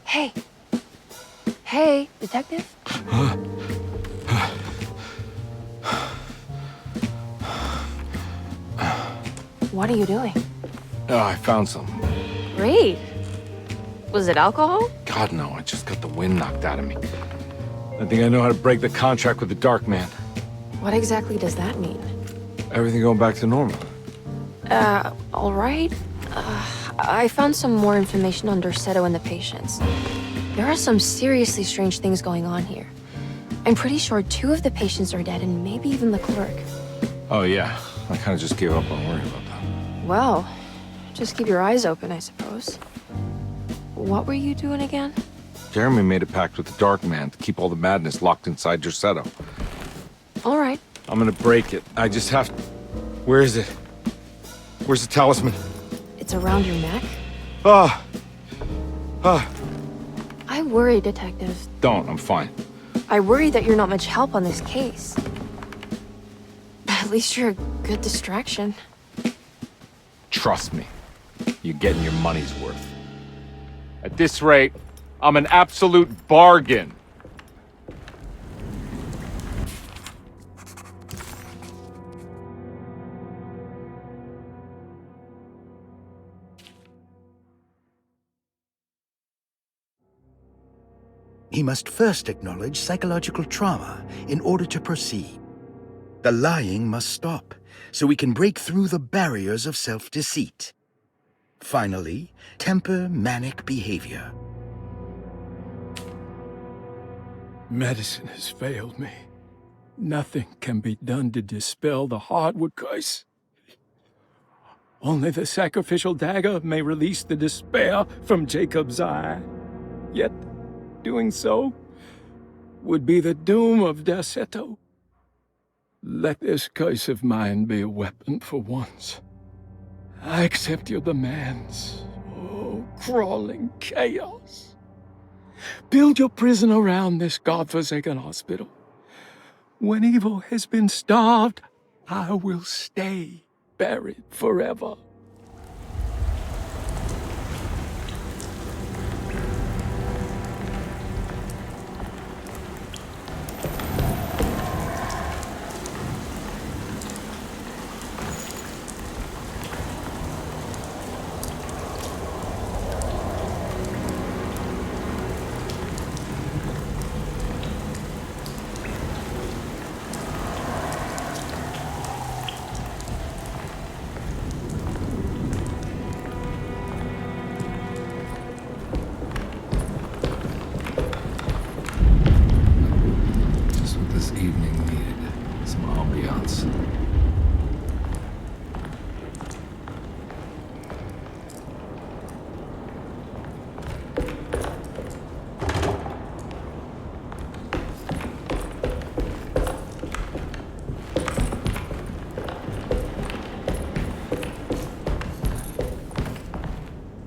Hey. Hey, detective? What are you doing? Oh, I found some. Great. Was it alcohol? God, no, I just got the wind knocked out of me. I think I know how to break the contract with the Dark Man. What exactly does that mean? Everything going back to normal. All right. I found some more information on Derceto and the patients. There are some seriously strange things going on here. I'm pretty sure 2 of the patients are dead and maybe even the clerk. Oh, yeah. I kind of just gave up on worrying about that. Well, just keep your eyes open, I suppose. What were you doing again? Jeremy made a pact with the Dark Man to keep all the madness locked inside Derceto. All right. I'm gonna break it. I just have to... Where is it? Where's the talisman? It's around your neck? Ah! I worry, Detective. Don't, I'm fine. I worry that you're not much help on this case. At least you're a good distraction. Trust me. You're getting your money's worth. At this rate, I'm an absolute bargain. He must first acknowledge psychological trauma in order to proceed. The lying must stop, so we can break through the barriers of self-deceit. Finally, temper manic behavior. Medicine has failed me. Nothing can be done to dispel the hardwood curse. Only the sacrificial dagger may release the despair from Jacob's eye. Yet, doing so would be the doom of Derceto. Let this curse of mine be a weapon for once. I accept your demands. Oh, crawling chaos. Build your prison around this godforsaken hospital. When evil has been starved, I will stay buried forever.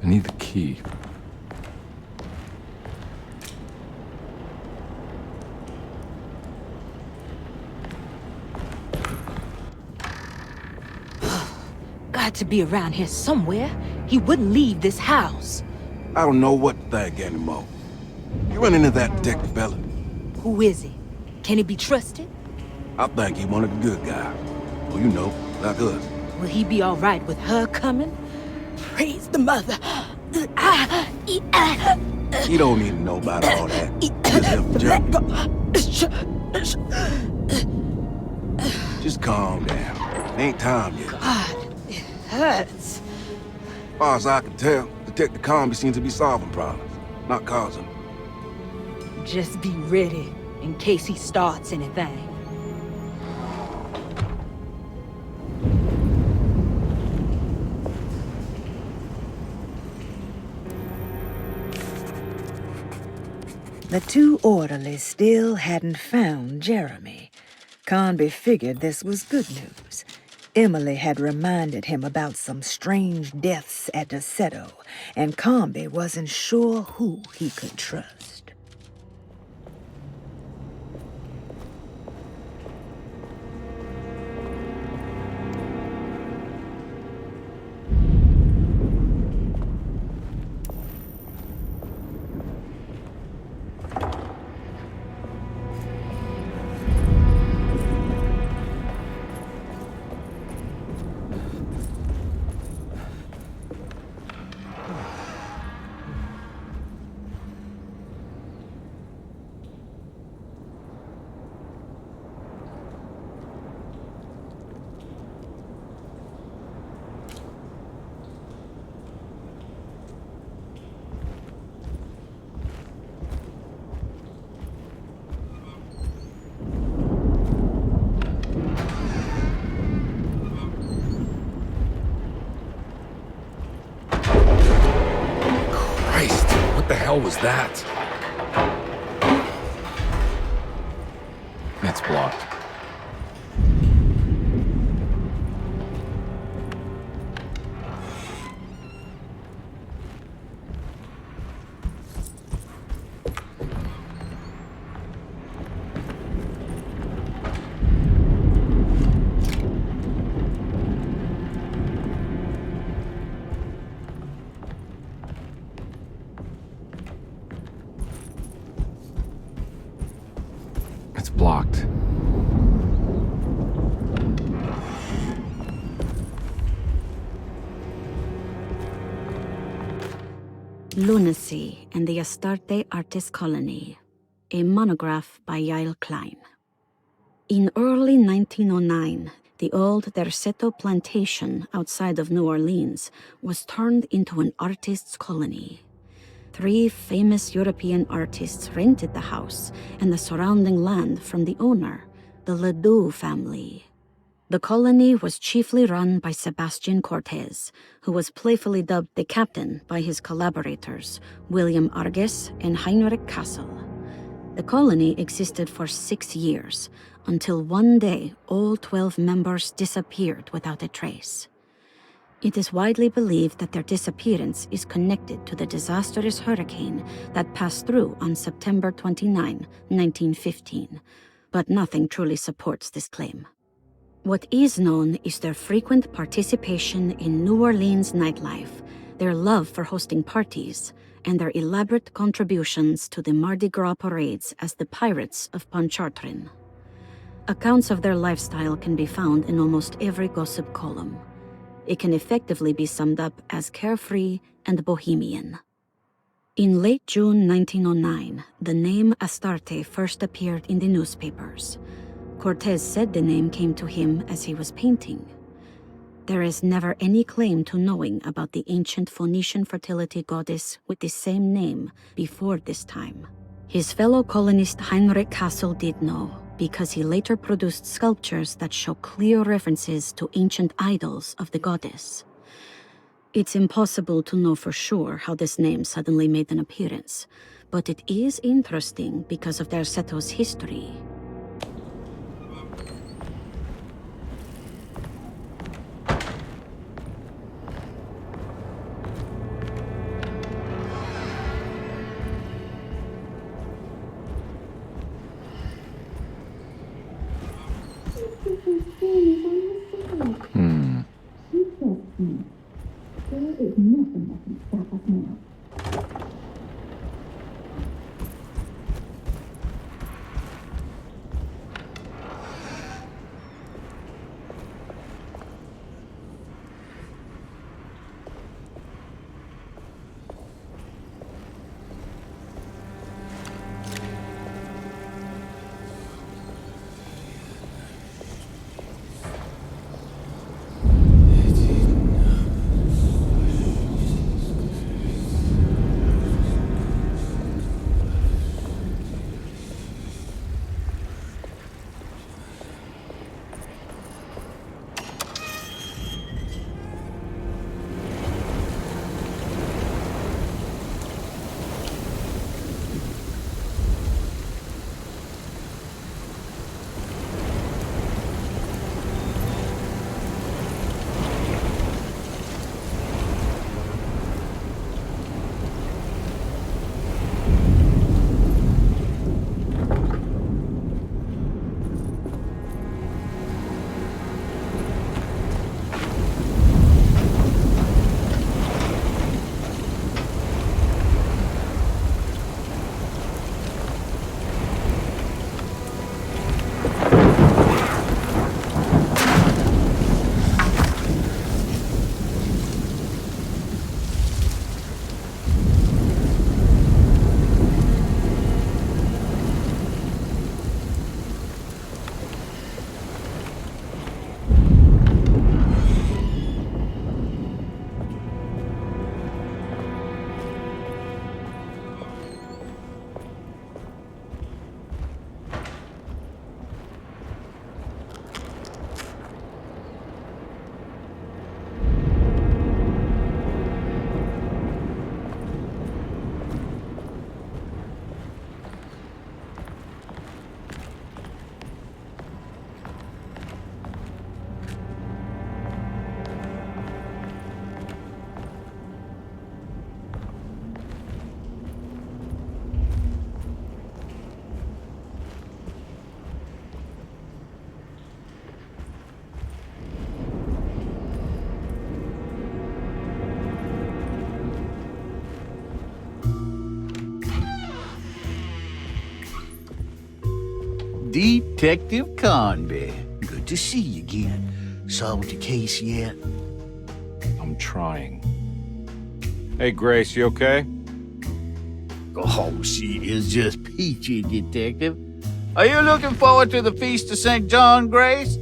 I need the key. Got to be around here somewhere. He wouldn't leave this house. I don't know what to think anymore. You run into that detective fella? Who is he? Can he be trusted? I think he one of the good guys. Well, you know, like us. Will he be all right with her coming? Praise the mother. You don't need to know about all that. Just help Just calm down. It ain't time yet. God, it hurts. As far as I can tell, Detective Comby seems to be solving problems, not causing them. Just be ready in case he starts anything. The 2 orderlies still hadn't found Jeremy, Conby figured this was good news. Emily had reminded him about some strange deaths at Derceto, and Conby wasn't sure who he could trust. What the hell was that? It's blocked. It's blocked. Lunacy and the Astarte Artist Colony, a monograph by Yael Klein. In early 1909, the old Derceto plantation outside of New Orleans was turned into an artist's colony. 3 famous European artists rented the house and the surrounding land from the owner, the Ledoux family. The colony was chiefly run by Sebastian Cortez, who was playfully dubbed the captain by his collaborators, William Arges and Heinrich Kassel. The colony existed for 6 years, until one day all 12 members disappeared without a trace. It is widely believed that their disappearance is connected to the disastrous hurricane that passed through on September 29, 1915, but nothing truly supports this claim. What is known is their frequent participation in New Orleans nightlife, their love for hosting parties, and their elaborate contributions to the Mardi Gras parades as the Pirates of Pontchartrain. Accounts of their lifestyle can be found in almost every gossip column. It can effectively be summed up as carefree and bohemian. In late June 1909, the name Astarte first appeared in the newspapers. Cortez said the name came to him as he was painting. There is never any claim to knowing about the ancient Phoenician fertility goddess with the same name before this time. His fellow colonist Heinrich Kassel did know, because he later produced sculptures that show clear references to ancient idols of the goddess. It's impossible to know for sure how this name suddenly made an appearance, but it is interesting because of Derceto's history. Detective Conby. Good to see you again. Solved your case yet? I'm trying. Hey, Grace, you okay? Oh, she is just peachy, Detective. Are you looking forward to the Feast of St. John, Grace?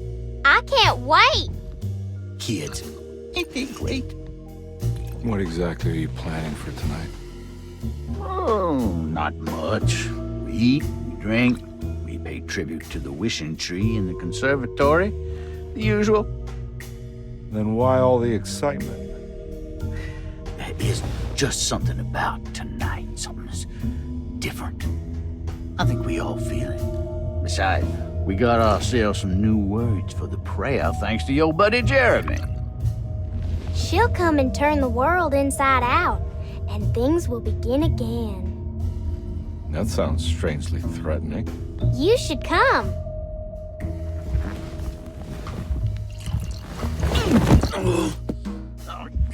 I can't wait. Kids, ain't they great? What exactly are you planning for tonight? Oh, not much. We eat, we drink, we pay tribute to the wishing tree in the conservatory. The usual. Then why all the excitement? There is just something about tonight. Something's different. I think we all feel it. Besides, we got ourselves some new words for the prayer thanks to your buddy Jeremy. She'll come and turn the world inside out, and things will begin again. That sounds strangely threatening. You should come.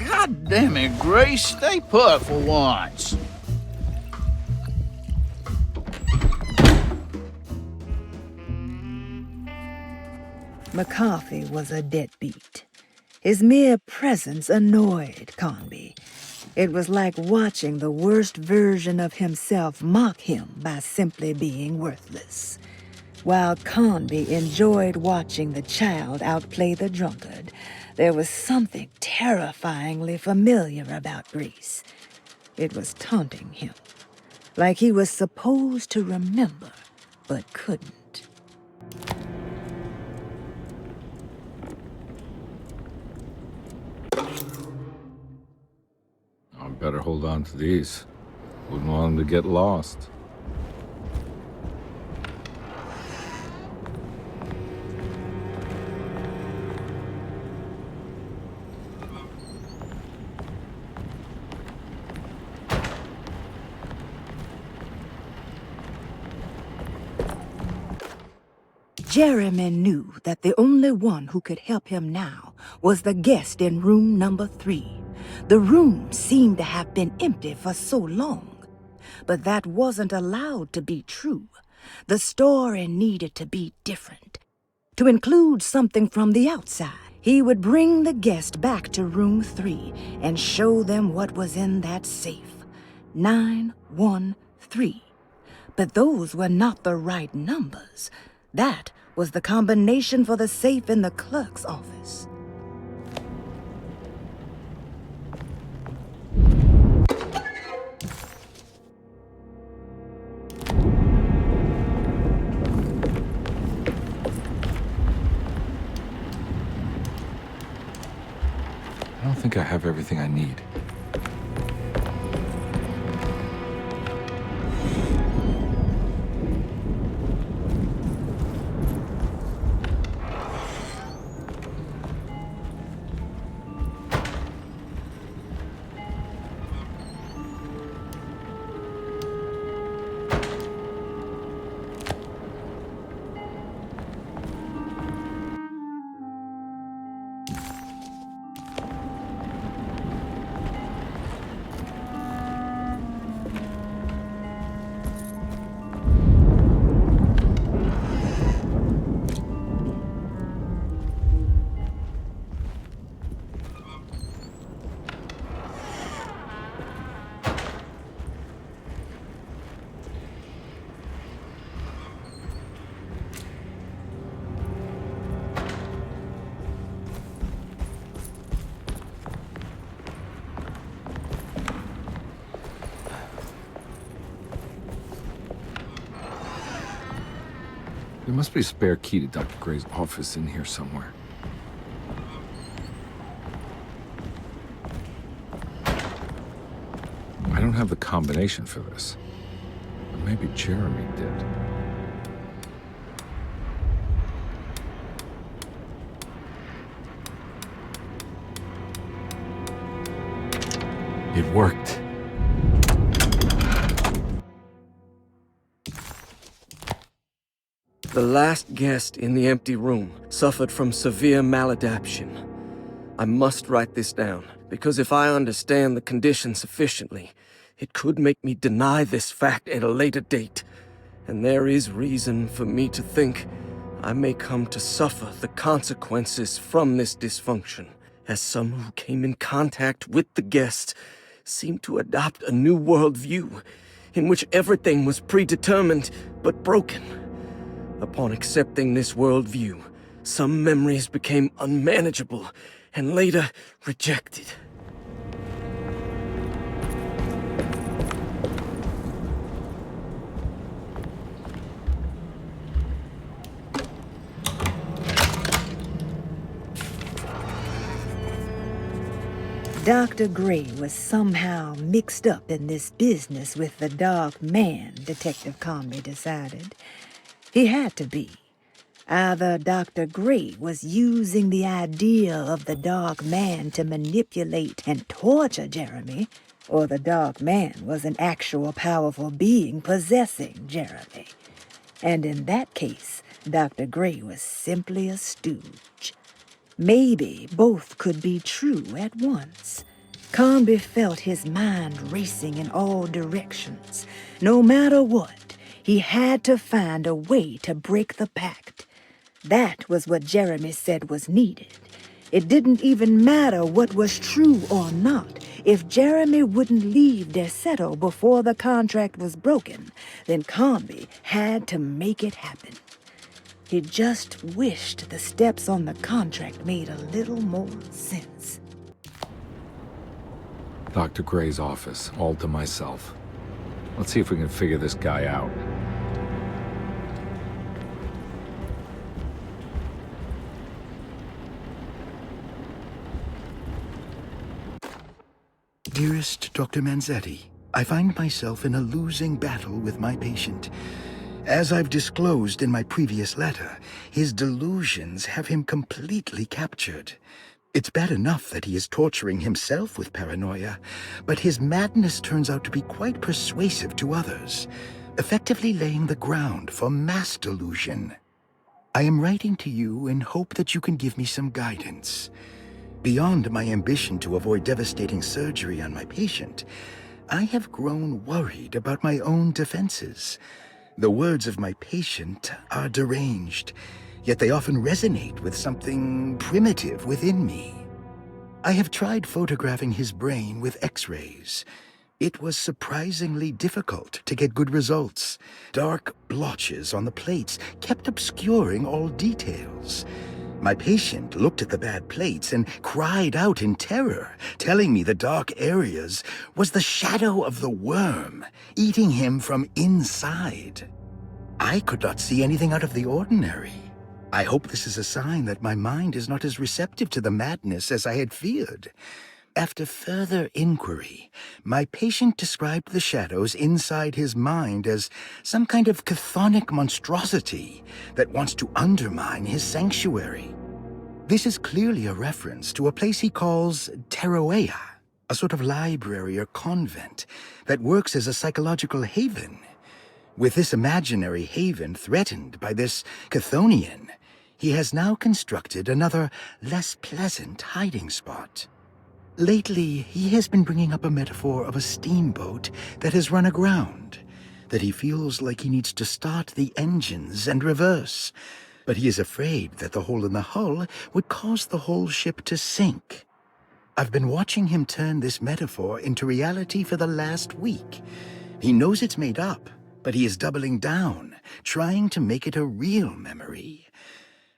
God damn it, Grace. Stay put for once. McCarthy was a deadbeat. His mere presence annoyed Conby. It was like watching the worst version of himself mock him by simply being worthless. While Conby enjoyed watching the child outplay the drunkard, there was something terrifyingly familiar about Grace. It was taunting him, like he was supposed to remember, but couldn't. I better hold on to these. Wouldn't want them to get lost. Jeremy knew that the only one who could help him now was the guest in room number 3. The room seemed to have been empty for so long. But that wasn't allowed to be true. The story needed to be different. To include something from the outside, he would bring the guest back to room 3 and show them what was in that safe. 913. But those were not the right numbers. That was the combination for the safe in the clerk's office. I don't think I have everything I need. There must be a spare key to Dr. Gray's office in here somewhere. I don't have the combination for this. But maybe Jeremy did. It worked. The last guest in the empty room suffered from severe maladaptation. I must write this down, because if I understand the condition sufficiently, it could make me deny this fact at a later date, and there is reason for me to think I may come to suffer the consequences from this dysfunction, as some who came in contact with the guest seemed to adopt a new worldview in which everything was predetermined but broken. Upon accepting this worldview, some memories became unmanageable and later rejected. Dr. Gray was somehow mixed up in this business with the Dark Man, Detective Conway decided. He had to be. Either Dr. Gray was using the idea of the Dark Man to manipulate and torture Jeremy, or the Dark Man was an actual powerful being possessing Jeremy. And in that case, Dr. Gray was simply a stooge. Maybe both could be true at once. Conby felt his mind racing in all directions. No matter what, he had to find a way to break the pact. That was what Jeremy said was needed. It didn't even matter what was true or not. If Jeremy wouldn't leave Derceto before the contract was broken, then Conby had to make it happen. He just wished the steps on the contract made a little more sense. Dr. Gray's office, all to myself. Let's see if we can figure this guy out. Dearest Dr. Manzetti, I find myself in a losing battle with my patient. As I've disclosed in my previous letter, his delusions have him completely captured. It's bad enough that he is torturing himself with paranoia, but his madness turns out to be quite persuasive to others, effectively laying the ground for mass delusion. I am writing to you in hope that you can give me some guidance. Beyond my ambition to avoid devastating surgery on my patient, I have grown worried about my own defenses. The words of my patient are deranged, yet they often resonate with something primitive within me. I have tried photographing his brain with X-rays. It was surprisingly difficult to get good results. Dark blotches on the plates kept obscuring all details. My patient looked at the bad plates and cried out in terror, telling me the dark areas was the shadow of the worm, eating him from inside. I could not see anything out of the ordinary. I hope this is a sign that my mind is not as receptive to the madness as I had feared. After further inquiry, my patient described the shadows inside his mind as some kind of chthonic monstrosity that wants to undermine his sanctuary. This is clearly a reference to a place he calls Teroea, a sort of library or convent that works as a psychological haven. With this imaginary haven threatened by this Chthonian, he has now constructed another, less pleasant hiding spot. Lately, he has been bringing up a metaphor of a steamboat that has run aground, that he feels like he needs to start the engines and reverse, but he is afraid that the hole in the hull would cause the whole ship to sink. I've been watching him turn this metaphor into reality for the last week. He knows it's made up, but he is doubling down, trying to make it a real memory.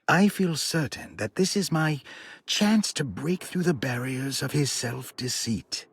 I feel certain that this is my chance to break through the barriers of his self-deceit.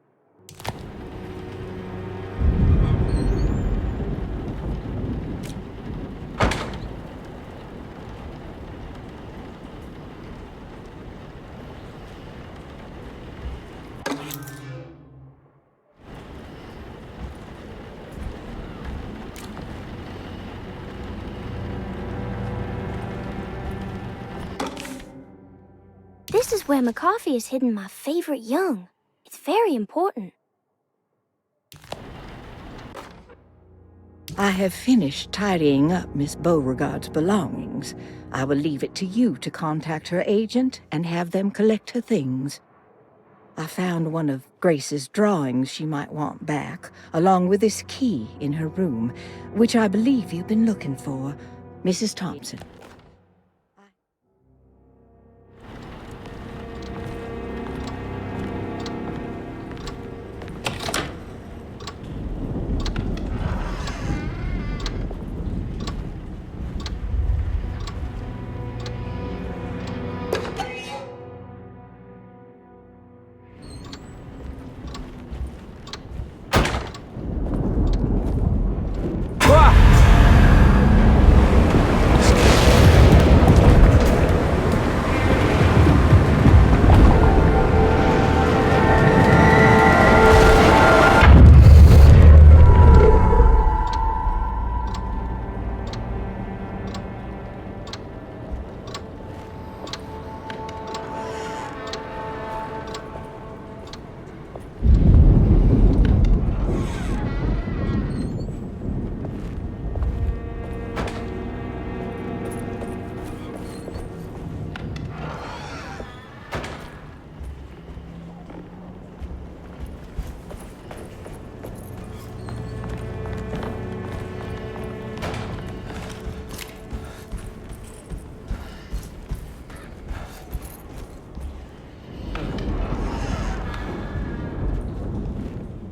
This is where McCarthy has hidden my favorite young. It's very important. I have finished tidying up Miss Beauregard's belongings. I will leave it to you to contact her agent and have them collect her things. I found one of Grace's drawings she might want back, along with this key in her room, which I believe you've been looking for, Mrs. Thompson.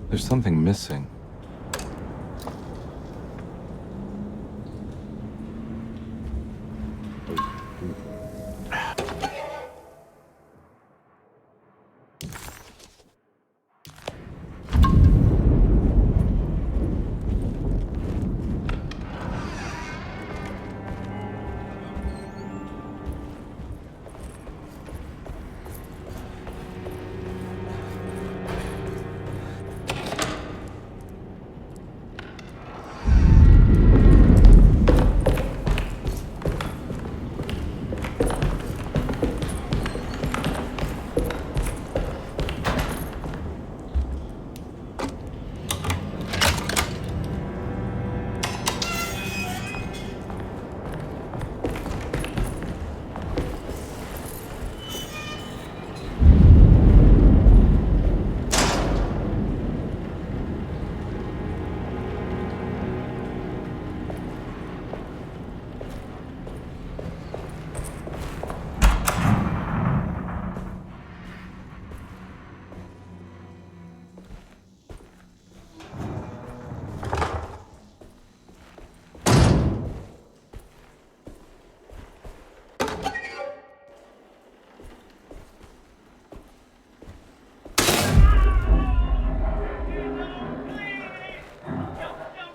There's something missing.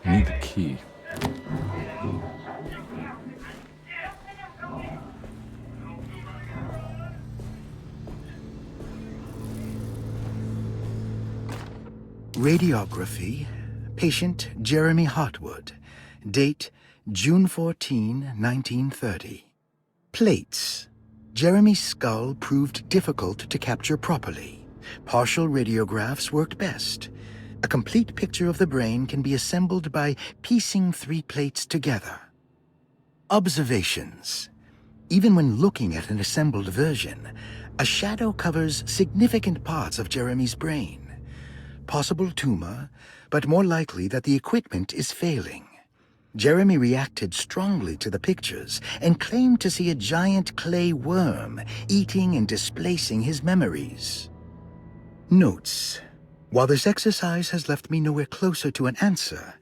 I need the key. Radiography. Patient Jeremy Hartwood. Date June 14, 1930. Plates. Jeremy's skull proved difficult to capture properly. Partial radiographs worked best. A complete picture of the brain can be assembled by piecing 3 plates together. Observations. Even when looking at an assembled version, a shadow covers significant parts of Jeremy's brain. Possible tumor, but more likely that the equipment is failing. Jeremy reacted strongly to the pictures and claimed to see a giant clay worm eating and displacing his memories. Notes. While this exercise has left me nowhere closer to an answer,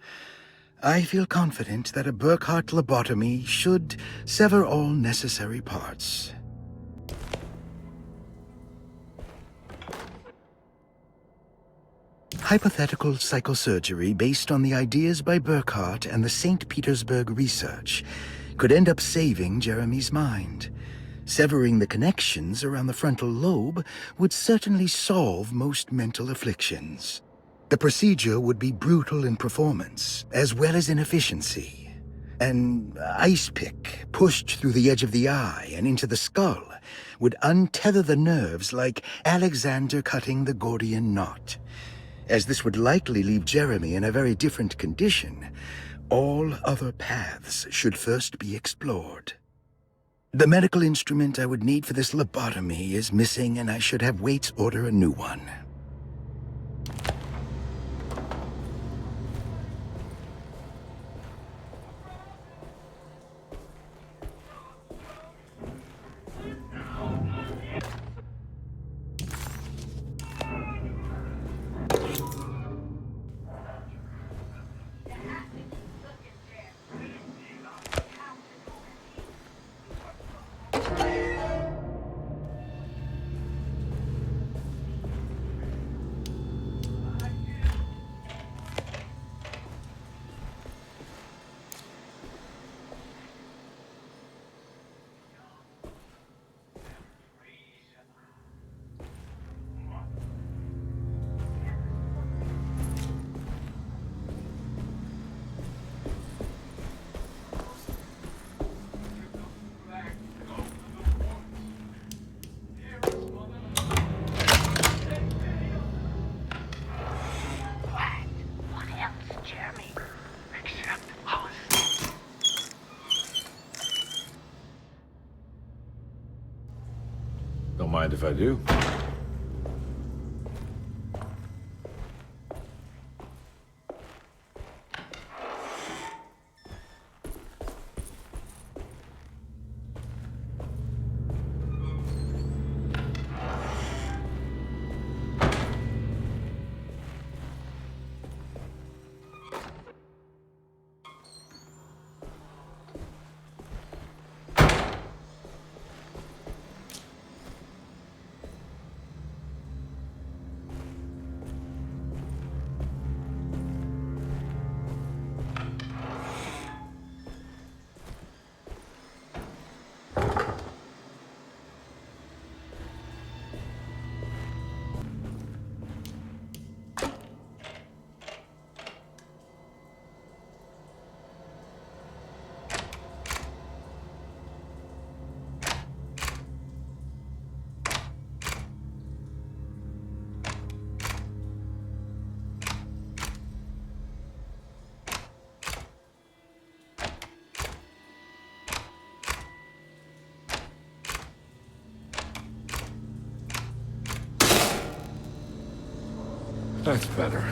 I feel confident that a Burkhardt lobotomy should sever all necessary parts. Hypothetical psychosurgery based on the ideas by Burkhardt and the St. Petersburg research could end up saving Jeremy's mind. Severing the connections around the frontal lobe would certainly solve most mental afflictions. The procedure would be brutal in performance, as well as in efficiency. An ice pick pushed through the edge of the eye and into the skull would untether the nerves like Alexander cutting the Gordian knot. As this would likely leave Jeremy in a very different condition, all other paths should first be explored. The medical instrument I would need for this lobotomy is missing, and I should have Waits order a new one. Don't mind if I do. That's better.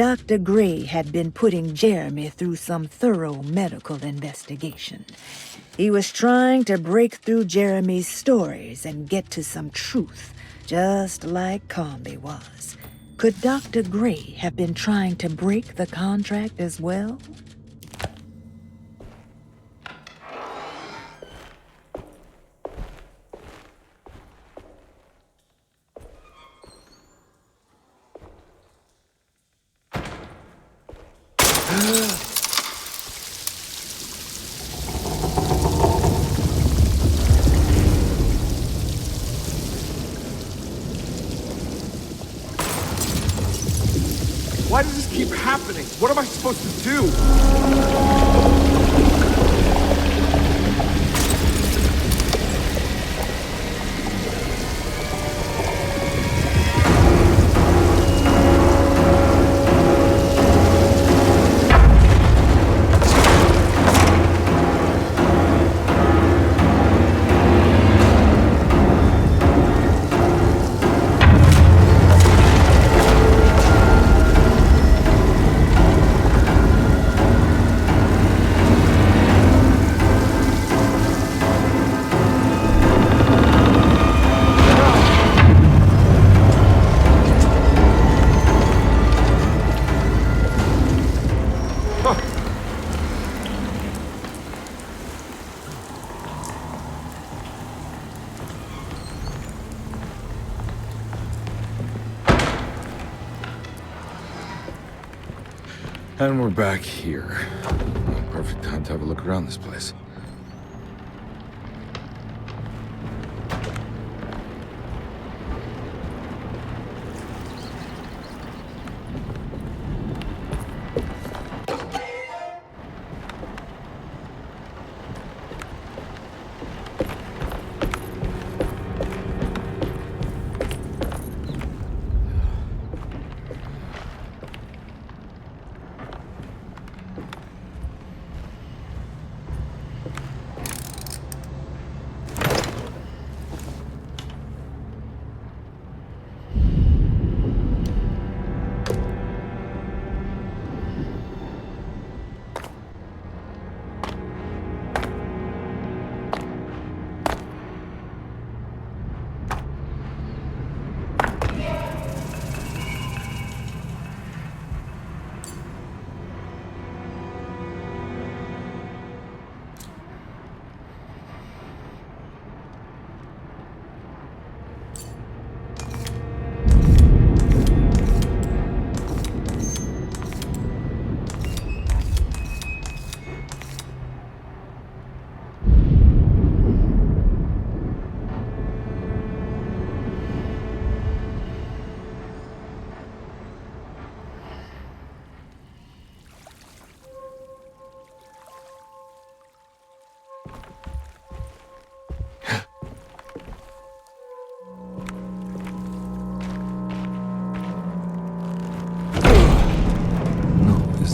Dr. Gray had been putting Jeremy through some thorough medical investigation. He was trying to break through Jeremy's stories and get to some truth, just like Comby was. Could Dr. Gray have been trying to break the contract as well? Why does this keep happening? What am I supposed to do? And we're back here. Perfect time to have a look around this place.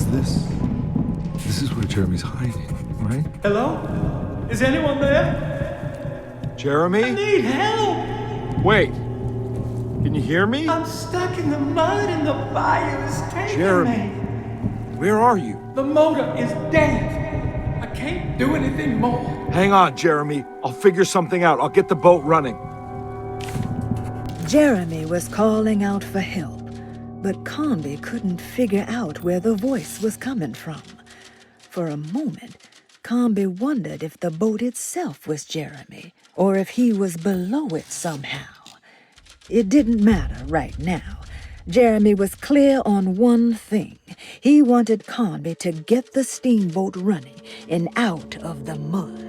Is this... This is where Jeremy's hiding, right? Hello? Is anyone there? Jeremy? I need help! Wait! Can you hear me? I'm stuck in the mud and the bayou's taking Jeremy, where are you? me. The motor is dead. I can't do anything more. Hang on, Jeremy. I'll figure something out. I'll get the boat running. Jeremy was calling out for help, but Conby couldn't figure out where the voice was coming from. For a moment, Conby wondered if the boat itself was Jeremy, or if he was below it somehow. It didn't matter right now. Jeremy was clear on one thing. He wanted Conby to get the steamboat running and out of the mud.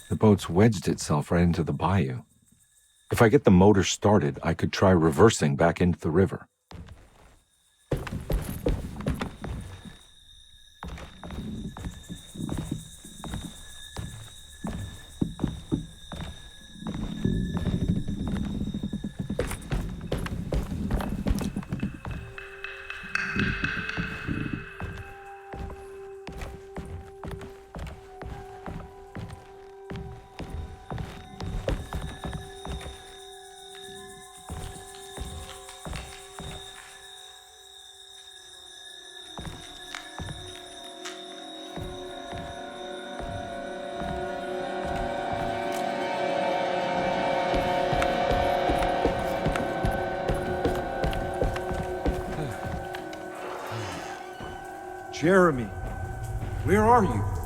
The boat's wedged itself right into the bayou. If I get the motor started, I could try reversing back into the river. Jeremy, where are you?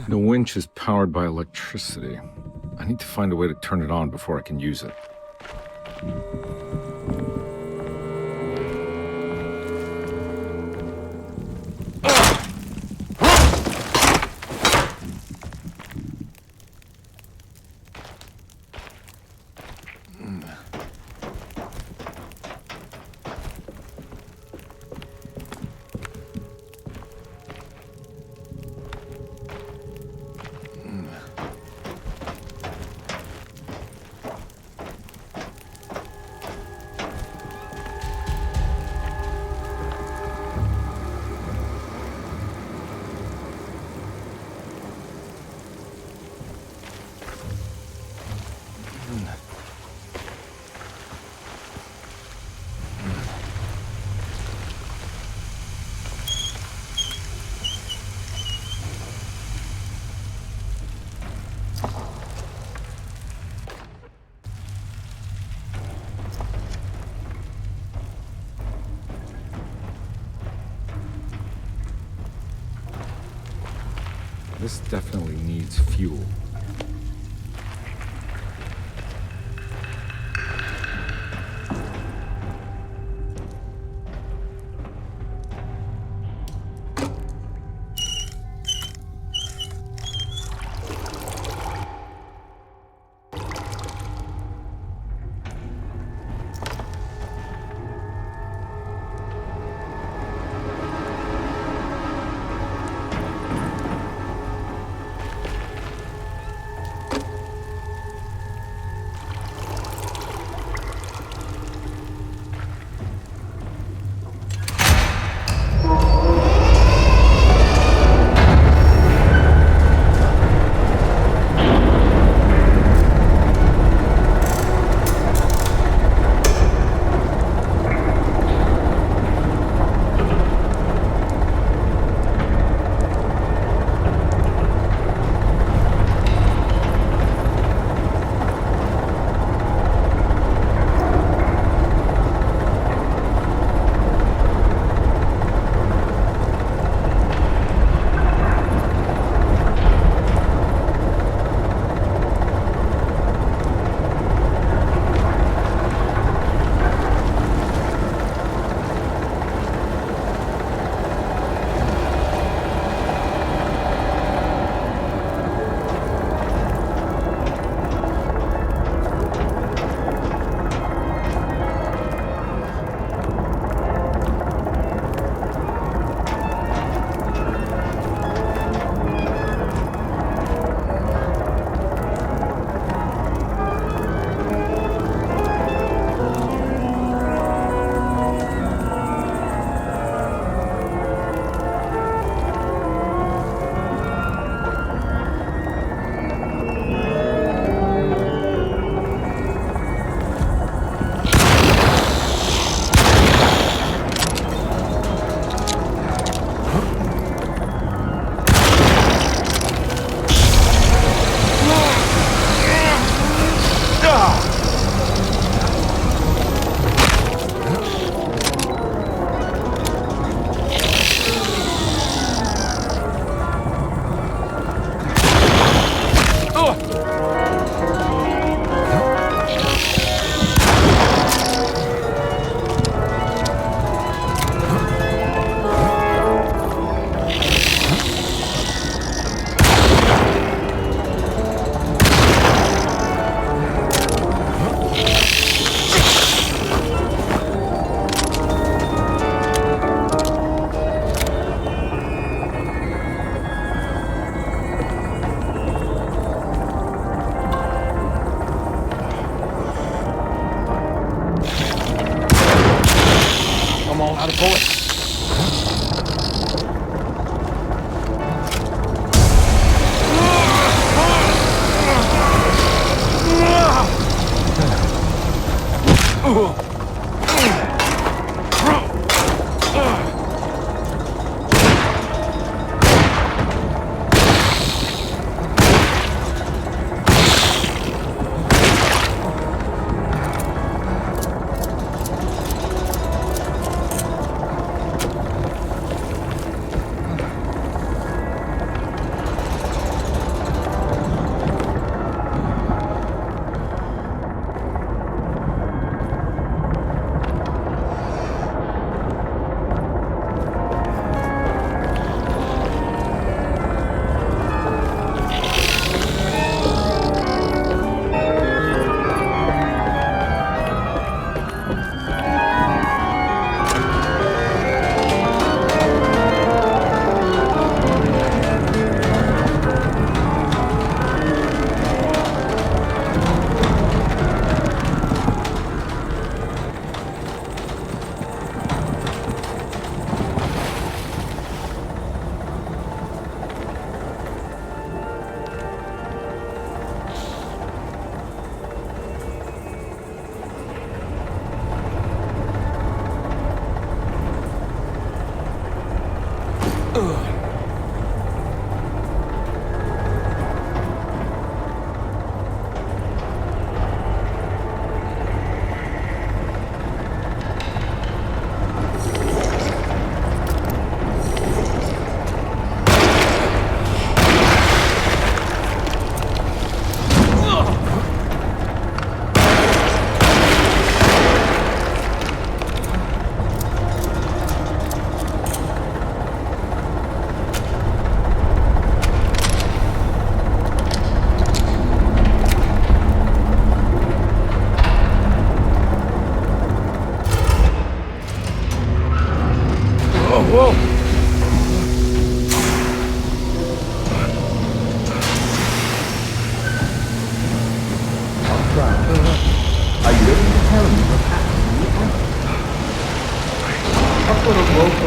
The winch is powered by electricity. I need to find a way to turn it on before I can use it. This definitely needs fuel. Out of bullets.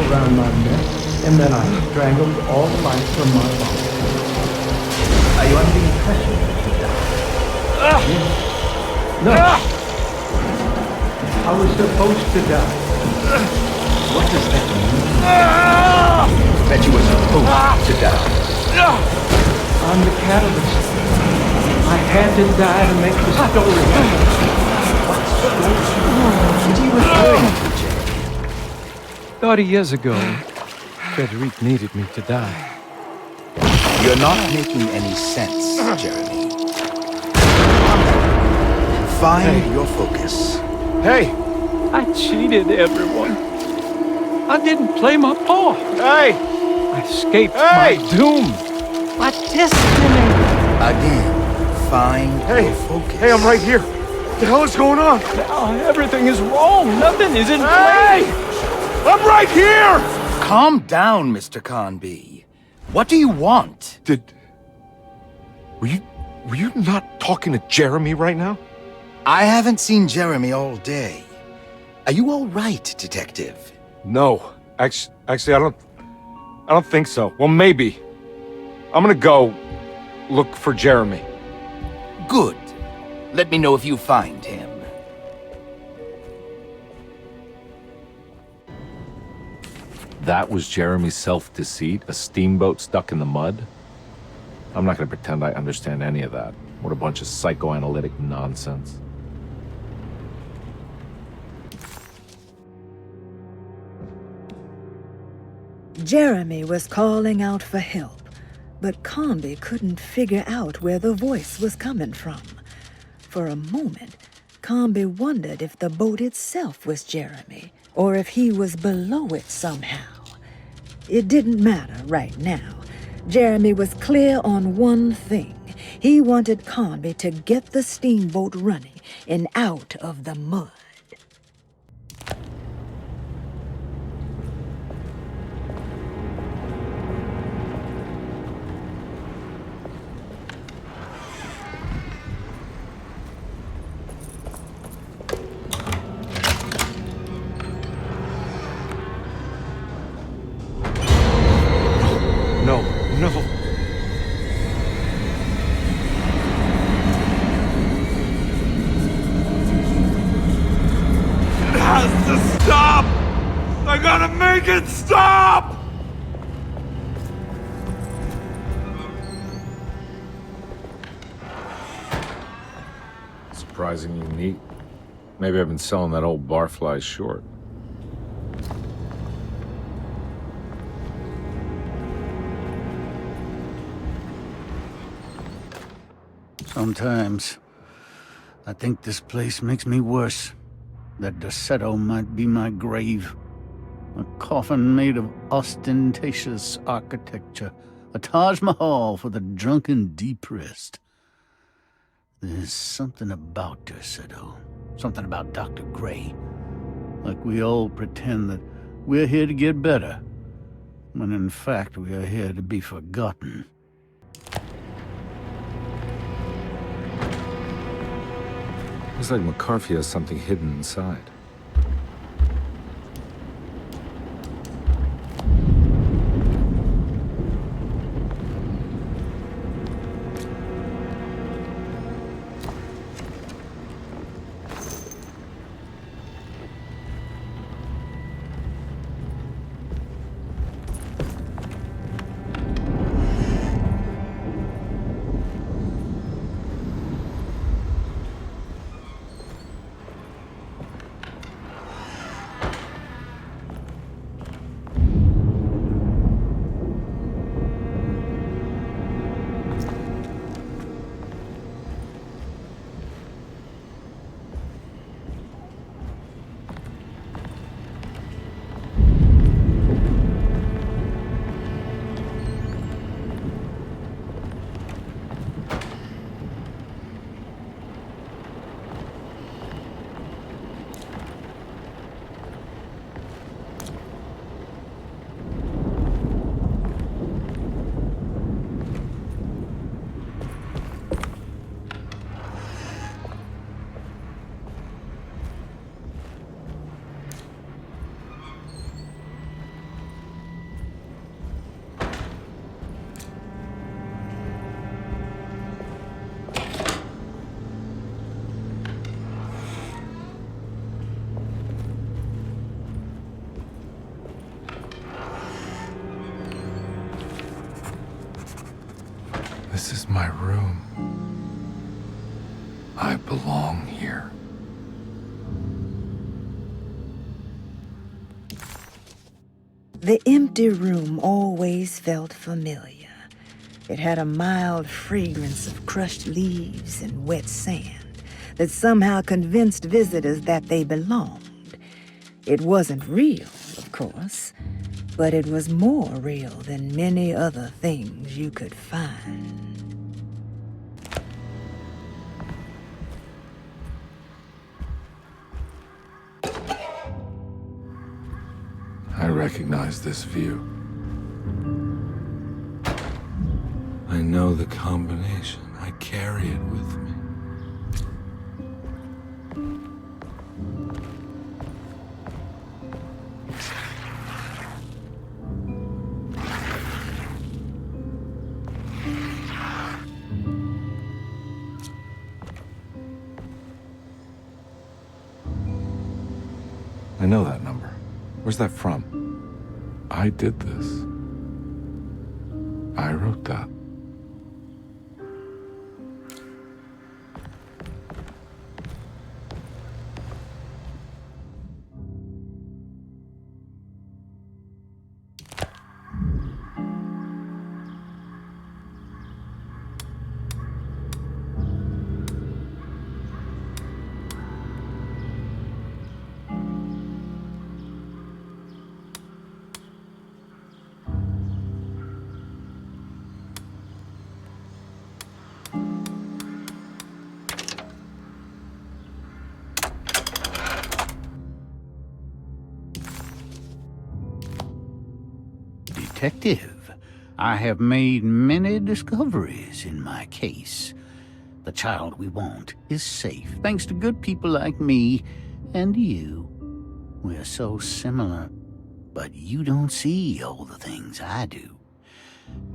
around my neck, and then I strangled all life from my body. Are you under the impression that you died? Yes. No. I was supposed to die. What does that mean? That you were supposed to die. I'm the catalyst. I had to die to make the story happen. What are you referring to, Jay? 30 years ago, Frederic needed me to die. You're not making any sense, Jeremy. Find your focus. Hey! I cheated everyone. I didn't play my part. Hey! I escaped my doom. My destiny. Again, find your focus. Hey, I'm right here. What the hell is going on? Now everything is wrong. Nothing is in place. I'm right here! Calm down, Mr. Conby. What do you want? Were you not talking to Jeremy right now? I haven't seen Jeremy all day. Are you all right, Detective? No. Actually, I don't think so. Well, maybe. I'm gonna go look for Jeremy. Good. Let me know if you find him. That was Jeremy's self-deceit? A steamboat stuck in the mud? I'm not gonna pretend I understand any of that. What a bunch of psychoanalytic nonsense. Jeremy was calling out for help, but Conby couldn't figure out where the voice was coming from. For a moment, Conby wondered if the boat itself was Jeremy, or if he was below it somehow. It didn't matter right now. Jeremy was clear on one thing. He wanted Conby to get the steamboat running and out of the mud. No. It has to stop! I gotta make it stop! Surprisingly neat. Maybe I've been selling that old barfly short. Sometimes, I think this place makes me worse. That Derceto might be my grave. A coffin made of ostentatious architecture. A Taj Mahal for the drunken depressed. There's something about Derceto. Something about Dr. Gray. Like we all pretend that we're here to get better. When in fact we are here to be forgotten. Looks like McCarthy has something hidden inside. This is my room. I belong here. The empty room always felt familiar. It had a mild fragrance of crushed leaves and wet sand that somehow convinced visitors that they belonged. It wasn't real, of course, but it was more real than many other things you could find. I recognize this view. I know the combination. I carry it with me. I know that number. Where's that from? I did this. I wrote that. Detective, I have made many discoveries in my case. The child we want is safe, thanks to good people like me and you. We're so similar, but you don't see all the things I do.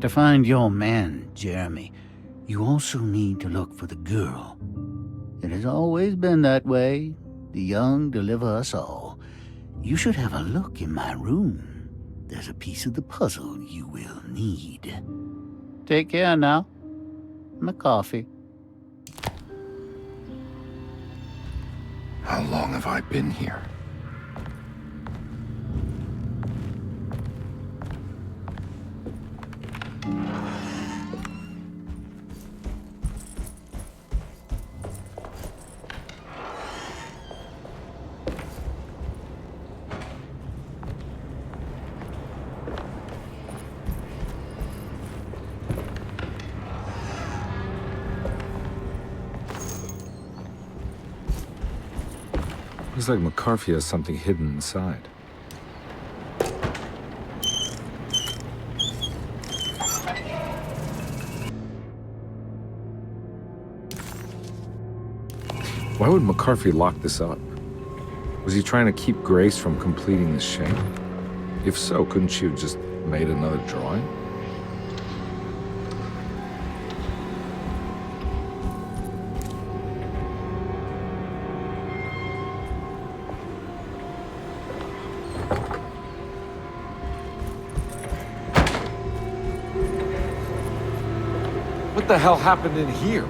To find your man, Jeremy, you also need to look for the girl. It has always been that way. The young deliver us all. You should have a look in my room. There's a piece of the puzzle you will need. Take care now. My coffee. How long have I been here? Looks like McCarthy has something hidden inside. Why would McCarthy lock this up? Was he trying to keep Grace from completing the shank? If so, couldn't she have just made another drawing? What the hell happened in here?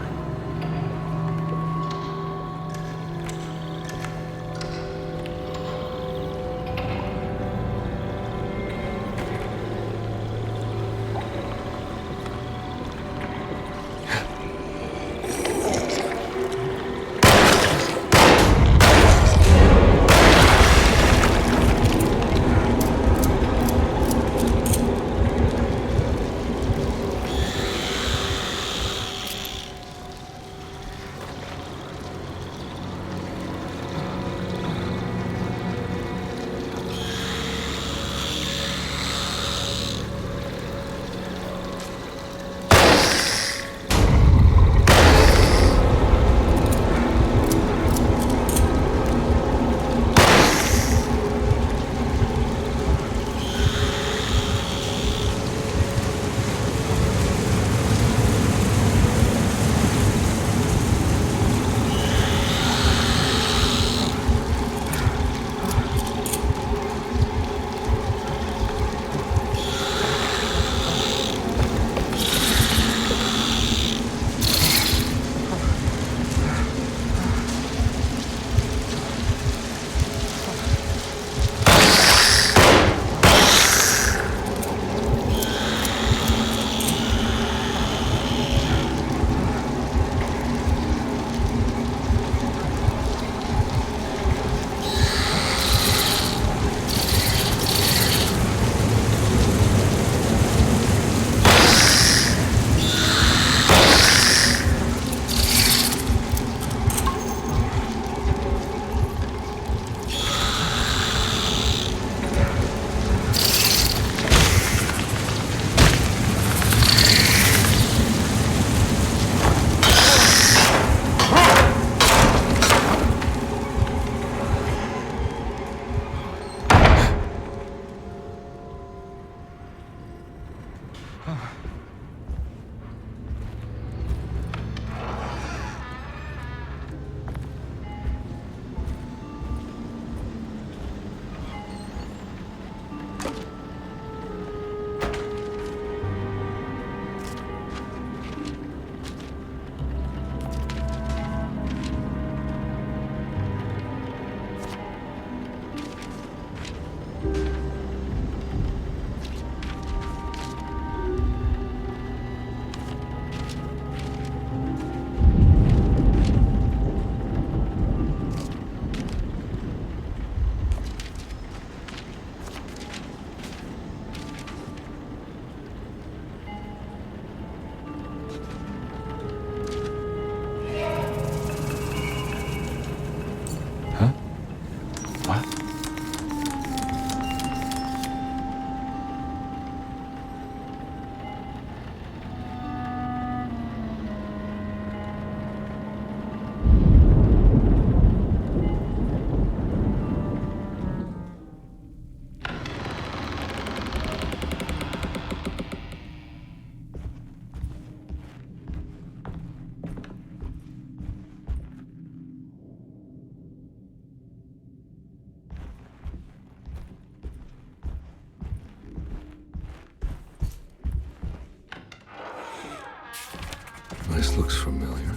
This looks familiar.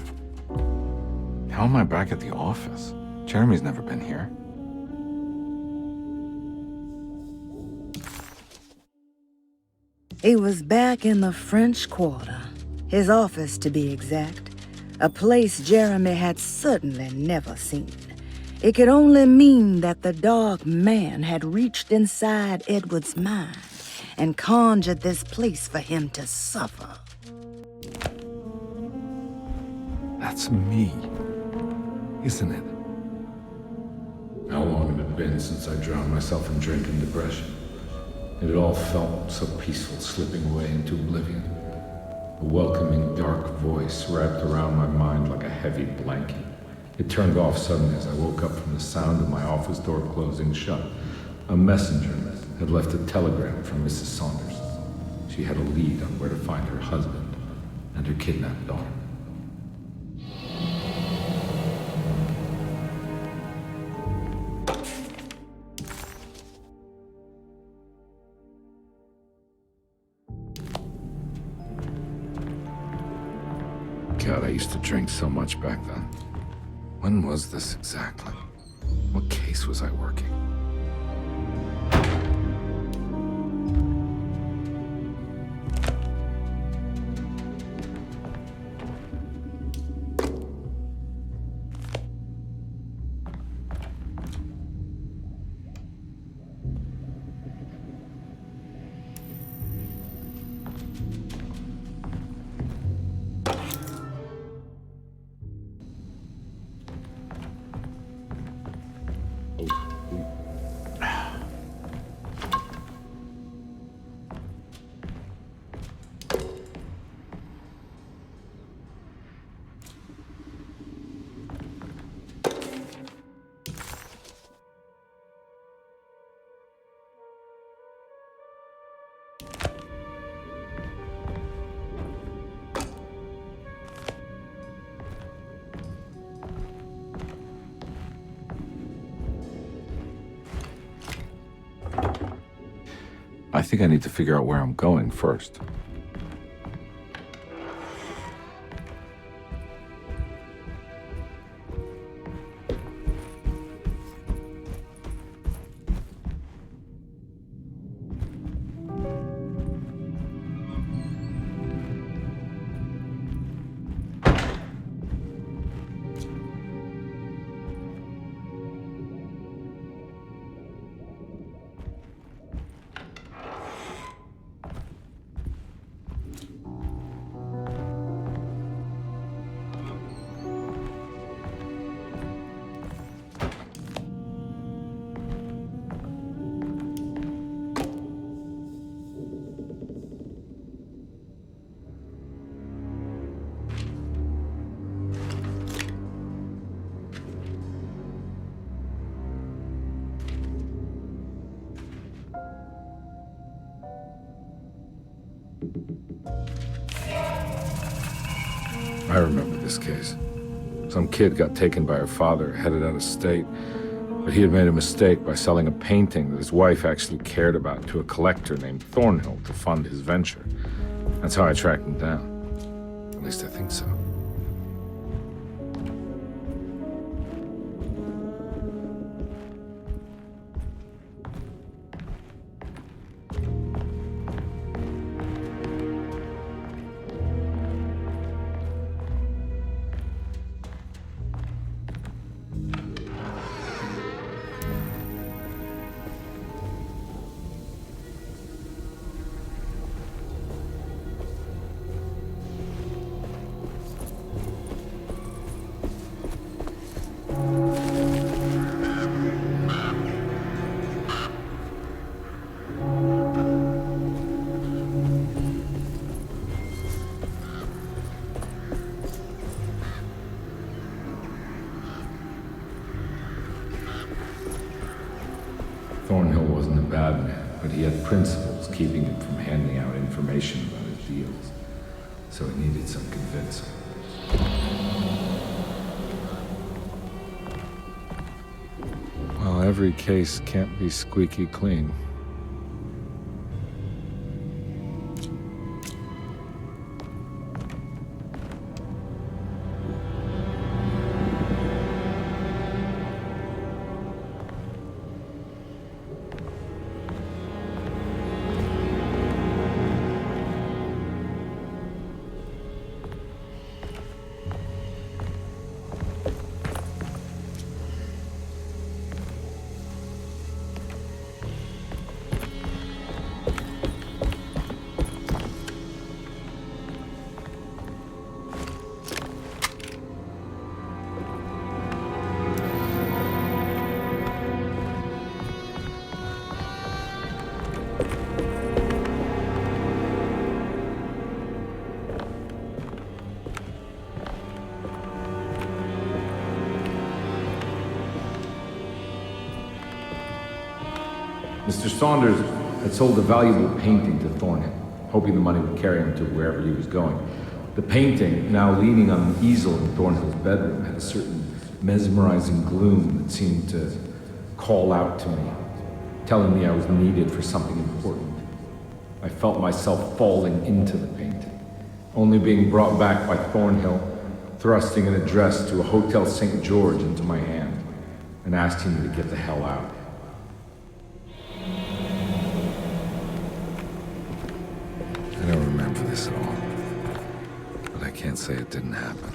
How am I back at the office? Jeremy's never been here. He was back in the French Quarter, his office to be exact, a place Jeremy had certainly never seen. It could only mean that the Dark Man had reached inside Edward's mind and conjured this place for him to suffer. That's me, isn't it? How long had it been since I drowned myself in drink and depression? It had all felt so peaceful, slipping away into oblivion. A welcoming, dark voice wrapped around my mind like a heavy blanket. It turned off suddenly as I woke up from the sound of my office door closing shut. A messenger had left a telegram from Mrs. Saunders. She had a lead on where to find her husband and her kidnapped daughter. God, I used to drink so much back then. When was this exactly? What case was I working? I think I need to figure out where I'm going first. I remember this case. Some kid got taken by her father, headed out of state, but he had made a mistake by selling a painting that his wife actually cared about to a collector named Thornhill to fund his venture. That's how I tracked him down. At least I think so. Thornhill wasn't a bad man, but he had principles keeping him from handing out information about his deals. So it needed some convincing. Well, every case can't be squeaky clean. Mr. Saunders had sold a valuable painting to Thornhill, hoping the money would carry him to wherever he was going. The painting, now leaning on an easel in Thornhill's bedroom, had a certain mesmerizing gloom that seemed to call out to me, telling me I was needed for something important. I felt myself falling into the painting, only being brought back by Thornhill, thrusting an address to a Hotel St. George into my hand and asking me to get the hell out. I don't remember this at all, but I can't say it didn't happen.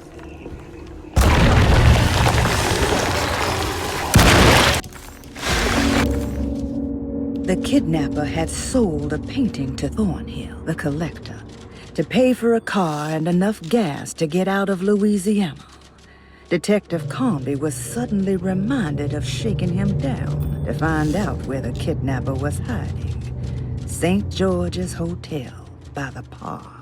The kidnapper had sold a painting to Thornhill, the collector, to pay for a car and enough gas to get out of Louisiana. Detective Comby was suddenly reminded of shaking him down to find out where the kidnapper was hiding. St. George's Hotel by the park.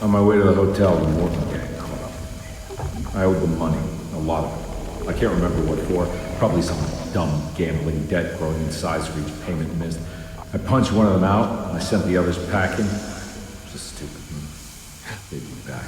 On my way to the hotel, the Morton gang caught up with me. I owed them money, a lot of it. I can't remember what for. Probably some dumb gambling debt growing in size for each payment missed. I punched one of them out, and I sent the others packing. It was a stupid move. They'd be back.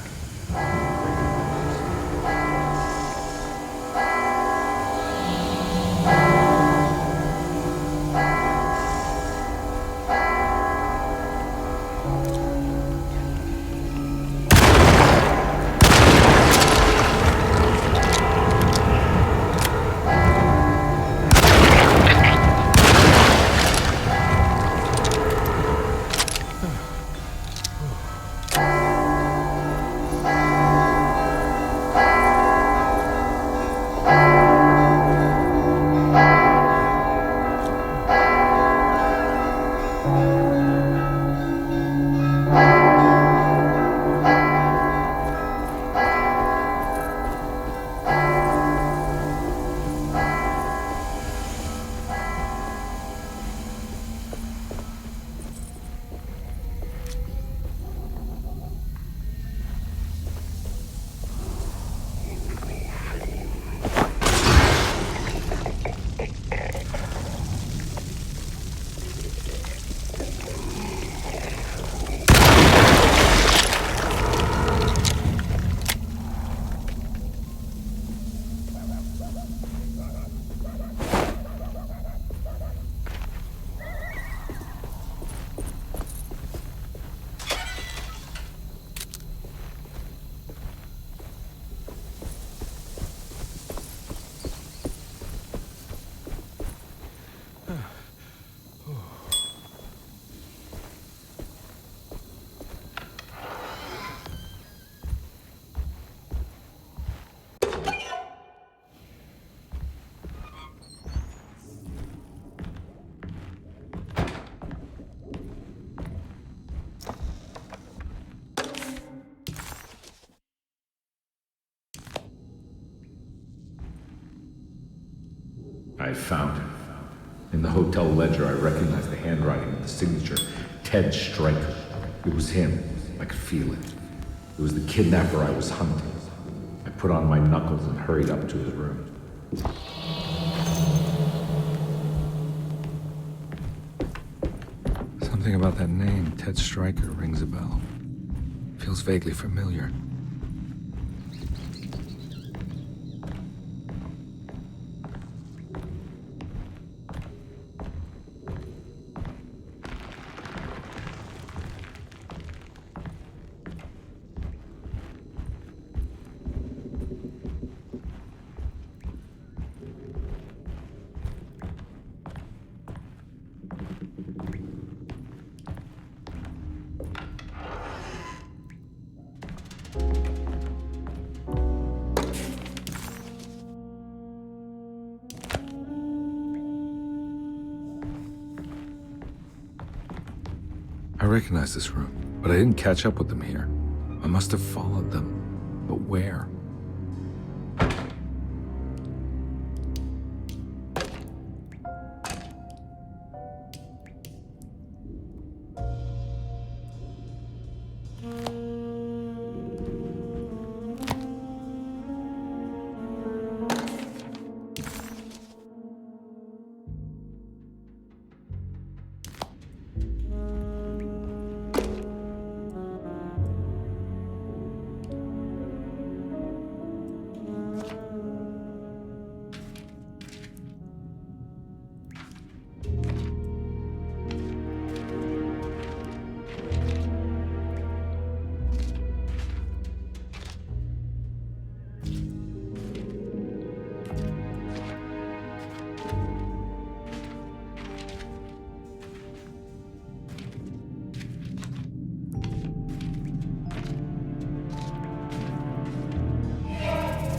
I had found him. In the hotel ledger, I recognized the handwriting of the signature, Ted Stryker. It was him. I could feel it. It was the kidnapper I was hunting. I put on my knuckles and hurried up to his room. Something about that name, Ted Stryker, rings a bell. Feels vaguely familiar. I recognize this room, but I didn't catch up with them here. I must have followed them, but where?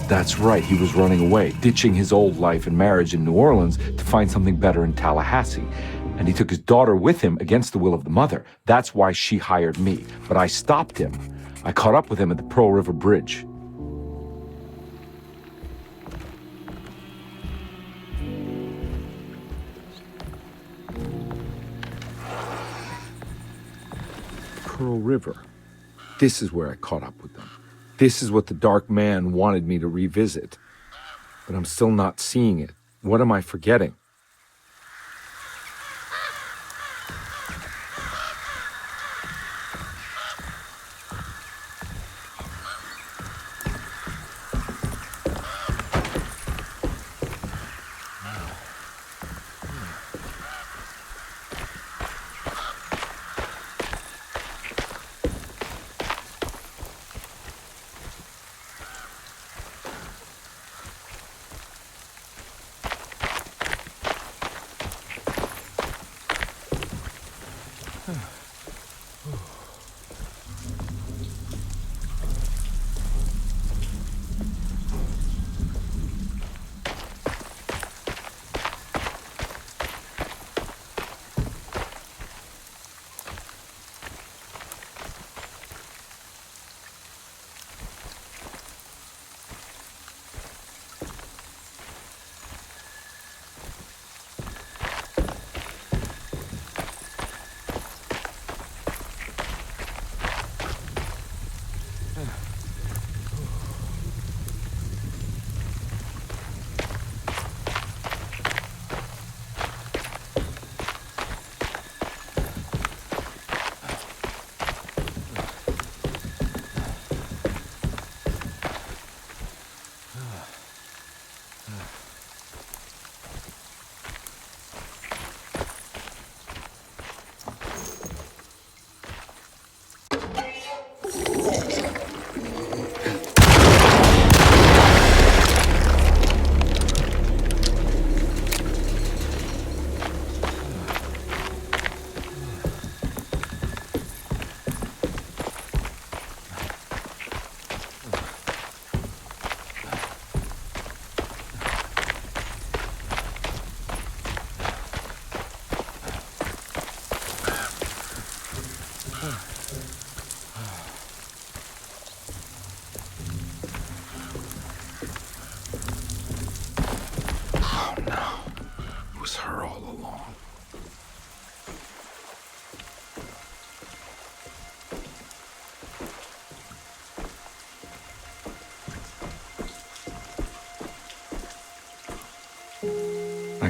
That's right, he was running away, ditching his old life and marriage in New Orleans to find something better in Tallahassee. And he took his daughter with him against the will of the mother. That's why she hired me. But I stopped him. I caught up with him at the Pearl River Bridge. Pearl River. This is where I caught up with them. This is what the Dark Man wanted me to revisit. But I'm still not seeing it. What am I forgetting?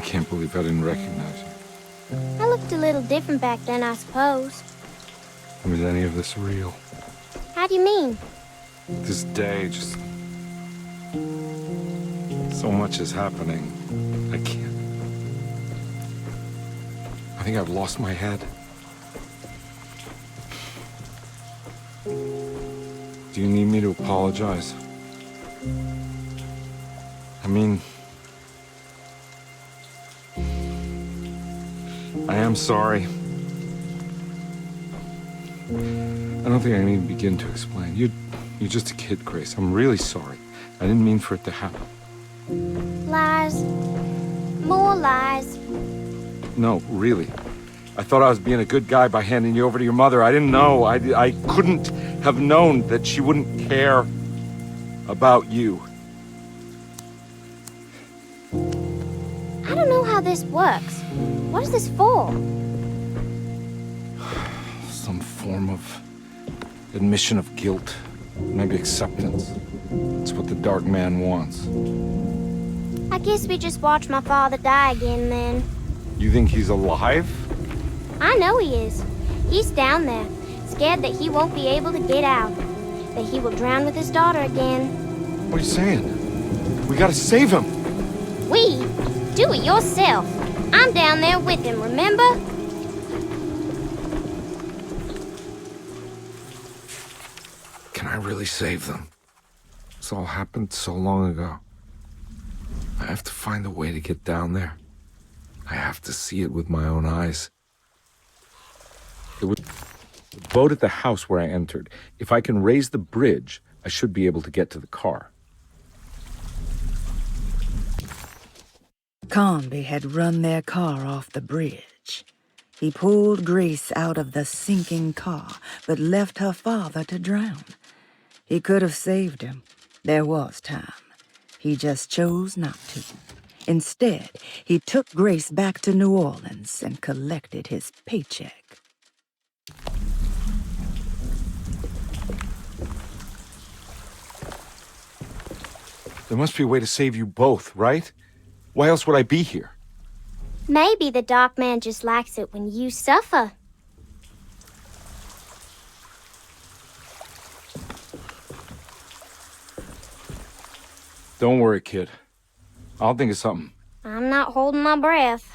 can't believe I didn't recognize you. I looked a little different back then, I suppose. Was any of this real? How do you mean? This day, just... so much is happening. I can't... I think I've lost my head. Do you need me to apologize? I mean... I am sorry. I don't think I need to begin to explain. You're just a kid, Grace. I'm really sorry. I didn't mean for it to happen. Lies. More lies. No, really. I thought I was being a good guy by handing you over to your mother. I didn't know. I couldn't have known that she wouldn't care about you. I don't know how this works. What is this for? Some form of admission of guilt. Maybe acceptance. It's what the Dark Man wants. I guess we just watch my father die again then. You think he's alive? I know he is. He's down there, scared that he won't be able to get out. That he will drown with his daughter again. What are you saying? We gotta save him! We? Do it yourself. I'm down there with him, remember? Can I really save them? This all happened so long ago. I have to find a way to get down there. I have to see it with my own eyes. It was the boat at the house where I entered. If I can raise the bridge, I should be able to get to the car. Comby had run their car off the bridge. He pulled Grace out of the sinking car, but left her father to drown. He could have saved him. There was time. He just chose not to. Instead, he took Grace back to New Orleans and collected his paycheck. There must be a way to save you both, right? Why else would I be here? Maybe the Dark Man just likes it when you suffer. Don't worry, kid. I'll think of something. I'm not holding my breath.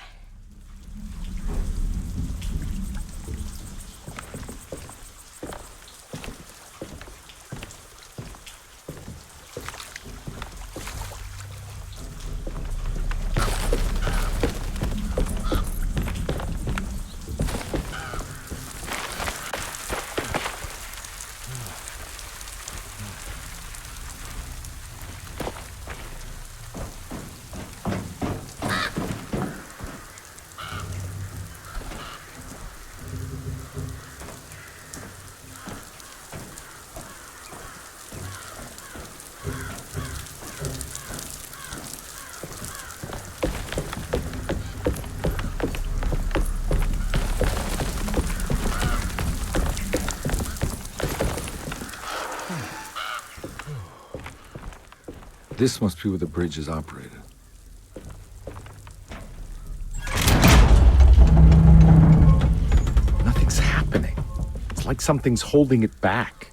This must be where the bridge is operated. Nothing's happening. It's like something's holding it back.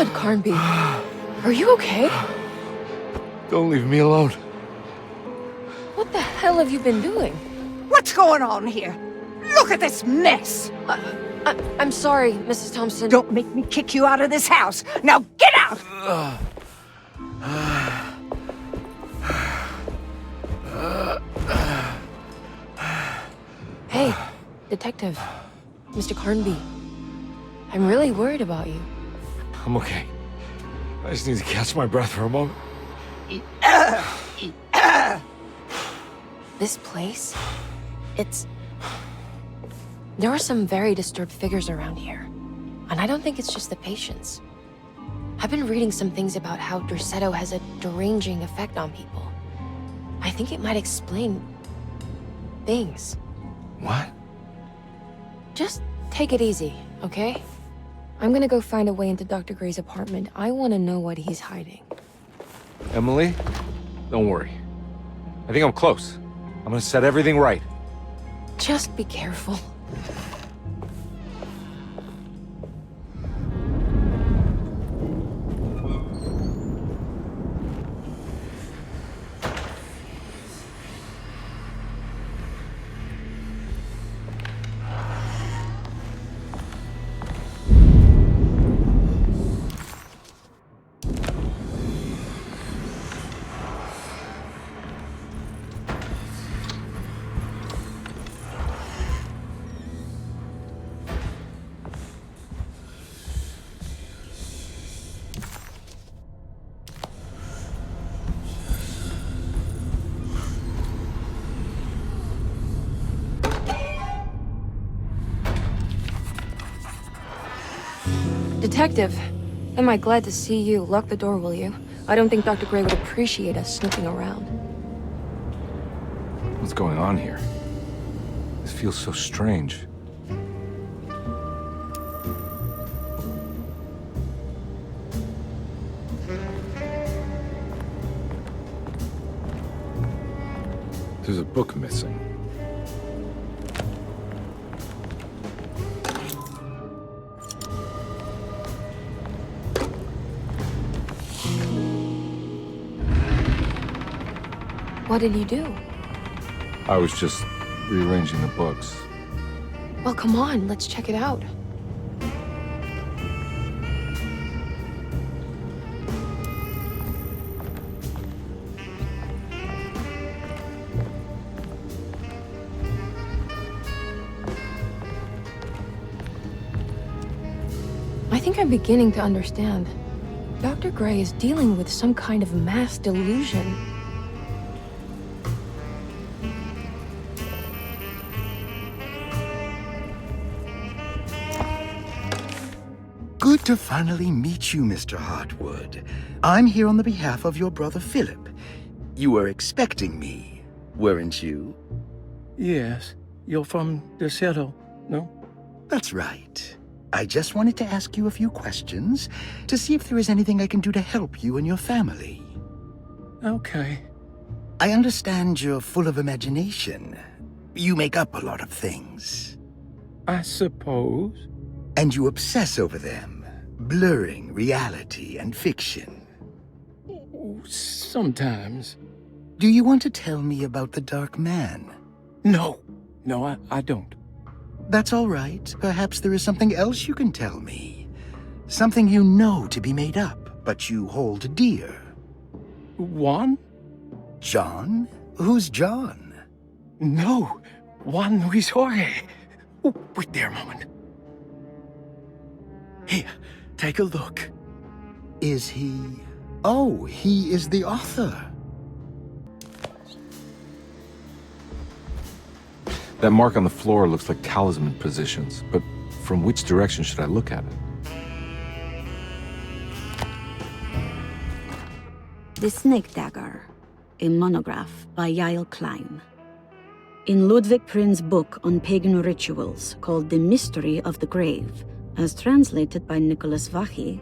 God, Carnby. Are you okay? Don't leave me alone. What the hell have you been doing? What's going on here? Look at this mess! I'm sorry, Mrs. Thompson. Don't make me kick you out of this house. Now get out! Hey, Detective. Mr. Carnby. I'm really worried about you. I'm okay. I just need to catch my breath for a moment. This place? There are some very disturbed figures around here. And I don't think it's just the patients. I've been reading some things about how Derceto has a deranging effect on people. I think it might explain things. What? Just take it easy, okay? I'm gonna go find a way into Dr. Gray's apartment. I want to know what he's hiding. Emily, don't worry. I think I'm close. I'm gonna set everything right. Just be careful. Detective, am I glad to see you. Lock the door, will you? I don't think Dr. Gray would appreciate us snooping around. What's going on here? This feels so strange. There's a book missing. What did you do? I was just rearranging the books. Well, come on, let's check it out. I think I'm beginning to understand. Dr. Gray is dealing with some kind of mass delusion. Good to finally meet you, Mr. Hartwood. I'm here on the behalf of your brother Philip. You were expecting me, weren't you? Yes. You're from Derceto, no? That's right. I just wanted to ask you a few questions to see if there is anything I can do to help you and your family. Okay. I understand you're full of imagination. You make up a lot of things. I suppose. And you obsess over them, blurring reality and fiction. Sometimes. Do you want to tell me about the Dark Man? No. No, I don't. That's all right. Perhaps there is something else you can tell me. Something you know to be made up, but you hold dear. Juan? John? Who's John? No. Juan Luis Jorge. Oh, wait there a moment. Here, take a look. Is he... Oh, he is the author. That mark on the floor looks like talisman positions, but from which direction should I look at it? The Snake Dagger, a monograph by Yael Klein. In Ludwig Prin's book on pagan rituals called The Mystery of the Grave, as translated by Nicholas Vachy,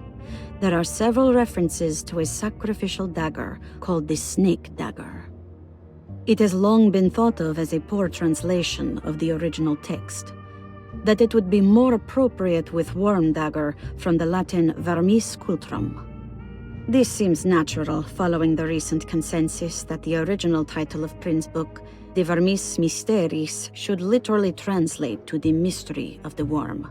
there are several references to a sacrificial dagger called the Snake Dagger. It has long been thought of as a poor translation of the original text, that it would be more appropriate with worm dagger from the Latin vermis cultrum. This seems natural following the recent consensus that the original title of Prin's book, De Vermis Mysteris, should literally translate to the mystery of the worm.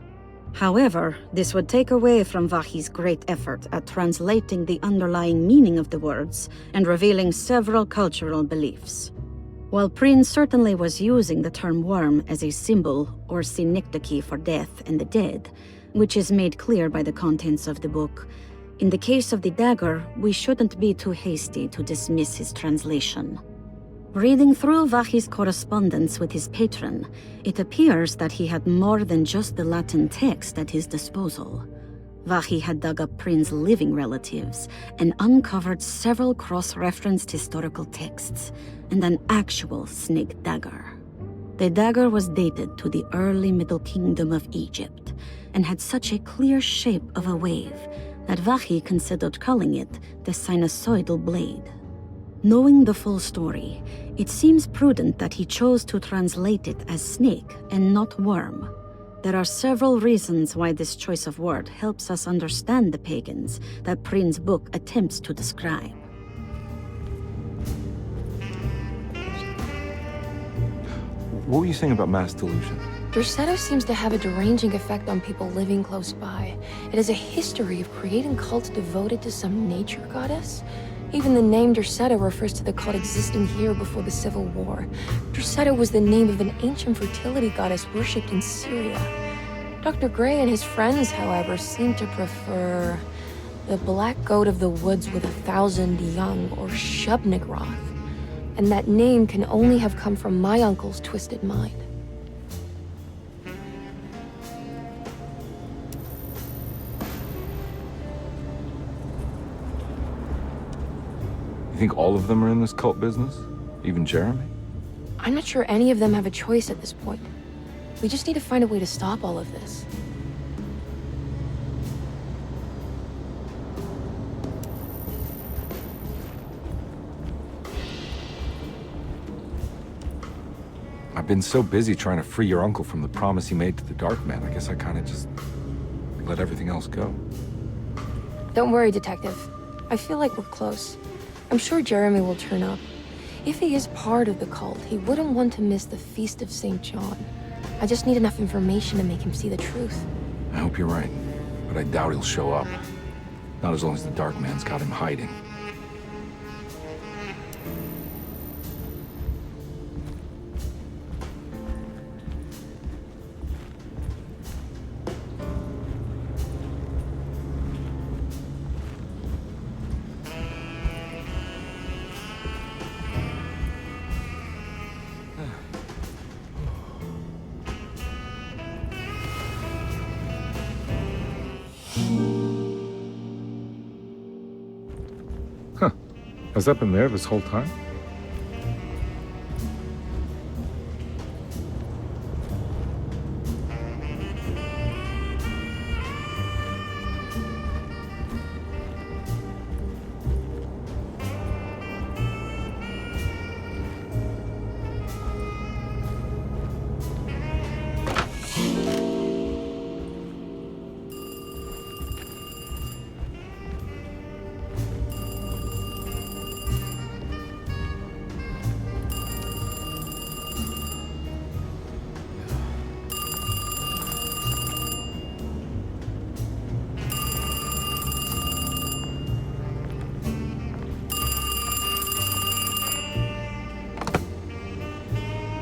However, this would take away from Vahi's great effort at translating the underlying meaning of the words and revealing several cultural beliefs. While Prin certainly was using the term worm as a symbol or synecdoche for death and the dead, which is made clear by the contents of the book, in the case of the dagger, we shouldn't be too hasty to dismiss his translation. Reading through Vahi's correspondence with his patron, it appears that he had more than just the Latin text at his disposal. Vahi had dug up Prin's living relatives and uncovered several cross-referenced historical texts and an actual snake dagger. The dagger was dated to the early Middle Kingdom of Egypt and had such a clear shape of a wave that Vahi considered calling it the sinusoidal blade. Knowing the full story, it seems prudent that he chose to translate it as snake and not worm. There are several reasons why this choice of word helps us understand the pagans that Prin's book attempts to describe. What were you saying about mass delusion? Derceto seems to have a deranging effect on people living close by. It has a history of creating cults devoted to some nature goddess. Even the name Derceto refers to the cult existing here before the Civil War. Derceto was the name of an ancient fertility goddess worshipped in Syria. Dr. Gray and his friends, however, seem to prefer the black goat of the woods with 1,000 young, or Shub-Nigroth. And that name can only have come from my uncle's twisted mind. You think all of them are in this cult business? Even Jeremy? I'm not sure any of them have a choice at this point. We just need to find a way to stop all of this. I've been so busy trying to free your uncle from the promise he made to the Dark Man, I guess I kind of just let everything else go. Don't worry, Detective. I feel like we're close. I'm sure Jeremy will turn up. If he is part of the cult, he wouldn't want to miss the Feast of St. John. I just need enough information to make him see the truth. I hope you're right, but I doubt he'll show up. Not as long as the Dark Man's got him hiding. Has that been there this whole time?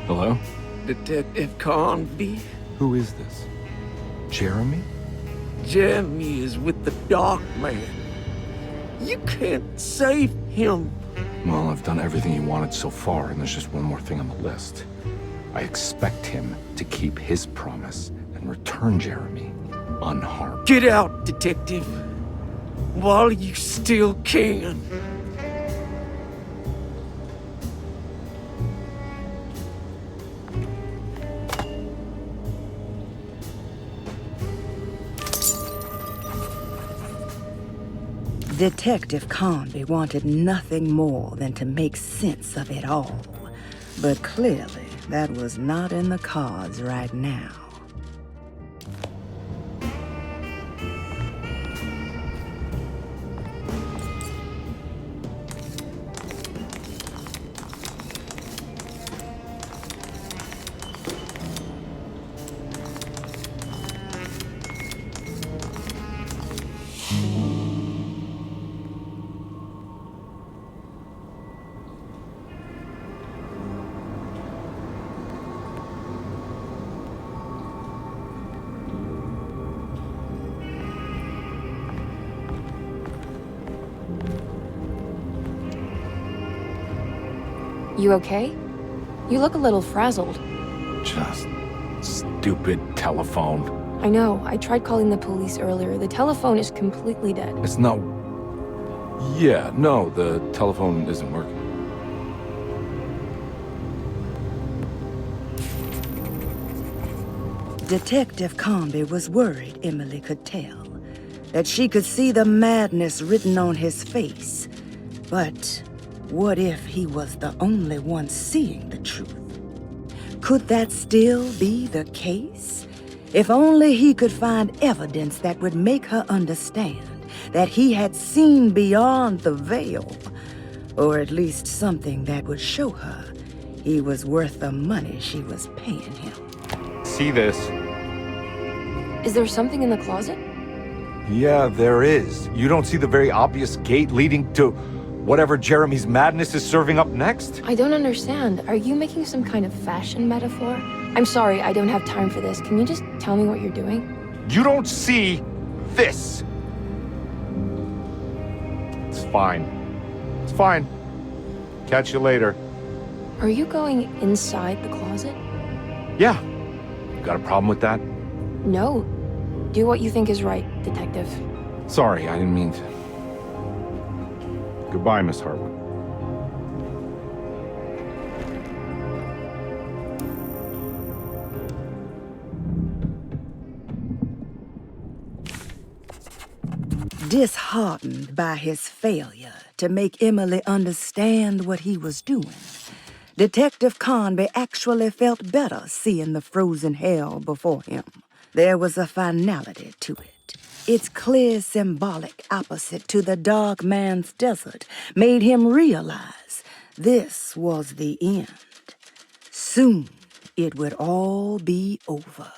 Hello? Detective Carnby? Who is this? Jeremy? Jeremy is with the Dark Man. You can't save him. Well, I've done everything he wanted so far, and there's just one more thing on the list. I expect him to keep his promise and return Jeremy unharmed. Get out, Detective, while you still can. Detective Carnby wanted nothing more than to make sense of it all. But clearly, that was not in the cards right now. You okay? You look a little frazzled. Just stupid telephone. I know. I tried calling the police earlier. The telephone is completely dead. It's not... Yeah, no, the telephone isn't working. Detective Comby was worried Emily could tell, that she could see the madness written on his face. But what if he was the only one seeing the truth? Could that still be the case? If only he could find evidence that would make her understand that he had seen beyond the veil, or at least something that would show her he was worth the money she was paying him. See this? Is there something in the closet? Yeah, there is. You don't see the very obvious gate leading to whatever Jeremy's madness is serving up next? I don't understand. Are you making some kind of fashion metaphor? I'm sorry, I don't have time for this. Can you just tell me what you're doing? You don't see this! It's fine. It's fine. Catch you later. Are you going inside the closet? Yeah. Got a problem with that? No. Do what you think is right, Detective. Sorry, I didn't mean to. Goodbye, Miss Hartman. Disheartened by his failure to make Emily understand what he was doing, Detective Conby actually felt better seeing the frozen hell before him. There was a finality to it. Its clear symbolic opposite to the dark man's desert made him realize this was the end. Soon it would all be over.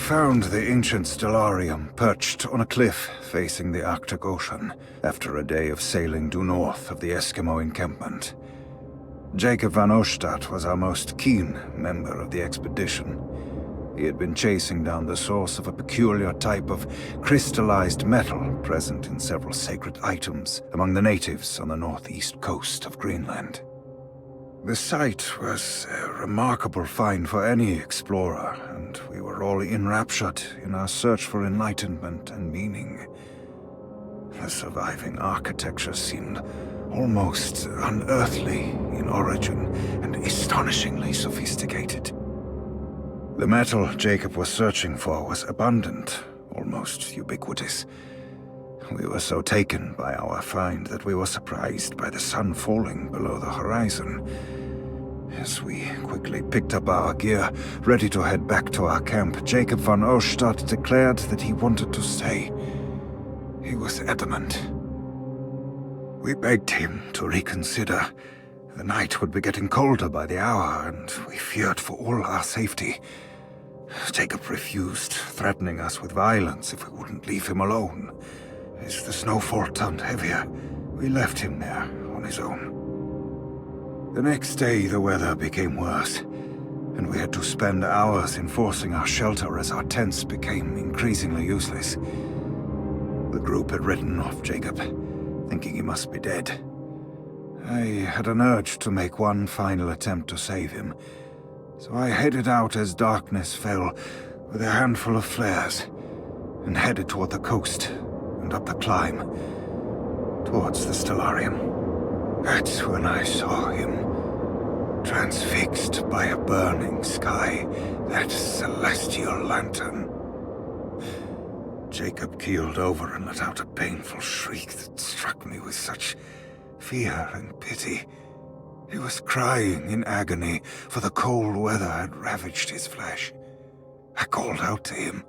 Found the ancient stellarium perched on a cliff facing the Arctic Ocean after a day of sailing due north of the Eskimo encampment. Jacob van Oostad was our most keen member of the expedition. He had been chasing down the source of a peculiar type of crystallized metal present in several sacred items among the natives on the northeast coast of Greenland. The site was a remarkable find for any explorer, and we were all enraptured in our search for enlightenment and meaning. The surviving architecture seemed almost unearthly in origin and astonishingly sophisticated. The metal Jacob was searching for was abundant, almost ubiquitous. We were so taken by our find that we were surprised by the sun falling below the horizon. As we quickly picked up our gear, ready to head back to our camp, Jacob van Oostad declared that he wanted to stay. He was adamant. We begged him to reconsider, The night would be getting colder by the hour, and we feared for all our safety. Jacob refused, threatening us with violence if we wouldn't leave him alone. As the snowfall turned heavier, we left him there on his own. The next day, the weather became worse, and we had to spend hours enforcing our shelter as our tents became increasingly useless. The group had written off Jacob, thinking he must be dead. I had an urge to make one final attempt to save him, so I headed out as darkness fell with a handful of flares, and headed toward the coast and up the climb, towards the Stellarium. That's when I saw him, transfixed by a burning sky, that celestial lantern. Jacob keeled over and let out a painful shriek that struck me with such fear and pity. He was crying in agony, for the cold weather had ravaged his flesh. I called out to him,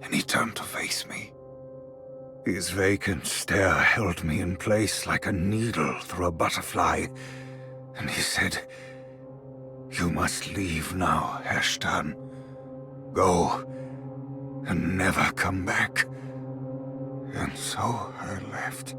and he turned to face me. His vacant stare held me in place like a needle through a butterfly, and he said, "You must leave now, Ashtan. Go, and never come back." And so I left.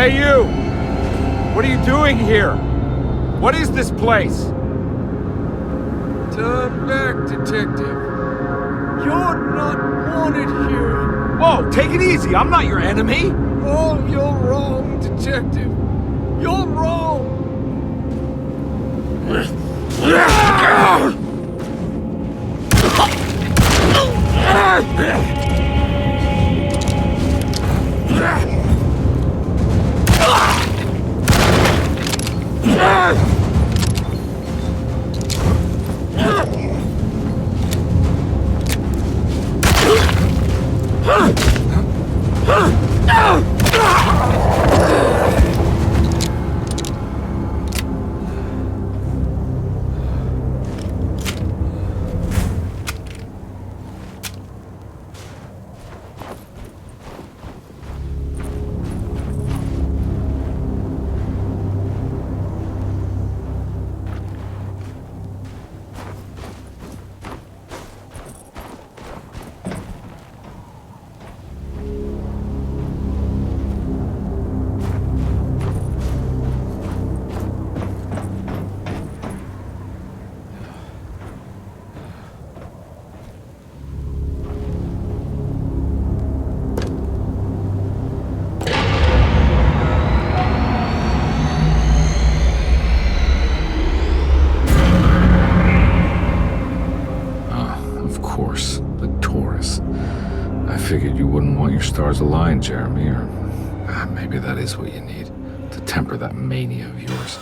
Hey, you! What are you doing here? What is this place? Turn back, detective. You're not wanted here. Whoa, take it easy. I'm not your enemy. Oh, you're wrong, detective. You're wrong. Of course, the Taurus. I figured you wouldn't want your stars aligned, Jeremy, or maybe that is what you need to temper that mania of yours.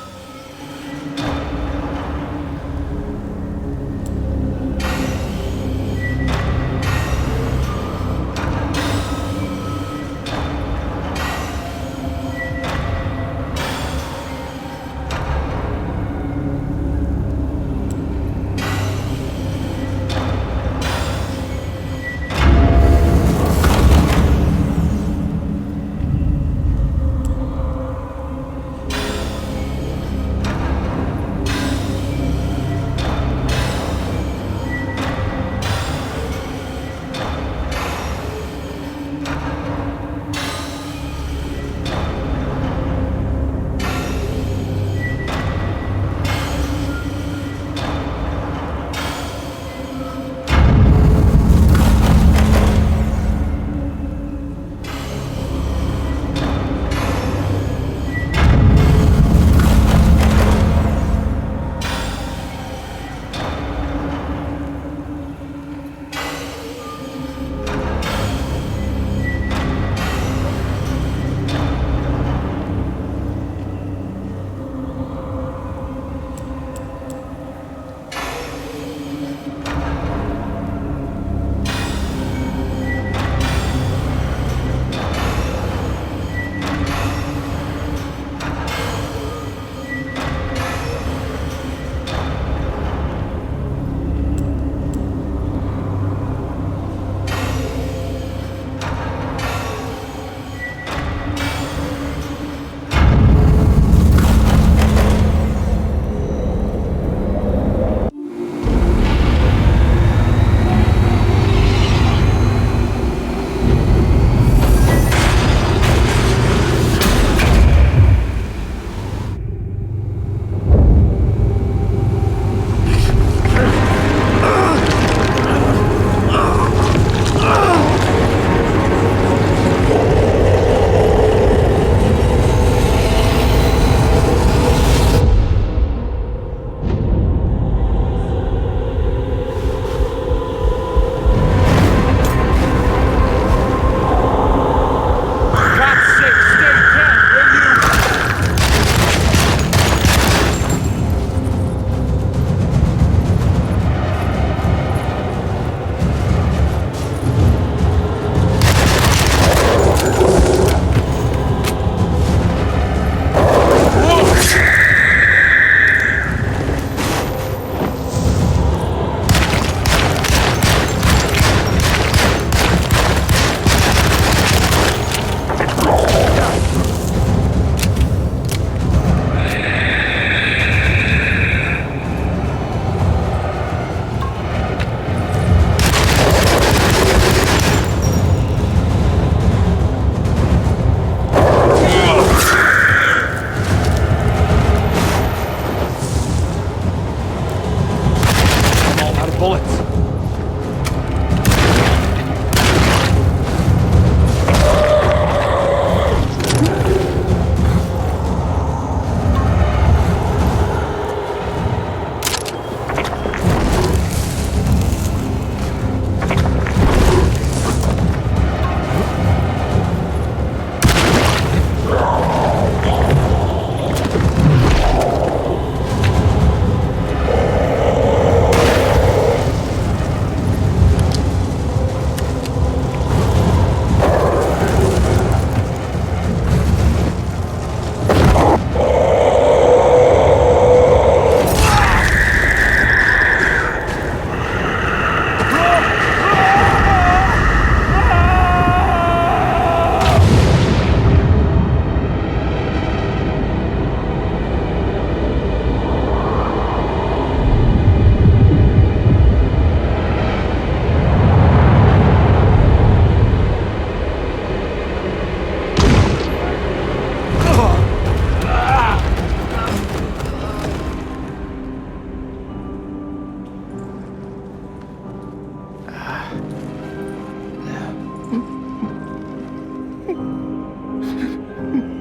bullets.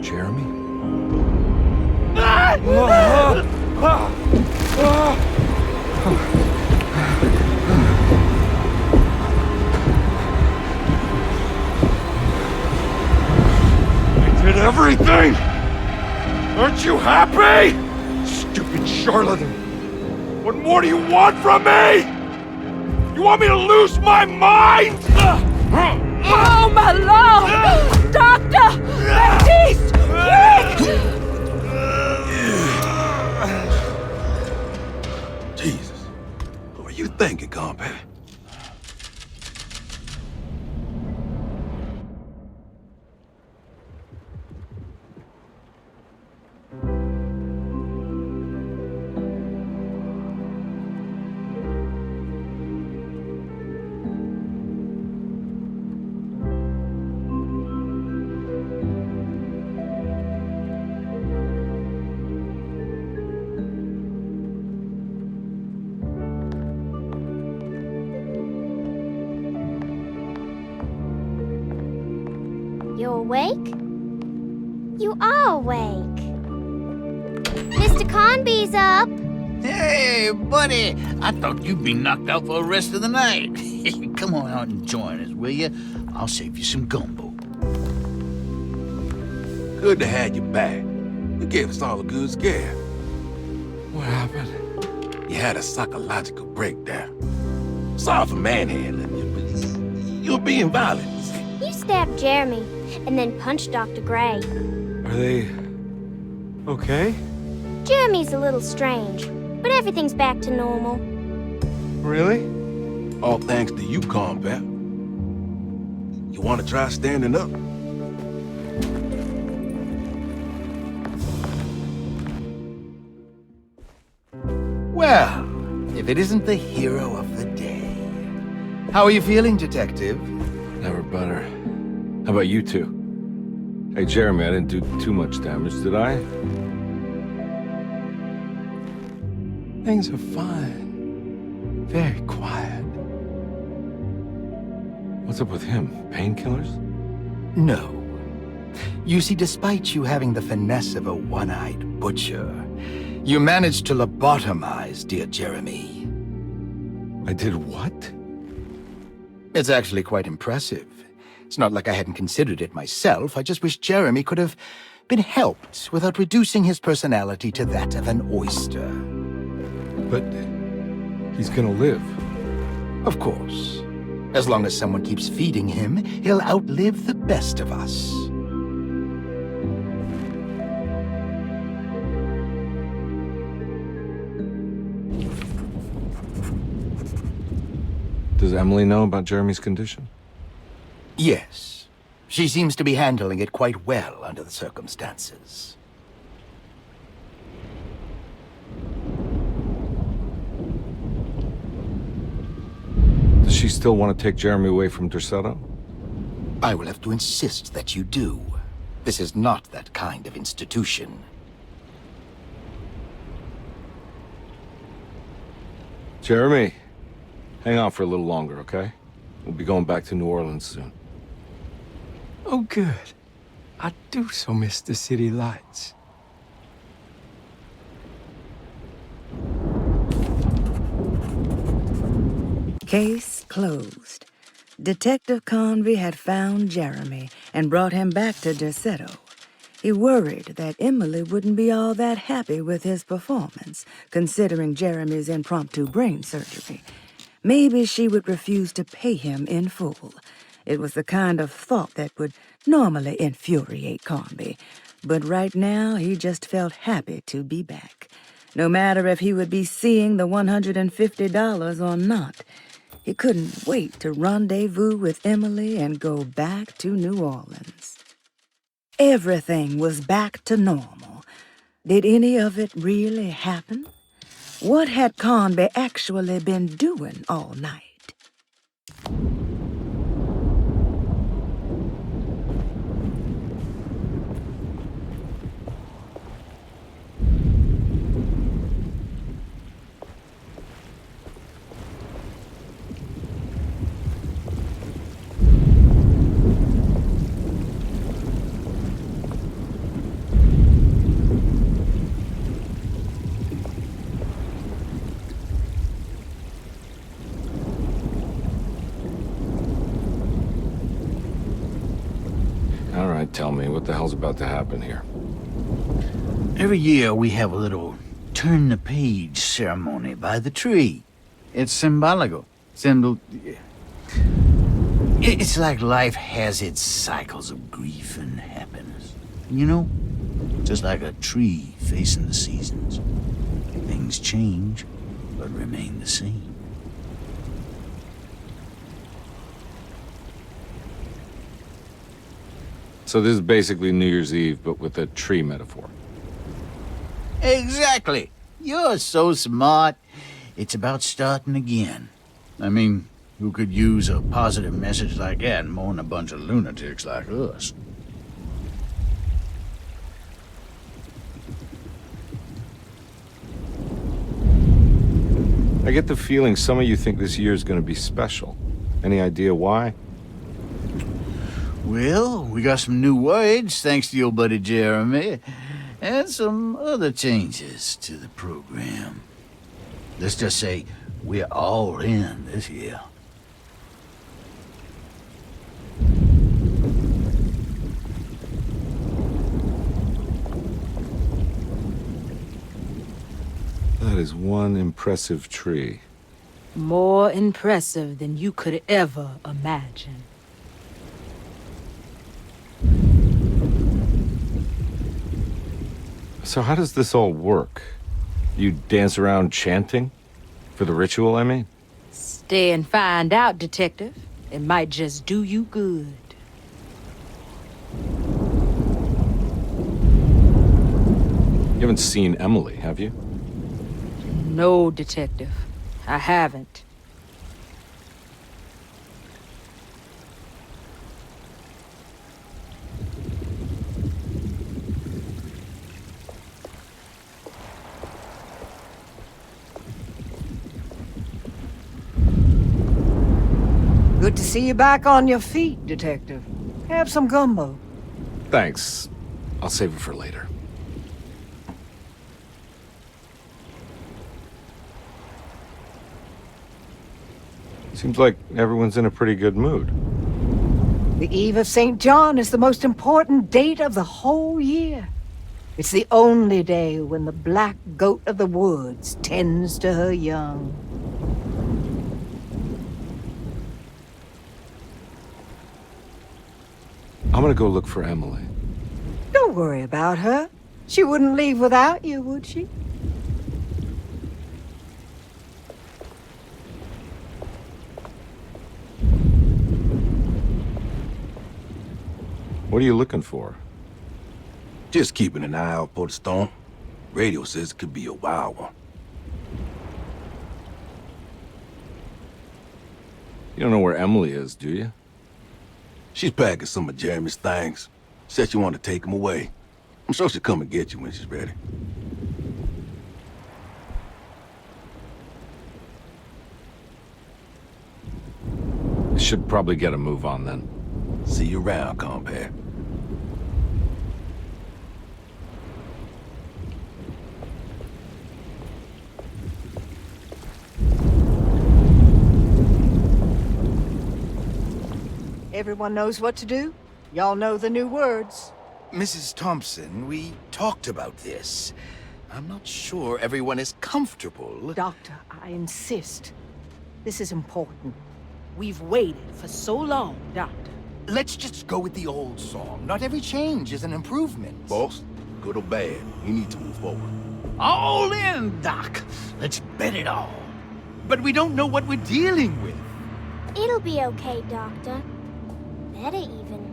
Jeremy? I did everything! Aren't you happy? Stupid charlatan! What more do you want from me? You want me to lose my mind? Oh, my lord! Doctor! Baptiste! Quick! Jesus. What were you thinking, compadre? You awake? You are awake. Mr. Conby's up. Hey, buddy! I thought you'd be knocked out for the rest of the night. Come on out and join us, will you? I'll save you some gumbo. Good to have you back. You gave us all a good scare. What happened? You had a psychological breakdown. Sorry for manhandling you, but you're being violent. You stabbed Jeremy and then punched Dr. Gray. Are they okay? Jeremy's a little strange, but everything's back to normal. Really? All thanks to you, combat. You want to try standing up? Well, if it isn't the hero of the day. How are you feeling, Detective? Never better. How about you two? Hey, Jeremy, I didn't do too much damage, did I? Things are fine. Very quiet. What's up with him? Painkillers? No. You see, despite you having the finesse of a one-eyed butcher, you managed to lobotomize dear Jeremy. I did what? It's actually quite impressive. It's not like I hadn't considered it myself. I just wish Jeremy could have been helped without reducing his personality to that of an oyster. But he's gonna live. Of course. As long as someone keeps feeding him, he'll outlive the best of us. Does Emily know about Jeremy's condition? Yes. She seems to be handling it quite well under the circumstances. Does she still want to take Jeremy away from Derceto? I will have to insist that you do. This is not that kind of institution. Jeremy, Hang on for a little longer, okay? We'll be going back to New Orleans soon. Oh, good. I do so miss the city lights. Case closed. Detective Convey had found Jeremy and brought him back to Derceto. He worried that Emily wouldn't be all that happy with his performance, considering Jeremy's impromptu brain surgery. Maybe she would refuse to pay him in full. It was the kind of thought that would normally infuriate Convey, but right now he just felt happy to be back. No matter if he would be seeing the $150 or not, he couldn't wait to rendezvous with Emily and go back to New Orleans. Everything was back to normal. Did any of it really happen? What had Convey actually been doing all night? All right, tell me, what the hell's about to happen here? Every year we have a little turn-the-page ceremony by the tree. It's symbolical. It's like life has its cycles of grief and happiness. You know? Just like a tree facing the seasons. Things change, but remain the same. So this is basically New Year's Eve, but with a tree metaphor. Exactly. You're so smart. It's about starting again. I mean, who could use a positive message like that more than a bunch of lunatics like us? I get the feeling some of you think this year is going to be special. Any idea why? Well, we got some new words, thanks to your buddy Jeremy, and some other changes to the program. Let's just say we're all in this year. That is one impressive tree. More impressive than you could ever imagine. So how does this all work? You dance around chanting? For the ritual, I mean? Stay and find out, Detective. It might just do you good. You haven't seen Emily, have you? No, Detective. I haven't. Good to see you back on your feet, Detective. Have some gumbo. Thanks. I'll save it for later. Seems like everyone's in a pretty good mood. The Eve of St. John is the most important date of the whole year. It's the only day when the black goat of the woods tends to her young. I'm gonna go look for Emily. Don't worry about her. She wouldn't leave without you, would she? What are you looking for? Just keeping an eye out for the storm. Radio says it could be a wild one. You don't know where Emily is, do you? She's packing some of Jeremy's things. Said she wanted to take them away. I'm sure she'll come and get you when she's ready. Should probably get a move on then. See you around, compare. Everyone knows what to do? Y'all know the new words. Mrs. Thompson, we talked about this. I'm not sure everyone is comfortable. Doctor, I insist. This is important. We've waited for so long, Doctor. Let's just go with the old song. Not every change is an improvement. Boss, good or bad, you need to move forward. All in, Doc. Let's bet it all. But we don't know what we're dealing with. It'll be okay, Doctor. Better even.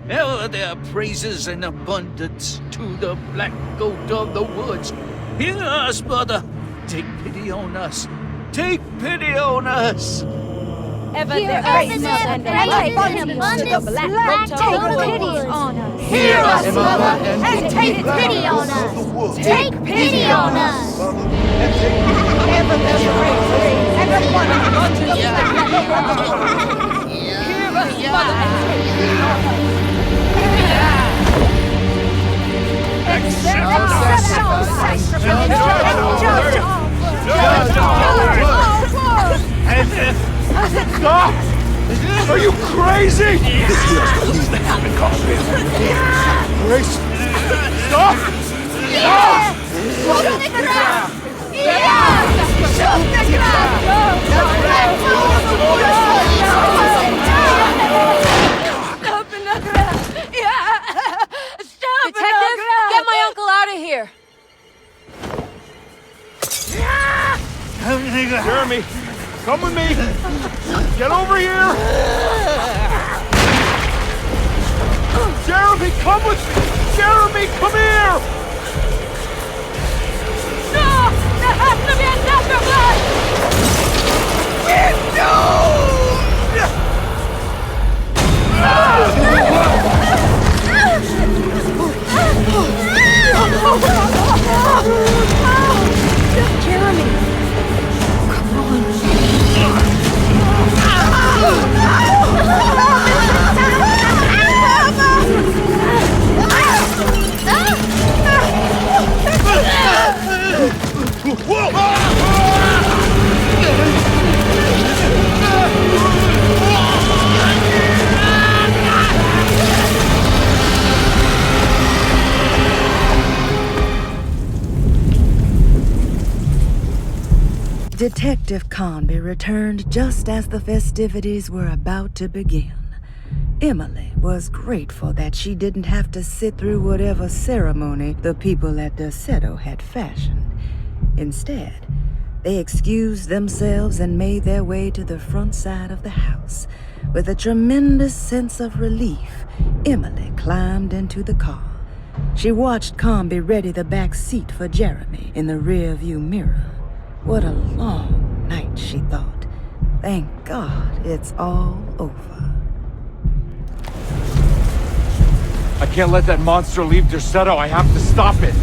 Ever their praises and abundance to the black goat of the woods. Hear us, mother. Take pity on us. Take pity on us. Ever Hear their us, praises Mother, and praises abundance and to the abundance. black goat Take of the pity woods. on us. Hear us, mother, and take pity on us. Take pity on us. Ever there's a praise and abundance to the black goat of the woods. Hear us, mother, and take pity on us. Accept our sacrifice. Stop! Are you crazy? This here's what needs to happen, compare. Grace! Stop! Stop! Shoot the ground! Shoot the ground! Stop in the ground! Stop in the ground! Get my uncle out of here! Jeremy, come with me! Get over here! Jeremy, come with me! Jeremy, come here! No! There has to be a sacrifice! Jeremy! Come on. Detective Conby returned just as the festivities were about to begin. Emily was grateful that she didn't have to sit through whatever ceremony the people at Derceto had fashioned. Instead, they excused themselves and made their way to the front side of the house. With a tremendous sense of relief, Emily climbed into the car. She watched Conby ready the back seat for Jeremy in the rearview mirror. What a long night, she thought. Thank God it's all over. I can't let that monster leave Derceto. I have to stop it.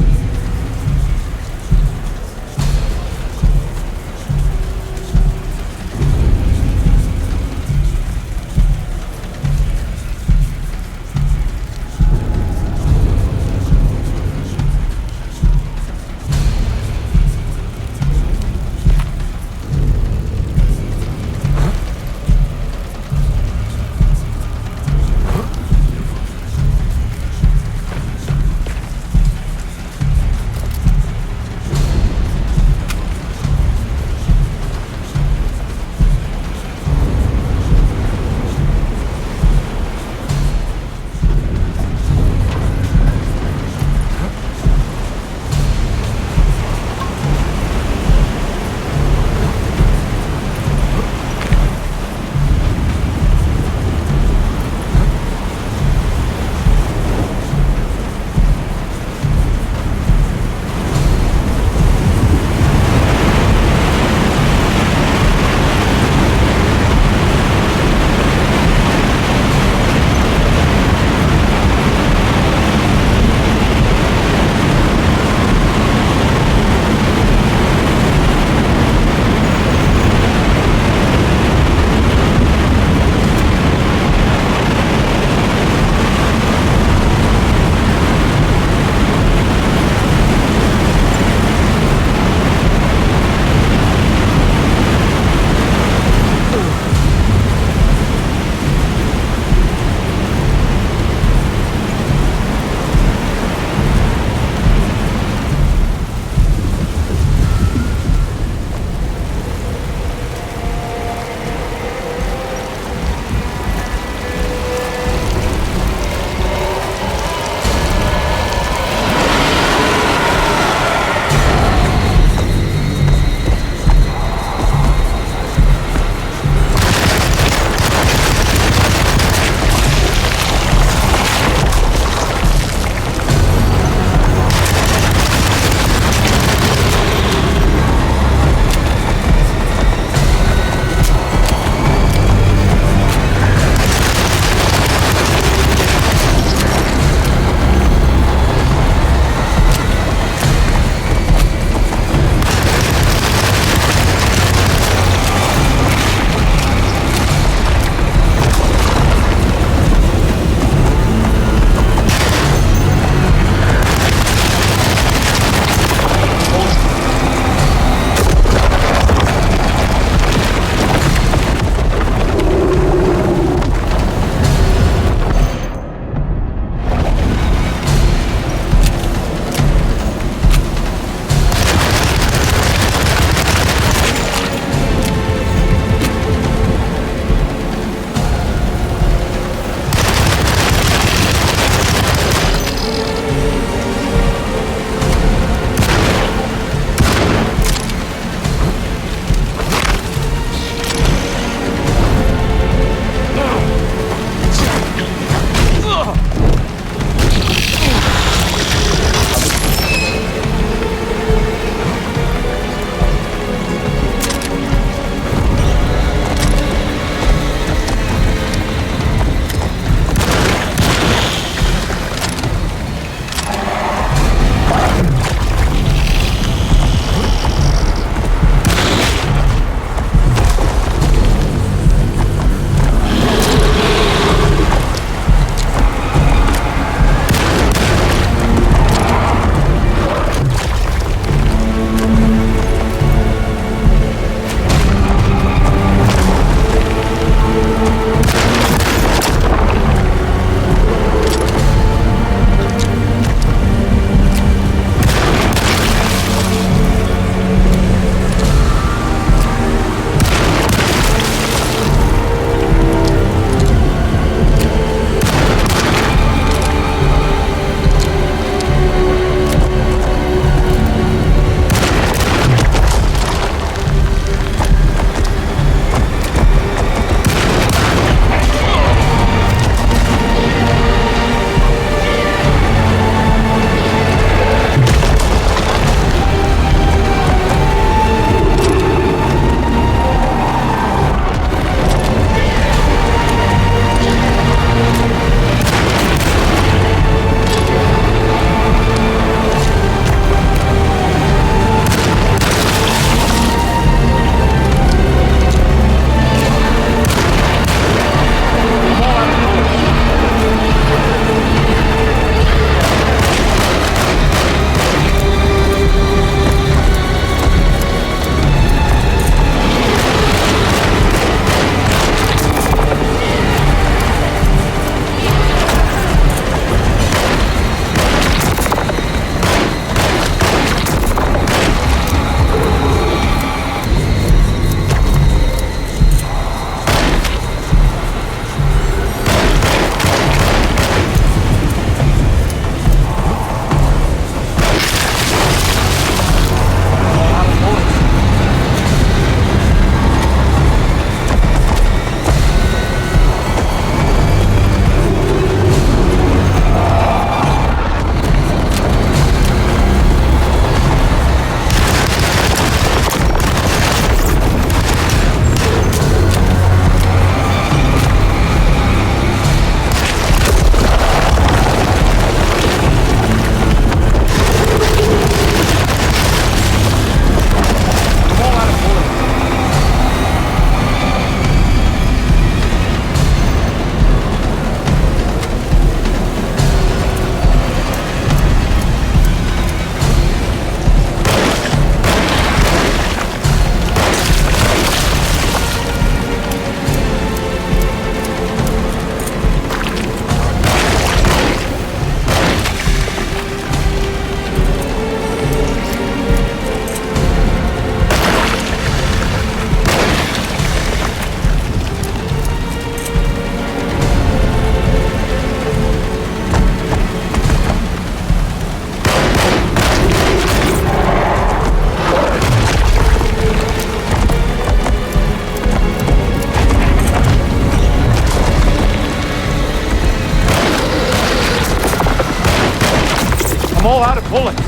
I'm all out of bullets.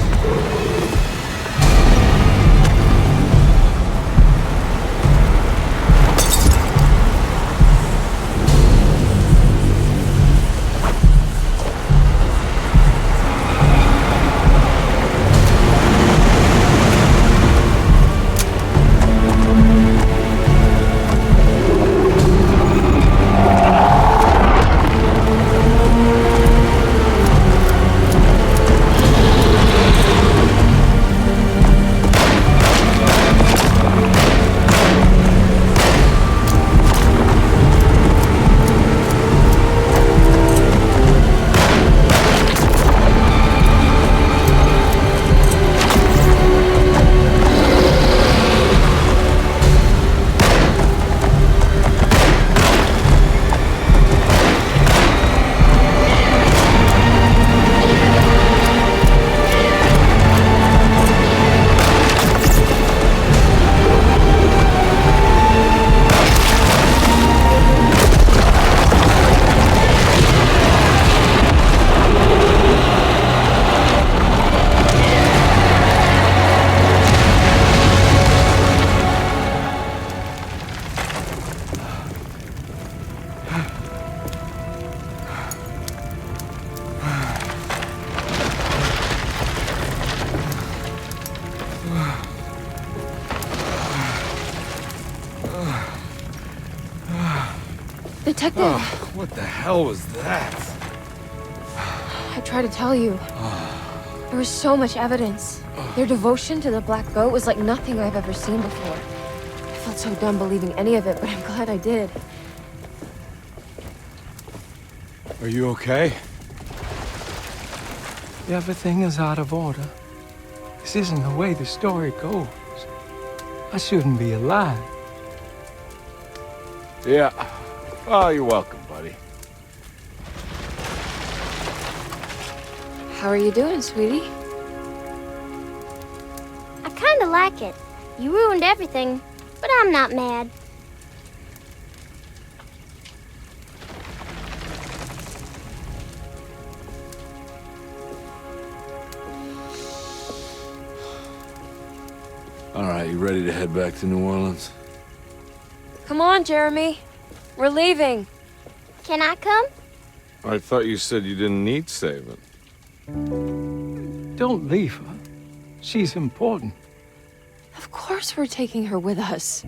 Detective! Oh, what the hell was that? I tried to tell you. There was so much evidence. Their devotion to the Black Goat was like nothing I've ever seen before. I felt so dumb believing any of it, but I'm glad I did. Are you okay? Everything is out of order. This isn't the way the story goes. I shouldn't be alive. Yeah. Oh, you're welcome, buddy. How are you doing, sweetie? I kinda like it. You ruined everything, but I'm not mad. All right, you ready to head back to New Orleans? Come on, Jeremy. We're leaving. Can I come? I thought you said you didn't need saving. Don't leave her. She's important. Of course we're taking her with us.